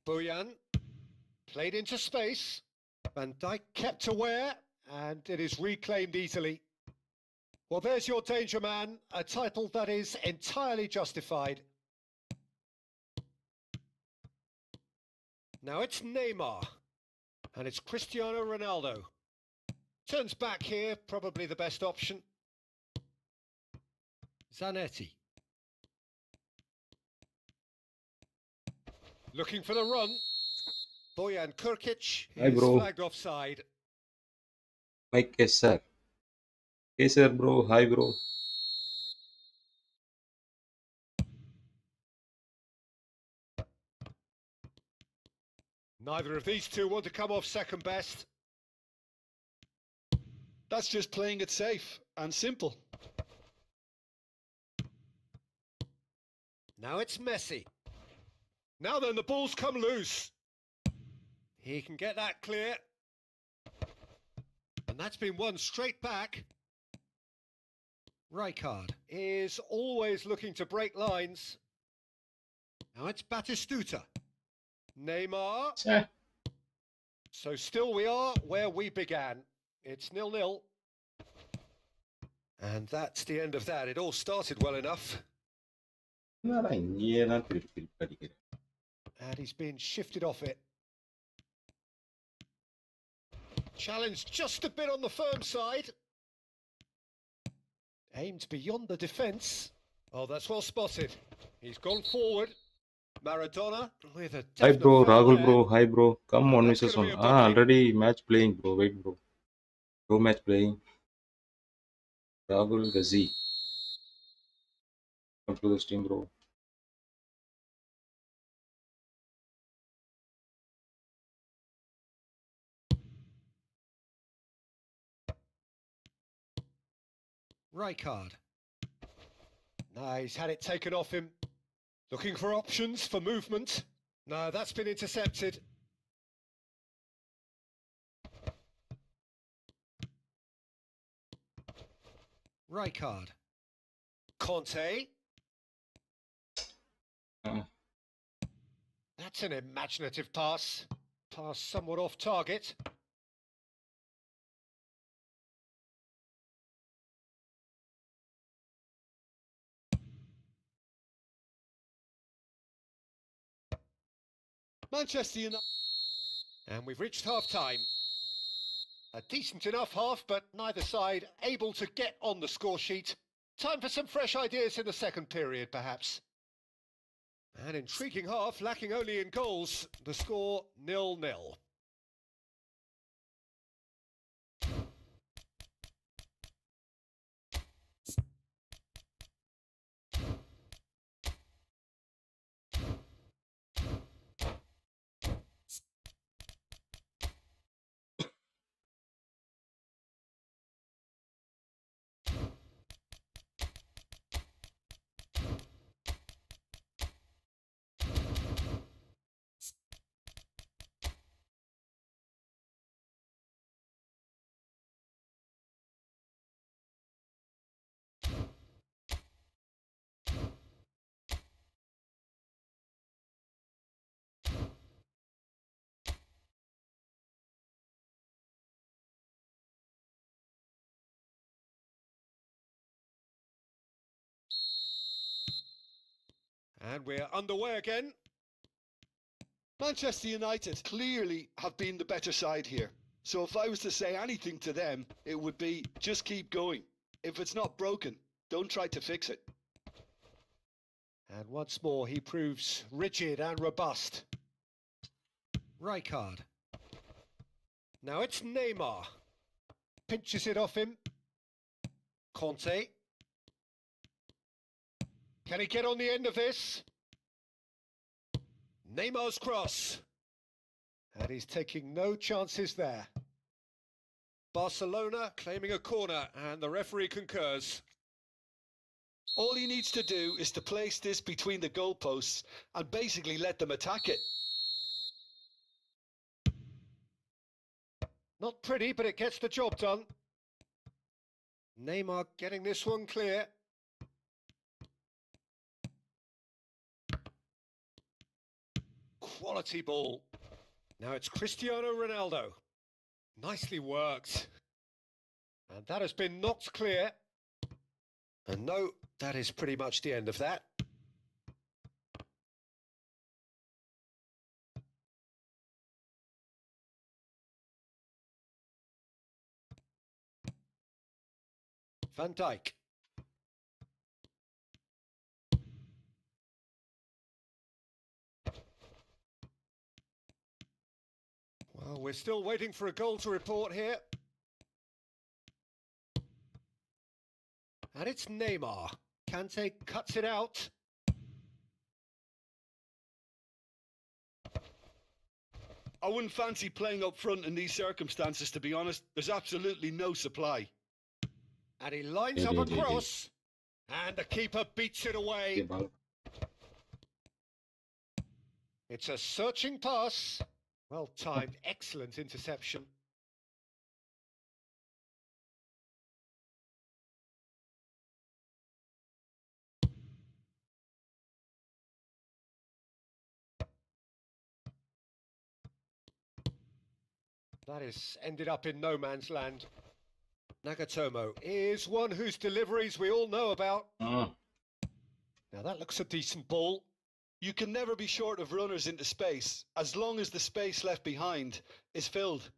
Speaker 2: Bojan played into space. Van Dijk kept aware, and it is reclaimed easily. Well, there's your danger man, a title that is entirely justified. Now it's Neymar, and it's Cristiano Ronaldo. Turns back here, probably the best option. Zanetti. Looking for the run. Bojan Kurkic
Speaker 1: Hi,
Speaker 2: is
Speaker 1: bro.
Speaker 2: flagged offside.
Speaker 1: Mike, yes, sir. Hey, sir, bro. Hi, bro.
Speaker 2: Neither of these two want to come off second best.
Speaker 3: That's just playing it safe and simple.
Speaker 2: Now it's Messi. Now then, the ball's come loose. He can get that clear. And that's been won straight back. Rijkaard is always looking to break lines. Now it's Batistuta. Neymar.
Speaker 1: ச்சே.
Speaker 2: So still we are where we began. It's 0-0. And that's the end of that. It all started well enough.
Speaker 1: என்னடா இங்கேயே தான் திருப்பி திருப்பி அடிக்கிறேன்.
Speaker 2: And he's been shifted off it. Challenged just a bit on the firm side. Aimed beyond the defence. Oh, that's well spotted. He's gone forward. Maradona with a
Speaker 1: Hi bro,
Speaker 2: definite foul
Speaker 1: Rahul
Speaker 2: there.
Speaker 1: bro, hi bro. Come on
Speaker 2: That's
Speaker 1: versus
Speaker 2: gonna
Speaker 1: one.
Speaker 2: be a booking.
Speaker 1: Already match playing bro. Wait bro. Bro match playing. Rahul Ghazi. Come to the stream bro.
Speaker 2: Rijkaard. No, he's had it taken off him. Looking for options for movement. No, that's been intercepted. Rijkaard. Conte. That's an imaginative pass. Pass somewhat off target.
Speaker 3: Manchester United.
Speaker 2: And we've reached half-time. A decent enough half, but neither side able to get on the score sheet. Time for some fresh ideas in the second period, perhaps. An intriguing half, lacking only in goals. The score 0-0. And we're underway again.
Speaker 3: Manchester United clearly have been the better side here. So if I was to say anything to them, it would be just keep going. If it's not broken, don't try to fix it.
Speaker 2: And once more, he proves rigid and robust. Rijkaard. Now it's Neymar. Pinches it off him. Conte. Can he get on the end of this? Neymar's cross. And he's taking no chances there. Barcelona claiming a corner, and the referee concurs.
Speaker 3: All he needs to do is to place this between the goalposts and basically let them attack it.
Speaker 2: Not pretty, but it gets the job done. Neymar getting this one clear. Quality ball. Now it's Cristiano Ronaldo. Nicely worked. And that has been knocked clear. And no, that is pretty much the end of that. Van Dijk. Well, we're still waiting for a goal to report here. And it's Neymar. Kante cuts it out.
Speaker 3: I wouldn't fancy playing up front in these circumstances, to be honest. There's absolutely no supply.
Speaker 2: And he lines up a cross. And the keeper beats it away. It's a searching pass. Well timed, excellent interception. That has ended up in no man's land. Nagatomo is one whose deliveries we all know about. Now that looks a decent ball.
Speaker 3: You can never be short of runners into space, as long as the space left behind is filled.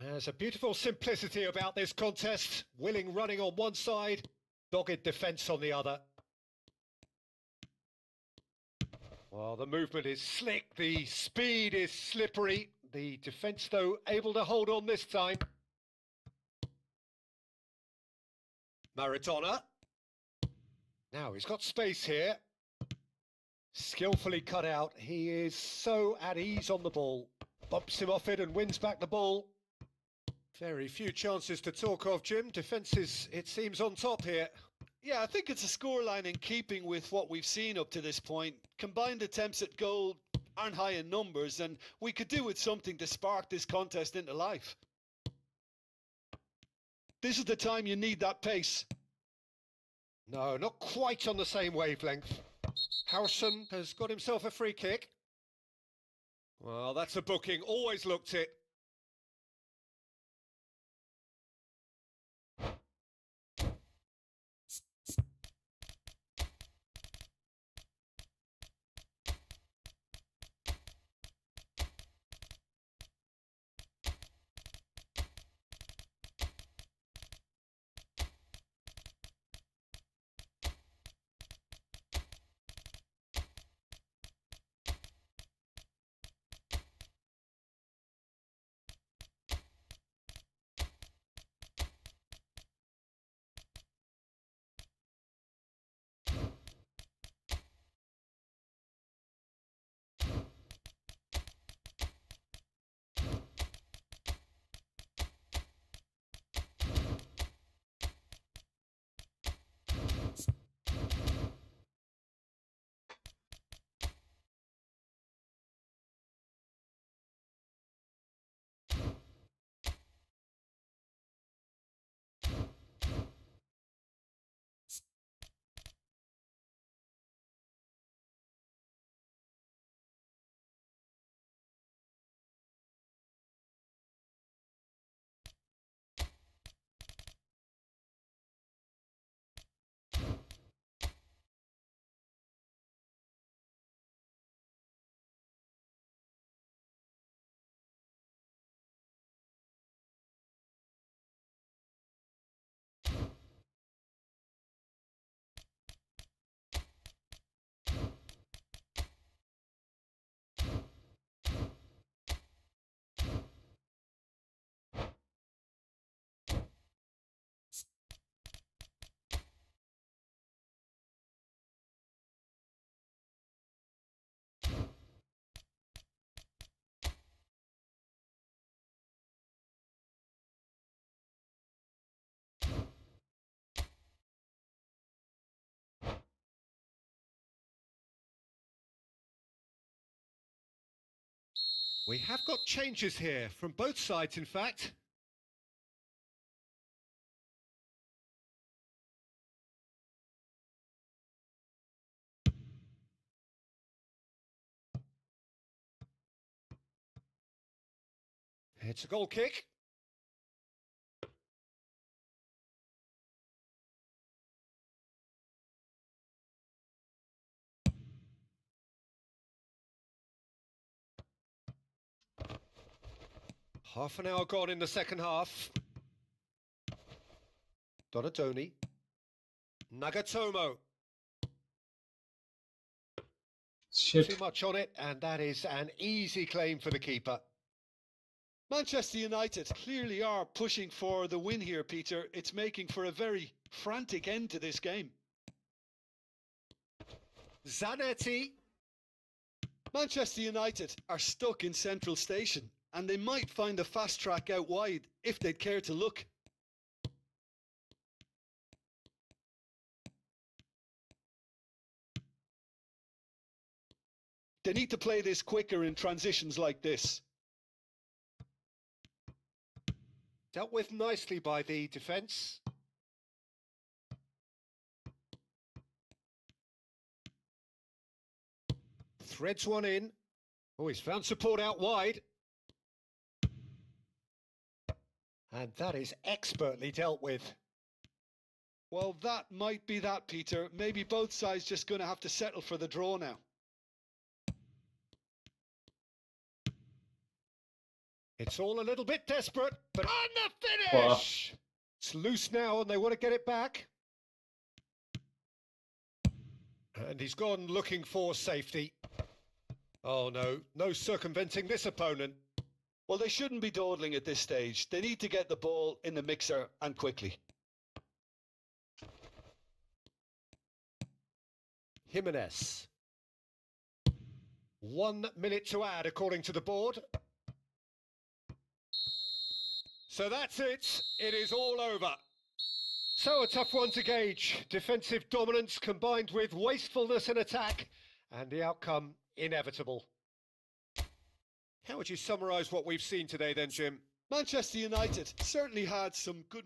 Speaker 2: There's a beautiful simplicity about this contest. Willing running on one side, dogged defence on the other. Well, the movement is slick, the speed is slippery. The defence, though, able to hold on this time. Maradona. Now he's got space here. Skillfully cut out. He is so at ease on the ball. Bumps him off it and wins back the ball. Very few chances to talk of, Jim. Defence is, it seems, on top here.
Speaker 3: Yeah, I think it's a scoreline in keeping with what we've seen up to this point. Combined attempts at goal aren't high in numbers, and we could do with something to spark this contest into life. This is the time you need that pace.
Speaker 2: No, not quite on the same wavelength. Howson has got himself a free kick. Well, that's a booking. Always looked it. We have got changes here, from both sides in fact. It's a goal kick. Half an hour gone in the second half. Donatoni. Nagatomo.
Speaker 1: Shit.
Speaker 2: Too much on it, and that is an easy claim for the keeper.
Speaker 3: Manchester United clearly are pushing for the win here, Peter. It's making for a very frantic end to this game.
Speaker 2: Zanetti.
Speaker 3: Manchester United are stuck in Central Station, and they might find a fast track out wide if they'd care to look. They need to play this quicker in transitions like this.
Speaker 2: Dealt with nicely by the defence. Threads one in. Oh, he's found support out wide. And that is expertly dealt with.
Speaker 3: Well, that might be that, Peter. Maybe both sides just going to have to settle for the draw now.
Speaker 2: It's all a little bit desperate, but on the finish! Wow. It's loose now and they want to get it back. And he's gone looking for safety. Oh no, no circumventing this opponent.
Speaker 3: Well, they shouldn't be dawdling at this stage. They need to get the ball in the mixer and quickly.
Speaker 2: Jimenez. 1 minute to add according to the board. So that's it. It is all over. So a tough one to gauge. Defensive dominance combined with wastefulness in attack, and the outcome inevitable. How would you summarise what we've seen today then, Jim?
Speaker 3: Manchester United certainly had some good...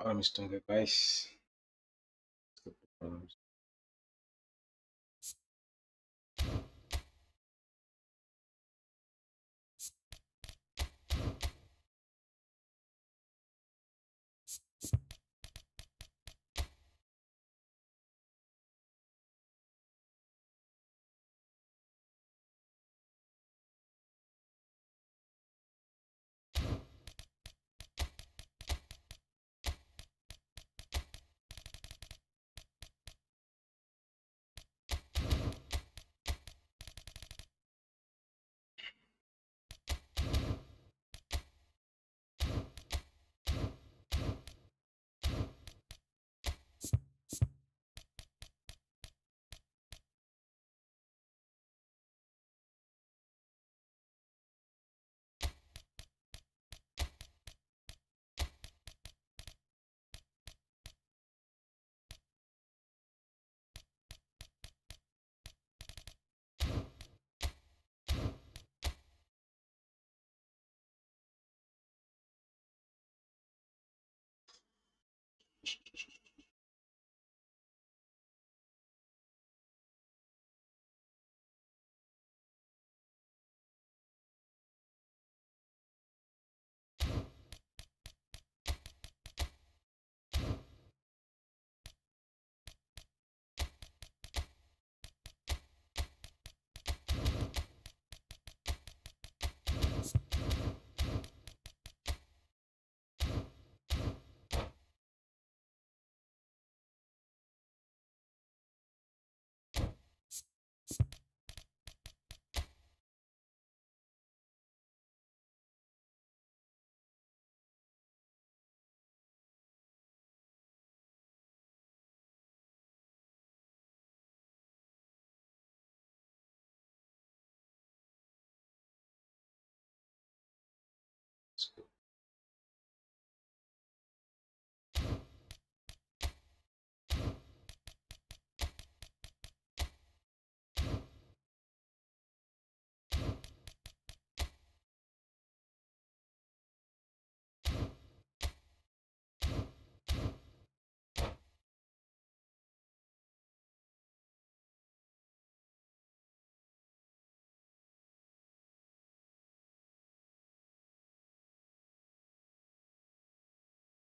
Speaker 1: ஆரம்பிச்சிட்டாங்க guys.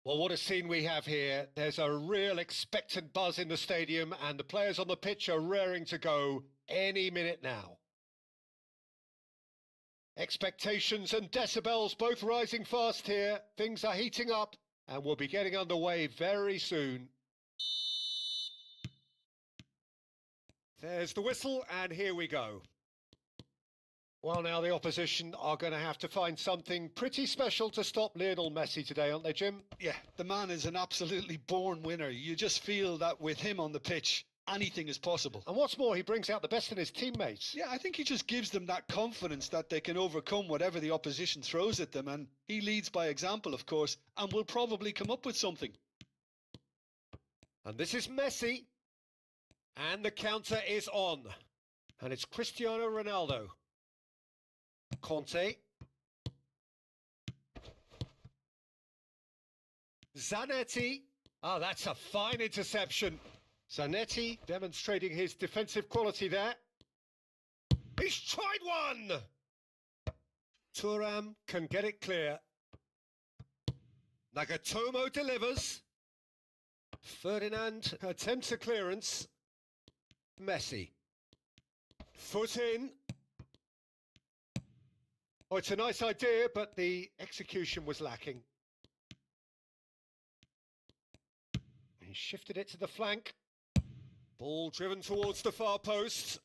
Speaker 2: Well, what a scene we have here. There's a real expectant buzz in the stadium and the players on the pitch are raring to go any minute now. Expectations and decibels both rising fast here. Things are heating up and we'll be getting underway very soon. There's the whistle and here we go. Well, now the opposition are going to have to find something pretty special to stop Lionel Messi today, aren't they, Jim?
Speaker 3: Yeah, the man is an absolutely born winner. You just feel that with him on the pitch, anything is possible.
Speaker 2: And what's more, he brings out the best in his teammates.
Speaker 3: Yeah, I think he just gives them that confidence that they can overcome whatever the opposition throws at them. And he leads by example, of course, and will probably come up with something.
Speaker 2: And this is Messi. And the counter is on. And it's Cristiano Ronaldo. Conte. Zanetti. Oh, that's a fine interception. Zanetti demonstrating his defensive quality there. He's tried one! Thuram can get it clear. Nagatomo delivers. Ferdinand attempts a clearance. Messi. Foot in. Oh, it's a nice idea, but the execution was lacking. He shifted it to the flank. Ball driven towards the far post.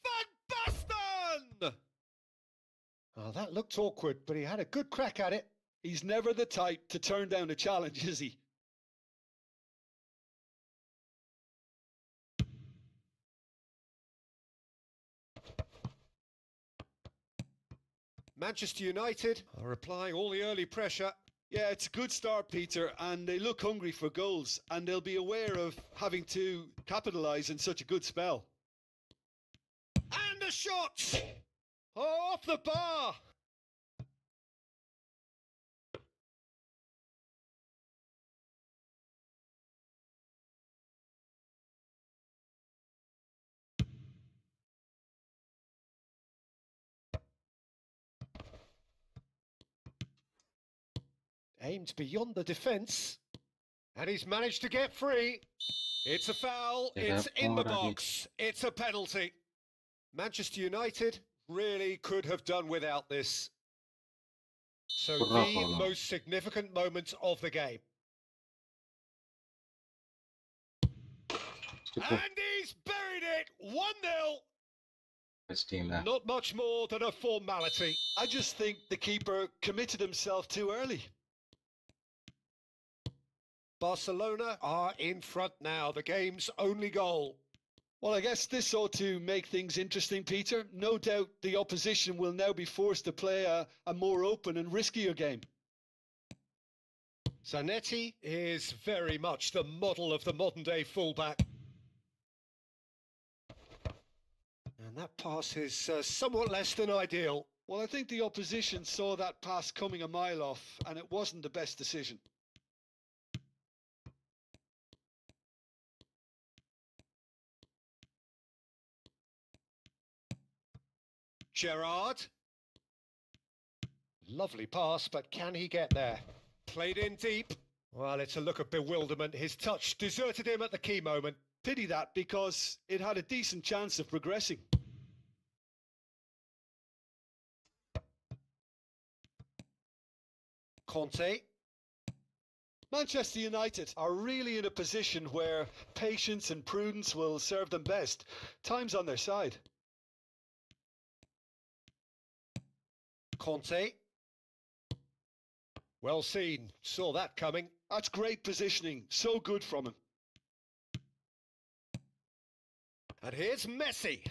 Speaker 2: Van Basten! Oh, that looked awkward, but he had a good crack at it.
Speaker 3: He's never the type to turn down a challenge, is he?
Speaker 2: Manchester United are applying all the early pressure.
Speaker 3: Yeah, it's a good start, Peter, and they look hungry for goals, and they'll be aware of having to capitalise in such a good spell.
Speaker 2: And a shot! Oh, off the bar! Aimed beyond the defence. And he's managed to get free. It's a foul. It's in the box. It's a penalty. Manchester United really could have done without this. So the most significant moment of the game. And he's buried it. 1-0. Not much more than a formality.
Speaker 3: I just think the keeper committed himself too early.
Speaker 2: Barcelona are in front now, the game's only goal.
Speaker 3: Well, I guess this ought to make things interesting, Peter. No doubt the opposition will now be forced to play a more open and riskier game.
Speaker 2: Zanetti is very much the model of the modern-day fullback. And that pass is somewhat less than ideal.
Speaker 3: Well, I think the opposition saw that pass coming a mile off, and it wasn't the best decision.
Speaker 2: Gerrard. Lovely pass, but can he get there? Played in deep. Well, it's a look of bewilderment. His touch deserted him at the key moment.
Speaker 3: Pity that, because it had a decent chance of progressing.
Speaker 2: Conte.
Speaker 3: Manchester United are really in a position where patience and prudence will serve them best. Time's on their side.
Speaker 2: Conte. Well seen. Saw that coming.
Speaker 3: That's great positioning. So good from him.
Speaker 2: And here's Messi.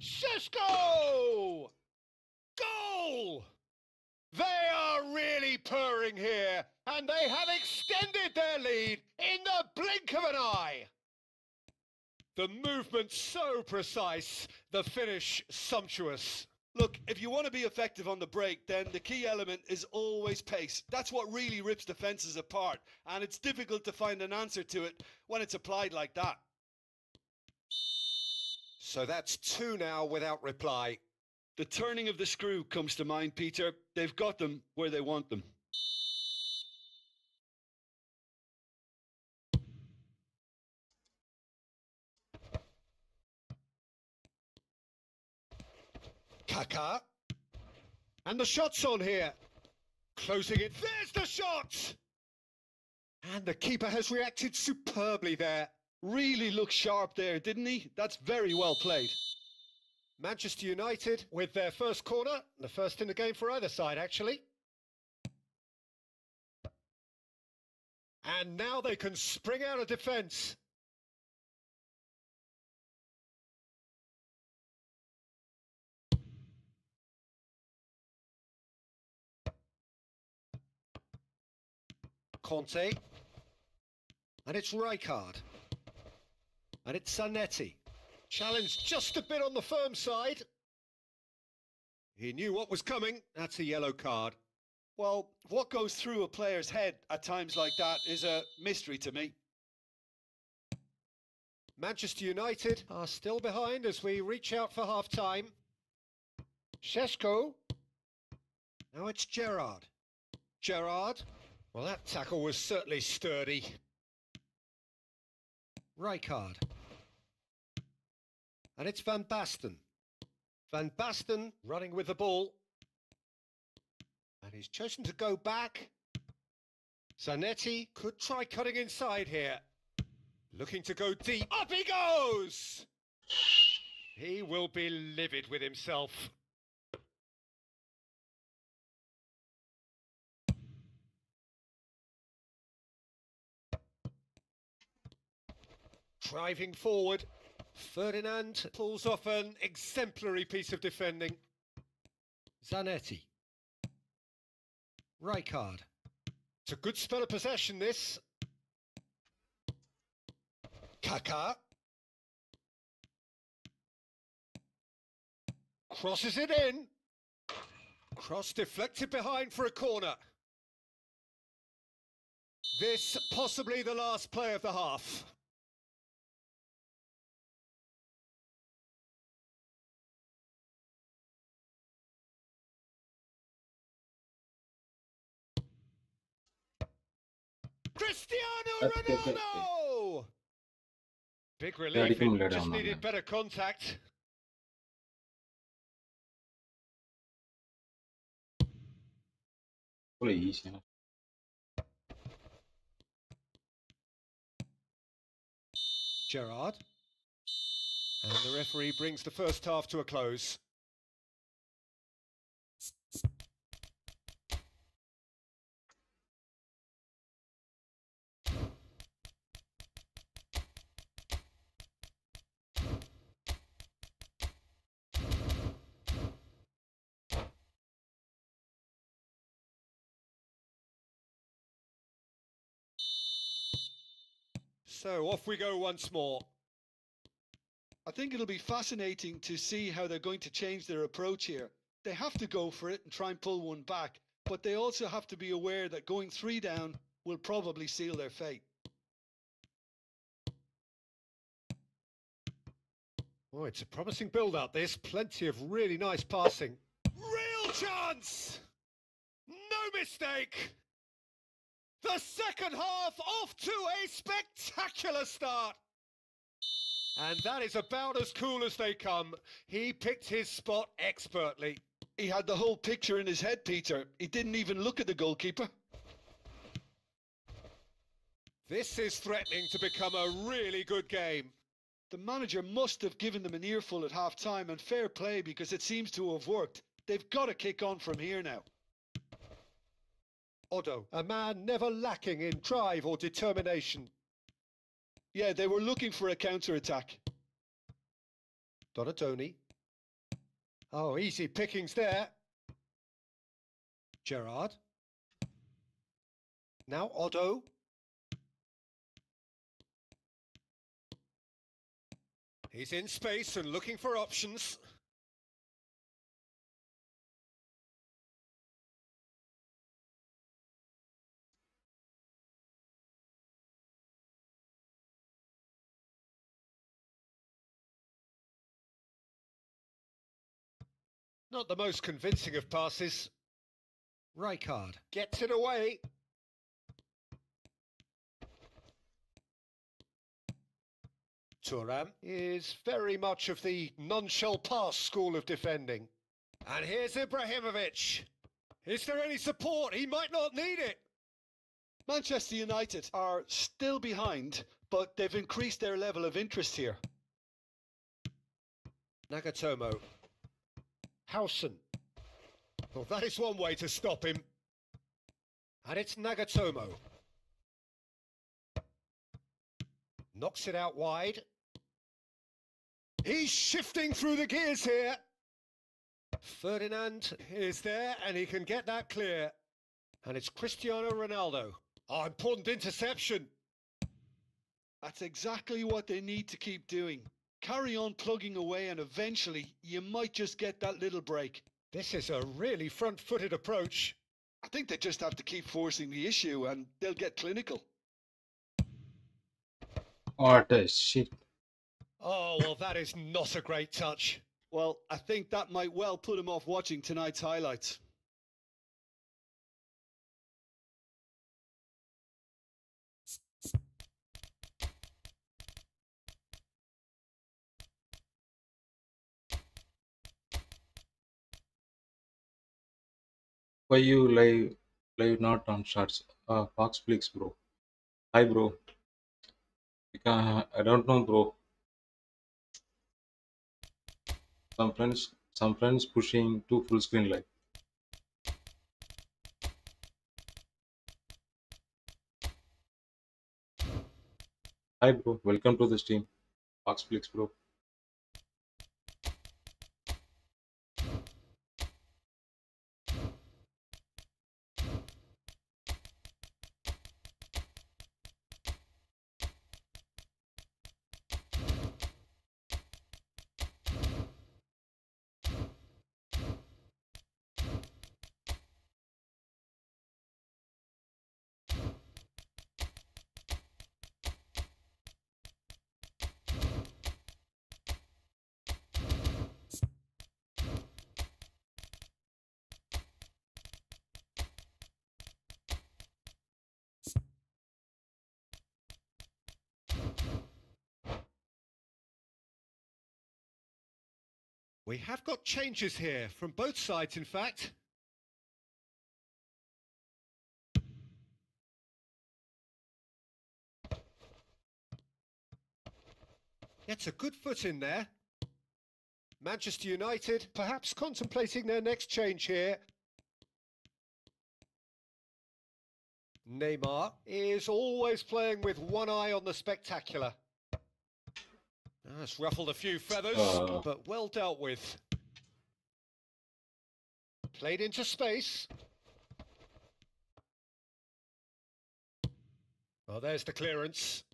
Speaker 2: Xisco! Goal! They are really purring here, and they have extended their lead in the blink of an eye. The movement so precise, the finish sumptuous.
Speaker 3: Look, if you want to be effective on the break, then the key element is always pace. That's what really rips defences apart, and it's difficult to find an answer to it when it's applied like that.
Speaker 2: So that's 2 now without reply.
Speaker 3: The turning of the screw comes to mind, Peter. They've got them where they want them.
Speaker 2: Kaká. And the shot's on here. Closing it. There's the shot! And the keeper has reacted superbly there.
Speaker 3: Really looked sharp there, didn't he? That's very well played.
Speaker 2: Manchester United with their first corner. The first in the game for either side, actually. And now they can spring out of defence. Conte. And it's Rijkaard. And it's Zanetti. Challenge just a bit on the firm side. He knew what was coming. That's a yellow card.
Speaker 3: Well, what goes through a player's head at times like that is a mystery to me.
Speaker 2: Manchester United are still behind as we reach out for half-time. Šeško. Now it's Gerrard. Gerrard. Well, that tackle was certainly sturdy. Rijkaard. And it's Van Basten. Van Basten running with the ball. And he's chosen to go back. Zanetti could try cutting inside here. Looking to go deep. Up he goes! He will be livid with himself. Driving forward. Ferdinand pulls off an exemplary piece of defending. Zanetti. Rijkaard. It's a good spell of possession, this. Kaká. Crosses it in. Cross deflected behind for a corner. This possibly the last play of the half. Cristiano Ronaldo! Big relief, it just needed better contact. Gerrard. And the referee brings the first half to a close. So off we go once more.
Speaker 3: I think it'll be fascinating to see how they're going to change their approach here. They have to go for it and try and pull one back, but they also have to be aware that going 3 down will probably seal their fate.
Speaker 2: Oh, it's a promising build-up, this. Plenty of really nice passing. Real chance! No mistake! The second half off to a spectacular start. And that is about as cool as they come. He picked his spot expertly.
Speaker 3: He had the whole picture in his head, Peter. He didn't even look at the goalkeeper.
Speaker 2: This is threatening to become a really good game.
Speaker 3: The manager must have given them an earful at half-time, and fair play because it seems to have worked. They've got to kick on from here now.
Speaker 2: Otto, a man never lacking in drive or determination.
Speaker 3: Yeah, they were looking for a counter-attack.
Speaker 2: Donatoni. Oh, easy pickings there. Gerrard. Now Otto. He's in space and looking for options. Not the most convincing of passes. Rijkaard gets it away. Thuram is very much of the non-shall pass school of defending. And here's Ibrahimovic. Is there any support? He might not need it.
Speaker 3: Manchester United are still behind, but they've increased their level of interest here.
Speaker 2: Nagatomo. Howson. Well, that is one way to stop him. And it's Nagatomo. Knocks it out wide. He's shifting through the gears here. Ferdinand is there and he can get that clear. And it's Cristiano Ronaldo. Oh, important interception.
Speaker 3: That's exactly what they need to keep doing. Carry on plugging away and eventually you might just get that little break.
Speaker 2: This is a really front-footed approach.
Speaker 3: I think they just have to keep forcing the issue and they'll get clinical.
Speaker 1: What a shit.
Speaker 2: Oh, well, that is not a great touch.
Speaker 3: Well, I think that might well put him off watching tonight's highlights.
Speaker 1: Why you live not on shots? Fox Flix, bro. Hi, bro. I don't know, bro. Some friends pushing to full screen live. Hi, bro. Welcome to the stream. Fox Flix, bro.
Speaker 2: We have got changes here, from both sides, in fact. Gets a good foot in there. Manchester United perhaps contemplating their next change here. Neymar is always playing with one eye on the spectacular. That's ruffled a few feathers, but well dealt with. Played into space. Oh, there's the clearance.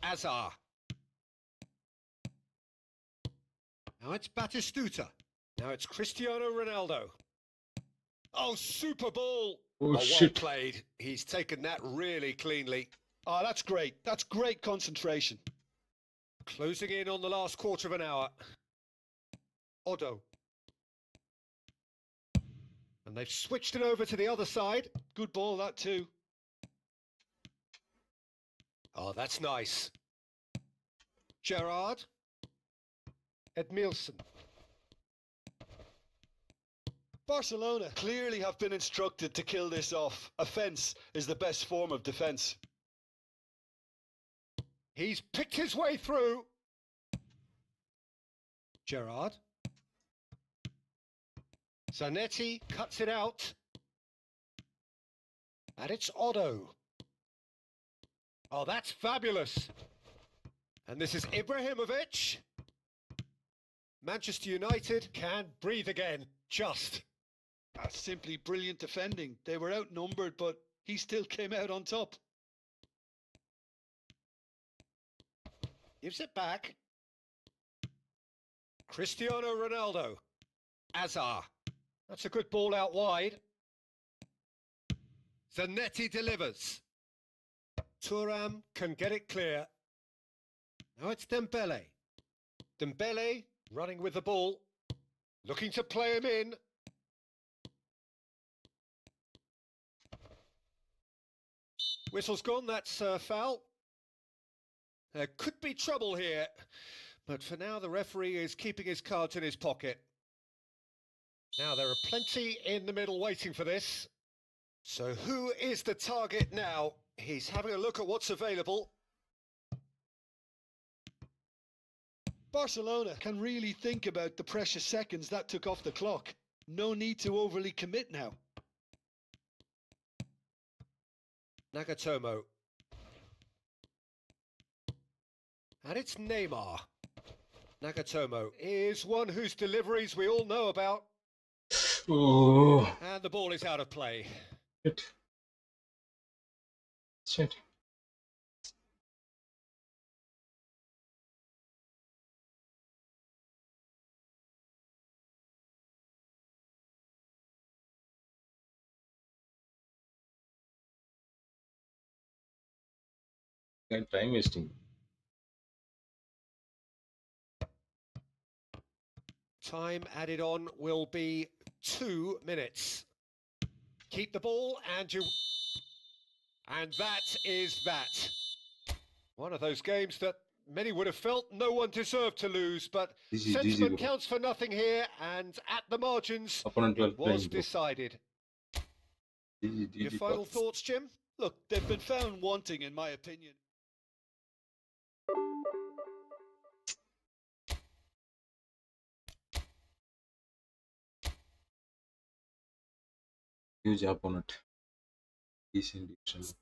Speaker 2: Azar. Now it's Batistuta. Now it's Cristiano Ronaldo. Oh, super ball.
Speaker 1: Oh,
Speaker 2: well
Speaker 1: shit.
Speaker 2: played. He's taken that really cleanly.
Speaker 3: Oh, that's great. That's great concentration.
Speaker 2: Closing in on the last quarter of an hour. Odo. And they've switched it over to the other side.
Speaker 3: Good ball, that too.
Speaker 2: Oh, that's nice. Gerrard. Edmilson.
Speaker 3: Barcelona clearly have been instructed to kill this off. Offence is the best form of defence.
Speaker 2: He's picked his way through. Gerrard. Zanetti cuts it out. And it's Otto. Oh, that's fabulous. And this is Ibrahimovic. Manchester United can breathe again. Just.
Speaker 3: That's simply brilliant defending. They were outnumbered, but he still came out on top.
Speaker 2: Gives it back. Cristiano Ronaldo. Azar. That's a good ball out wide. Zanetti delivers. Thuram can get it clear. Now it's Dembele. Dembele running with the ball. Looking to play him in. Whistle's gone, that's foul. There could be trouble here, but for now the referee is keeping his cards in his pocket. Now, there are plenty in the middle waiting for this. So who is the target now? He's having a look at what's available.
Speaker 3: Barcelona can really think about the precious seconds that took off the clock. No need to overly commit now.
Speaker 2: Nagatomo. And it's Neymar. Nagatomo is one whose deliveries we all know about.
Speaker 1: Oh,
Speaker 2: And the ball is out of play.
Speaker 1: shit. Shit. Time wasting.
Speaker 2: Time added on will be 2 minutes. Keep the ball and you... And that is that. One of those games that many would have felt no one deserved to lose, but
Speaker 1: GG,
Speaker 2: sentiment
Speaker 1: bro.
Speaker 2: counts for nothing here, and at the margins,
Speaker 1: Opponent well
Speaker 2: it was
Speaker 1: playing, bro.
Speaker 2: decided.
Speaker 1: GG,
Speaker 2: Your
Speaker 1: GG,
Speaker 2: final
Speaker 1: boss.
Speaker 2: thoughts, Jim?
Speaker 3: Look, they've been found wanting, in my opinion.
Speaker 1: Huge opponent. Decent division.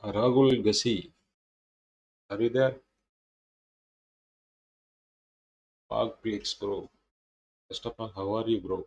Speaker 1: Rahul Gasi. Are you there? Park Plex, bro. First of all, how are you, bro?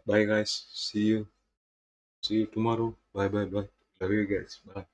Speaker 1: Bye guys. See you tomorrow. Bye. Love you guys. Bye.